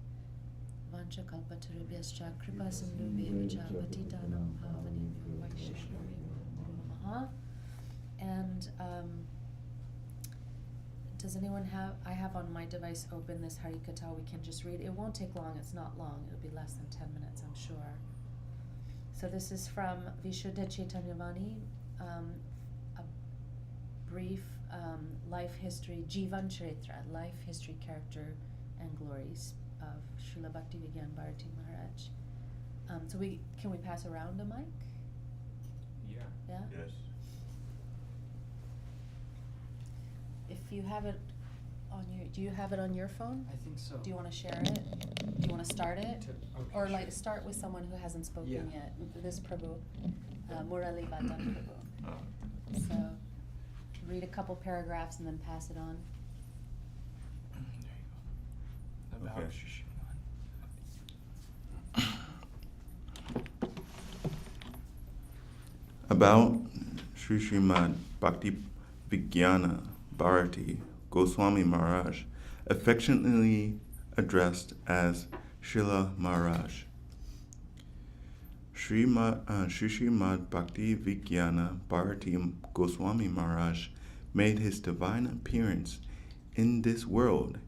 Vancha kalpatarubhyascha kripa sindhubhya patitanam pavanebhyo vaishnavebhyo namaha. And does anyone have, I have on my device open this Harikatha, we can just read. It won't take long, it's not long, it'll be less than 10 minutes, I'm sure. So this is from Vishuddha Chaitanyavani, a brief life history, Jivan Charitra, life history, character, and glories of Srila Bhakti Vijnana Bharatin Maharaj. So can we pass around a mic?
Yeah.
Yeah?
Yes.
If you have it on do you have it on your phone?
I think so.
Do you want to share it? Do you want to start it?
Okay,
Or
sure.
like start with someone who hasn't spoken
Yeah.
yet. This Prabhu, Murali Vardhan Prabhu. So read a couple paragraphs and then pass it on.
There you go. About
Okay.
Shishimon.
About Sri Srimad Bhakti Vijnana Bharati Goswami Maharaj, affectionately addressed as Srila Maharaj. Sri Srimad Bhakti Vijnana Bharati Goswami Maharaj made his divine appearance in this world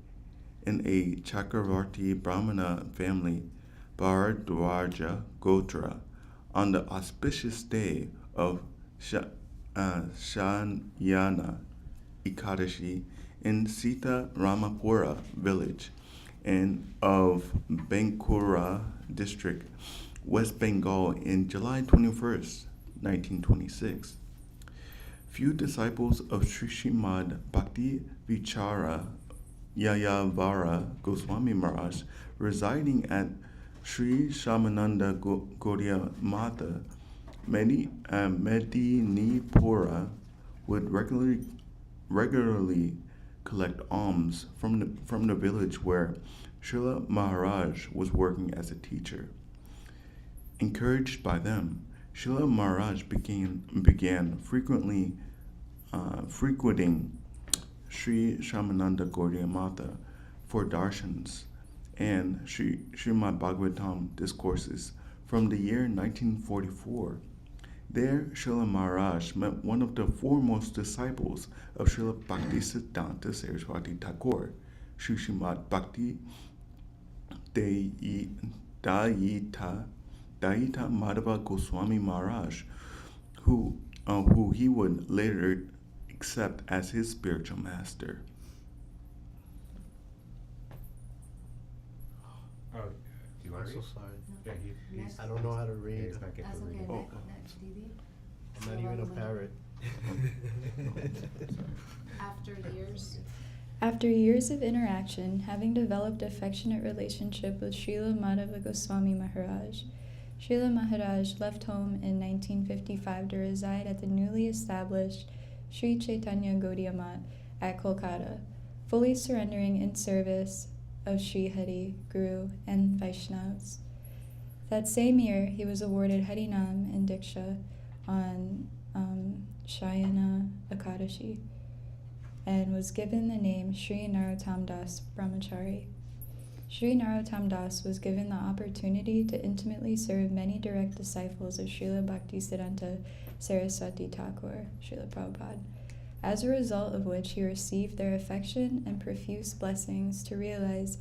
in a Chakravarti Brahmana family, Bharadwaja Gotra, on the auspicious day of Shanyana Ekadashi in Sita Ramapura village and of Bankura district, West Bengal in July 21st, 1926. Few disciples of Sri Srimad Bhakti Vichara Yayavara Goswami Maharaj residing at Sri Shamananda Gaudiya Mata Medinipura would regularly collect alms from the village where Srila Maharaj was working as a teacher. Encouraged by them, Srila Maharaj began frequenting Sri Shamananda Gaudiya Mata for darshans and Srimad Bhagavatam discourses from the year 1944. There, Srila Maharaj met one of the foremost disciples of Srila Bhaktisiddhanta Saraswati Thakur, Sri Srimad Bhakti Dayita Madhava Goswami Maharaj, who he would later accept as his spiritual master.
Oh, do you want to read?
So sorry.
Yeah, he's
I don't know how to read.
he's not getting
That's
to read.
okay.
Oh.
Next, Didi.
I'm not even a parrot.
After years of interaction, having developed affectionate relationship with Srila Madhava Goswami Maharaj, Srila Maharaj left home in 1955 to reside at the newly established Sri Chaitanya Gaudiya Math at Kolkata, fully surrendering in service of Sri Hari, Guru, and Vaishnavas. That same year, he was awarded Harinam and Diksha on Shayana Ekadashi and was given the name Sri Narottam Das Brahmachari. Sri Narottam Das was given the opportunity to intimately serve many direct disciples of Srila Bhaktisiddhanta Saraswati Thakur, Srila Prabhupada, as a result of which he received their affection and profuse blessings to realize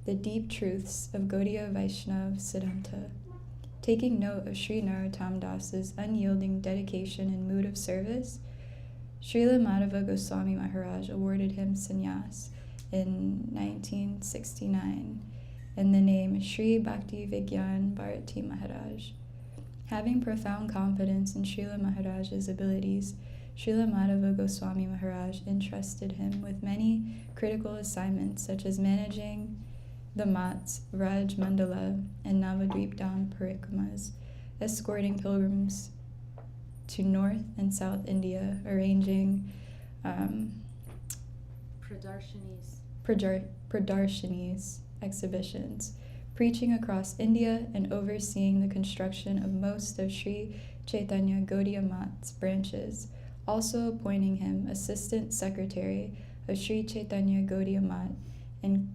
the deep truths of Gaudiya Vaishnava Siddhanta. Taking note of Sri Narottam Das's unyielding dedication and mood of service, Srila Madhava Goswami Maharaj awarded him sannyas in 1969 in the name Sri Bhakti Vigyan Bharati Maharaj. Having profound confidence in Srila Maharaj's abilities, Srila Madhava Goswami Maharaj entrusted him with many critical assignments such as managing the Mats, Raj Mandala, and Navadvip Dham Parikramas, escorting pilgrims to North and South India, arranging Pradarshanis exhibitions, preaching across India, and overseeing the construction of most of Sri Chaitanya Gaudiya Math's branches, also appointing him Assistant Secretary of Sri Chaitanya Gaudiya Math and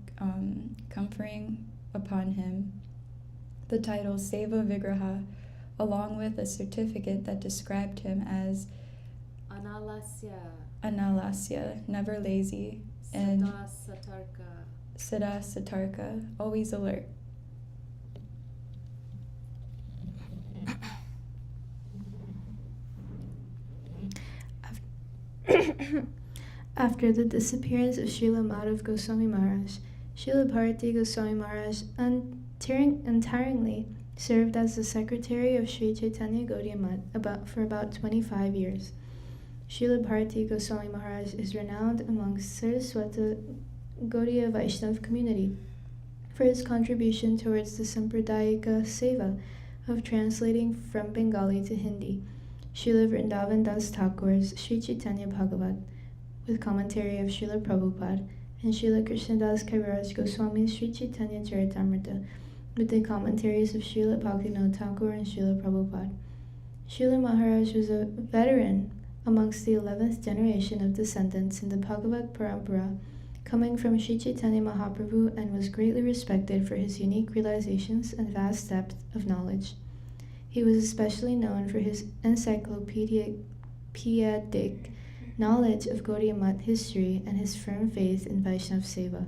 conferring upon him the title Seva Vigraha, along with a certificate that described him as Analasya, never lazy, and Siddha Satarka, always alert.
After the disappearance of Srila Madhava Goswami Maharaj, Srila Bharati Goswami Maharaj untiringly served as the secretary of Sri Chaitanya Gaudiya Math for about 25 years. Srila Bharati Goswami Maharaj is renowned amongst Saraswata Gaudiya Vaishnava community for his contribution towards the Sampradayika Seva of translating from Bengali to Hindi Srila Vrindavan Das Thakur's Sri Chaitanya Bhagavat, with commentary of Srila Prabhupada, and Srila Krishnadas Kaviraj Goswami's Sri Chaitanya Charitamrita, with the commentaries of Srila Bhaktivinoda Thakur and Srila Prabhupada. Srila Maharaj was a veteran amongst the 11th generation of descendants in the Bhagavad Parampara, coming from Sri Chaitanya Mahaprabhu, and was greatly respected for his unique realizations and vast depth of knowledge. He was especially known for his encyclopedic knowledge of Gaudiya Math history and his firm faith in Vaishnav Seva.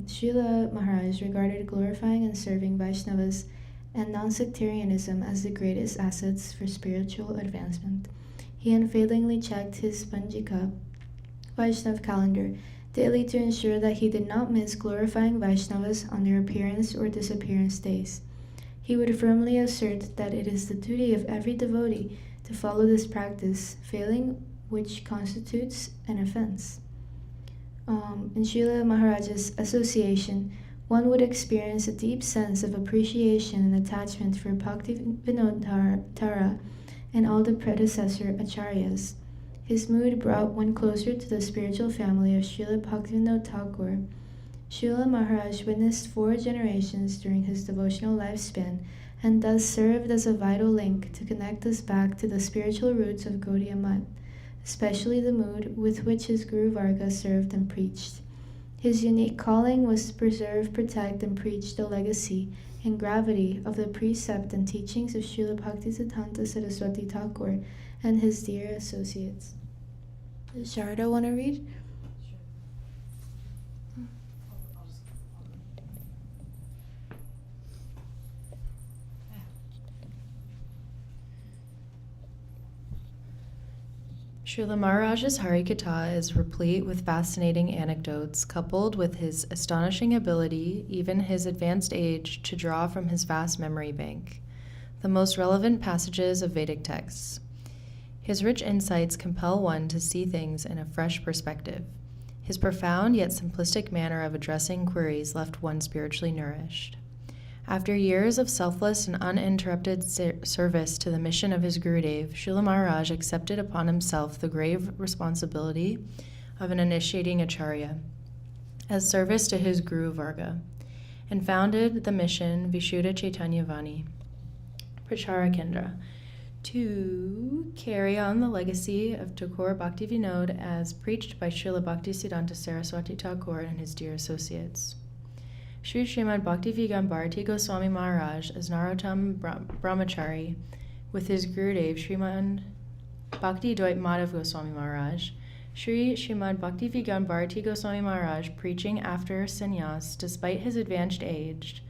Srila Maharaj regarded glorifying and serving Vaishnavas and non-sectarianism as the greatest assets for spiritual advancement. He unfailingly checked his Panjika Vaishnav calendar daily to ensure that he did not miss glorifying Vaishnavas on their appearance or disappearance days. He would firmly assert that it is the duty of every devotee to follow this practice, failing which constitutes an offense. In Srila Maharaj's association, one would experience a deep sense of appreciation and attachment for Bhakti Vinod Tara and all the predecessor acharyas. His mood brought one closer to the spiritual family of Srila Bhaktivinoda Thakur. Srila Maharaj witnessed 4 generations during his devotional lifespan and thus served as a vital link to connect us back to the spiritual roots of Gaudiya Math, especially the mood with which his Guru Varga served and preached. His unique calling was to preserve, protect, and preach the legacy and gravity of the precept and teachings of Srila Bhaktisiddhanta Saraswati Thakur and his dear associates. Does Sharda want to read?
Srila Maharaj's Harikatha is replete with fascinating anecdotes, coupled with his astonishing ability, even his advanced age, to draw from his vast memory bank the most relevant passages of Vedic texts. His rich insights compel one to see things in a fresh perspective. His profound yet simplistic manner of addressing queries left one spiritually nourished. After years of selfless and uninterrupted service to the mission of his Gurudev, Srila Maharaj accepted upon himself the grave responsibility of an initiating acharya as service to his Guru Varga, and founded the mission Vishuddha Chaitanya Vani Prachara Kendra to carry on the legacy of Thakur Bhakti Vinod as preached by Srila Bhaktisiddhanta Saraswati Thakur and his dear associates. Sri Srimad Bhakti Vigyan Bharati Goswami Maharaj as Narottam Brahmachari with his Gurudev Srimad Bhakti Dvait Madhav Goswami Maharaj, Sri Srimad Bhakti Vigyan Bharati Goswami Maharaj preaching after sannyas despite his advanced age.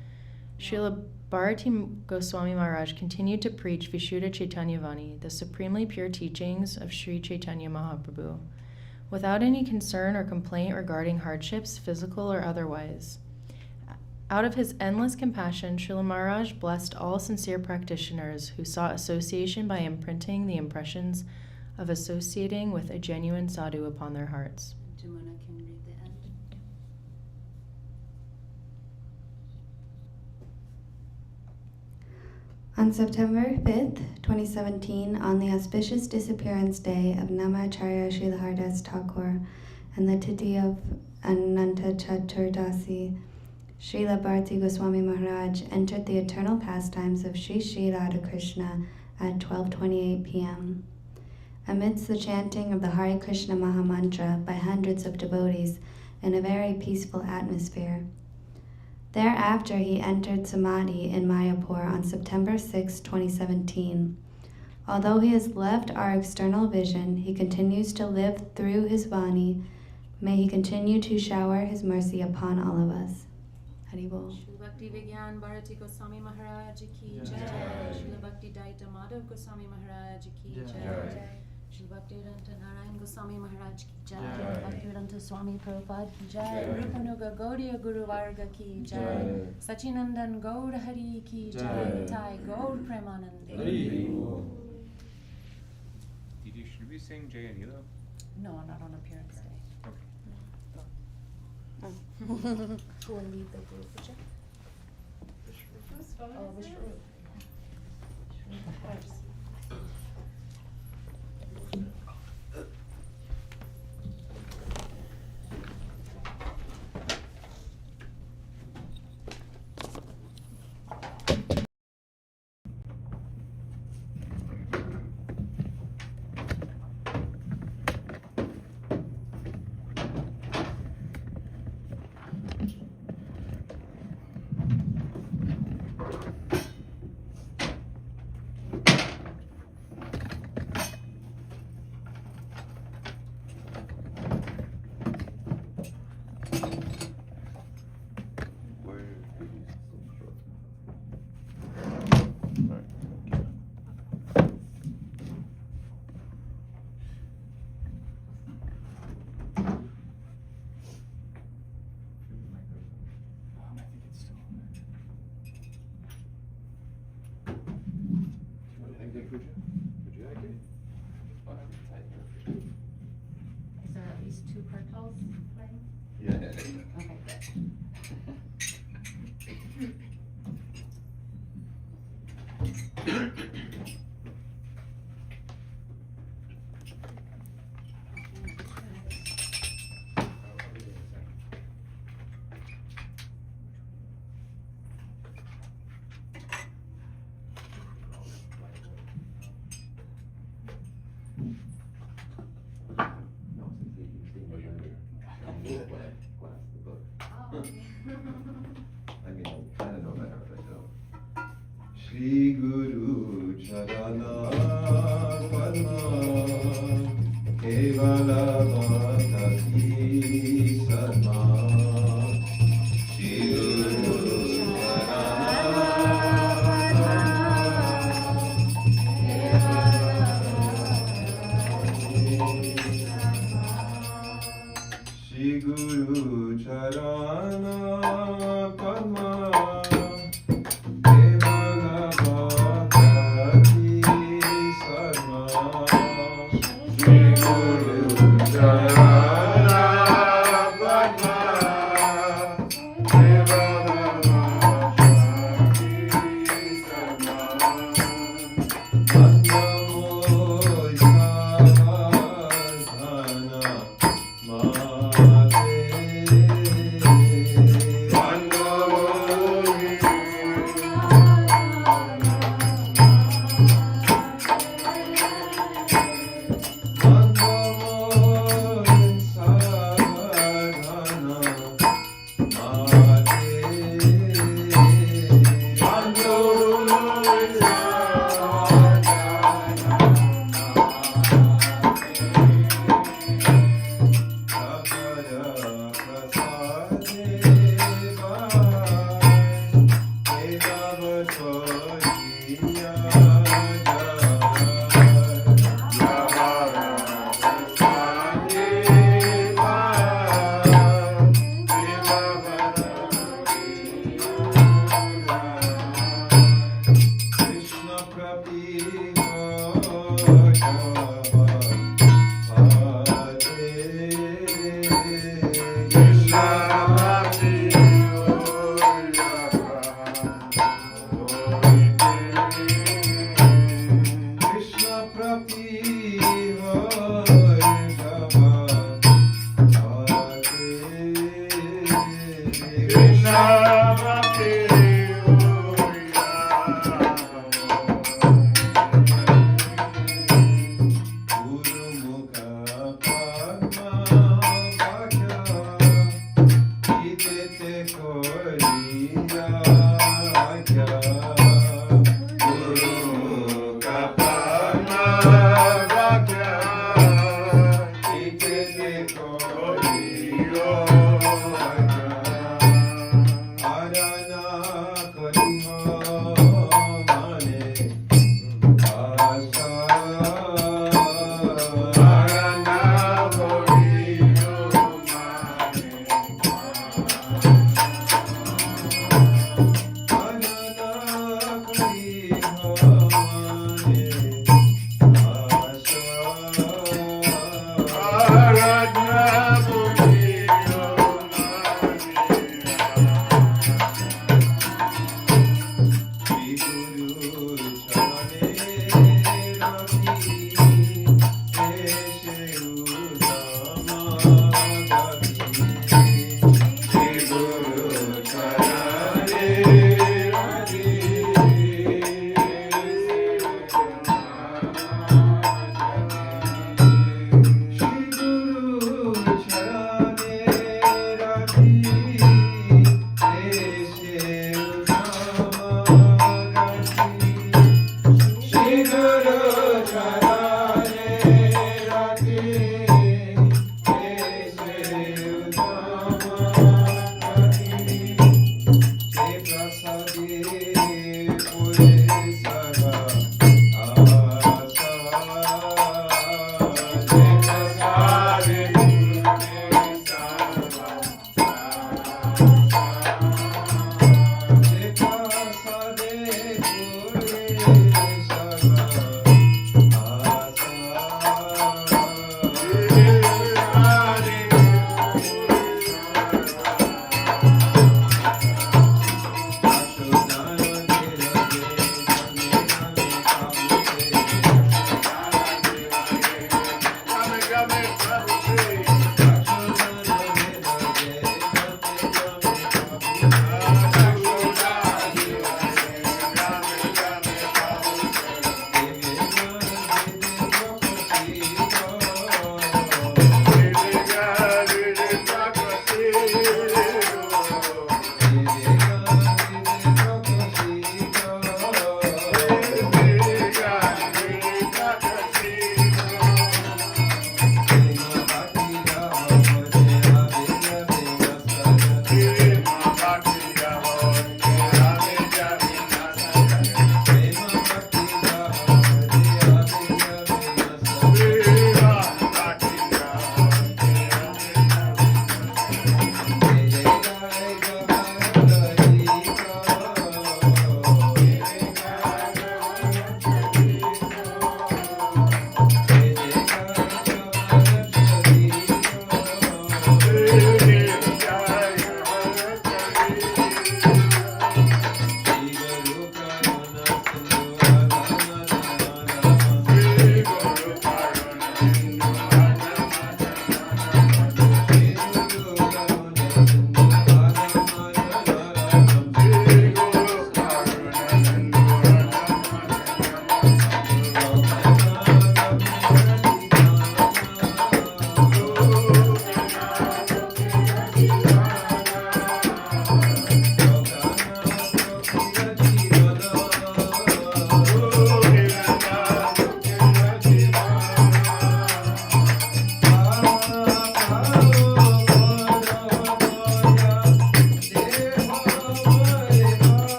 Srila Bharati Goswami Maharaj continued to preach Vishuddha Chaitanya Vani, the supremely pure teachings of Sri Chaitanya Mahaprabhu, without any concern or complaint regarding hardships, physical or otherwise. Out of his endless compassion, Srila Maharaj blessed all sincere practitioners who sought association by imprinting the impressions of associating with a genuine sadhu upon their hearts.
Jamuna can read the end.
On September 5th, 2017, on the auspicious disappearance day of Namacharya Srila Haridas Thakur and the Tithi of Ananta Chaturdasi, Srila Bharati Goswami Maharaj entered the eternal pastimes of Sri Sri Radha Krishna at 12:28 p.m. Amidst the chanting of the Hare Krishna Mahamantra by hundreds of devotees in a very peaceful atmosphere. Thereafter he entered Samadhi in Mayapur on September 6, 2017. Although he has left our external vision, he continues to live through his Vani. May he continue to shower his mercy upon all of us. Haribol.
Srila Bhakti Vigyan Bharati Goswami Maharaj ki jai. Srila Bhakti Daita Madhav Goswami Maharaj ki jai. Srila Bhaktivedanta Narayan Goswami Maharaj ki jai. Bhaktivedanta Swami Prabhupada ki jai. Rupanuga Gaudiya Guru Varga ki jai. Sachinandan Gaur Hari ki jai. Nitai Gaur Premanande.
Should we sing Jai Anilo?
No, not on appearance day.
Who will lead the group?
Whose phone is this? Is there at least 2 cartels playing?
Yeah.
Okay,
I mean, I kind of know that, but I don't. Shri Guru Charana Padma Kevala Bhakti Sarma Shri Guru Shri Guru Charana Padma Kevala Bhakti Sarma Shri Guru Charana Padma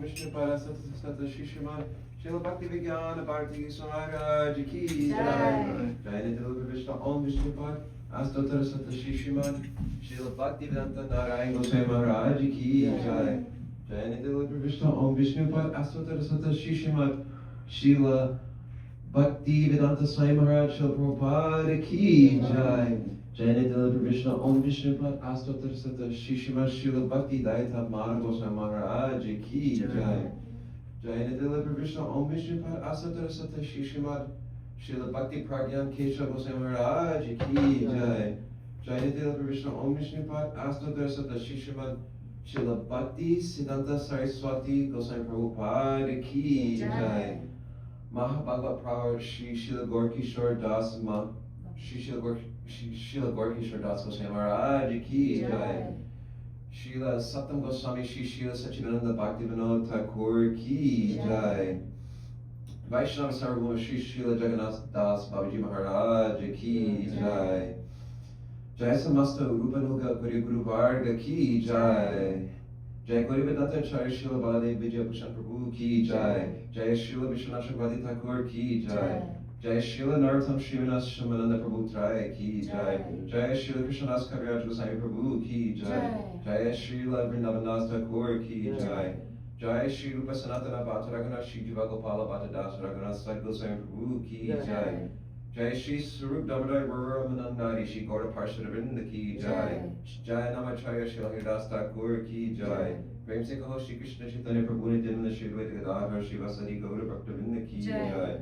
Om Vishnu Pada Sata Sata Shishima Srila Bhakti Vijnana Bharati Maharaj Ki Jai. Jai Nidhi Vishnu Om Vishnu Pada Astotara Sata Shishima Srila Bhakti Vedanta Narayan Goswami Maharaj Ki Jai. Jai Nidhi Vishnu Om Vishnu Pada Astotara Sata Shishima Srila Bhakti Vedanta Swami Maharaj Srila Prabhupada Ki Jai. Jai Nidhi Vishnu Om Vishnu Pada Astotara Sata Shishima Srila Bhakti Daita Madhava Goswami Maharaj Ki Jai. Jai Nidhi Vishnu Om Vishnu Pada Astotara Sata Shishima Srila Bhakti Pragyan Kesha Goswami Maharaj Ki Jai. Jai Nidhi Vishnu Om Vishnu Pada Astotara Sata Shishima Srila Bhakti Siddhanta Saraswati Goswami Prabhupada Ki Jai. Mahabhagavad Prabhupada Shri Srila Gorkishore Das Shri Srila Gorkishore Das Goswami Maharaj Ki Jai. Srila Satam Goswami Shri Srila Sachidananda Bhakti Vinod Thakur Ki Jai. Vaishnava Sarvabhauma Shri Srila Jagannath Das Babaji Maharaj Ki Jai. Jai Samasta Rupanuga Guru Guru Varga Ki Jai. Jai Gauri Vedanta Acharya Srila Baladev Vijay Bhushan Prabhu Ki Jai. Jai Srila Vishwanath Chakravarti Thakur Ki Jai. Jai Srila Narottam Srivanas Shamananda Prabhu Trai Ki Jai. Jai Srila Krishnadas Kaviraj Goswami Prabhu Ki Jai. Jai Srila Vrindavan Thakur Ki Jai. Jai Shri Rupa Sanatana Bhatta Raghunath Shri Jiva Gopala Bhatta Das Raghunath Sat Goswami Prabhu Ki Jai. Jai Shri Sarup Damodar Varamanandari Shri Gaura Parshad Vrinda Ki Jai. Jai Namacharya Shri Haridas Thakur Ki Jai. Prem Se Kaho Shri Krishna Chaitanya Prabhu Nityananda Shri Advaita Gadadhar Shri Vasadi Gaura Bhakta Vrinda Ki Jai.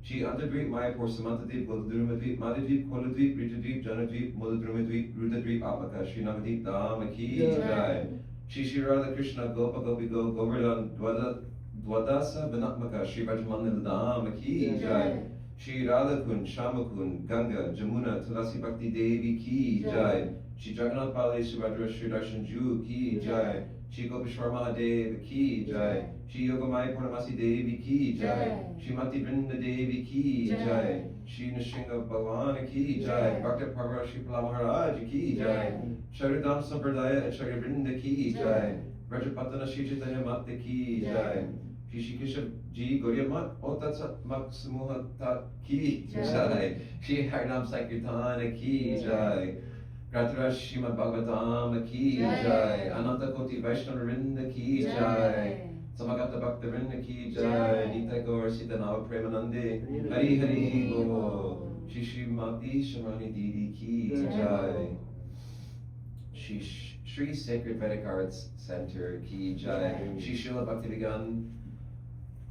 Shri Antadvip Mayapur Samantadvip Goldadrumadvip Madhadvip Koladvip Ritadvip Janadvip Muladrumadvip Rudadvip Apaka Shri Navadvip Dhama Ki Jai. Shri Shri Radha Krishna Gopa Gopi Go Govardhan Dwadasa Vinatmaka Shri Vrajamandal Dhama Ki Jai. Shri Radha Kund, Shama Kund, Ganga, Jamuna, Tulasi Bhakti Devi Ki Jai. Shri Jagannath Bali Subhadra Shri Darshan Ju Ki Jai. Shri Gopishwar Mahadev Ki Jai. Shri Yogamaya Purnamasi Devi Ki Jai. Shri Mati Vrinda Devi Ki Jai. Shri Nishinga Bhavana Ki Jai. Bhakta Parvara Shri Pala Maharaj Ki Jai. Sharidam Sampradaya Acharya Vrinda Ki Jai. Vrajapatana Shri Chaitanya Mata Ki Jai. Shri Krishna Ji Gauriya Mat Otat Maksamuha Tat Ki Jai. Shri Harinam Sankirtana Ki Jai. Grataraj Srimad Bhagavatam Ki Jai. Ananta Koti Vaishnava Vrinda Ki Jai. Samagata Bhakta Vrinda Ki Jai. Nita Gaur Sita Nava Premanande Hari Hari Go. Shri Srimati Shamani Didi Ki Jai. Shri Sacred Vedic Arts Center Ki Jai. Shri Srila Bhakti Vigan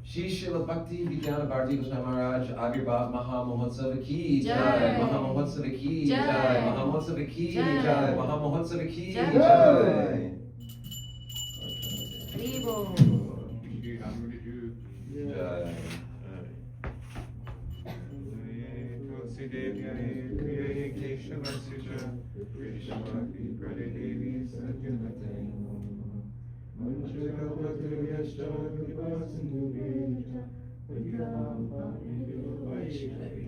Shri Srila Bhakti Vijnana Bharati Goswami Maharaj Avirbhav Maha Mahotsava Ki Jai. Maha Mahotsava Ki Jai. Maha Mahotsava Ki Jai. Maha Mahotsava Ki Jai.
Haribo.
Jai.
Tulsi Devi Kriya Keshavasya Krishna Bhakti Pradadevi Satyamate Manjagavatya Vaishnavi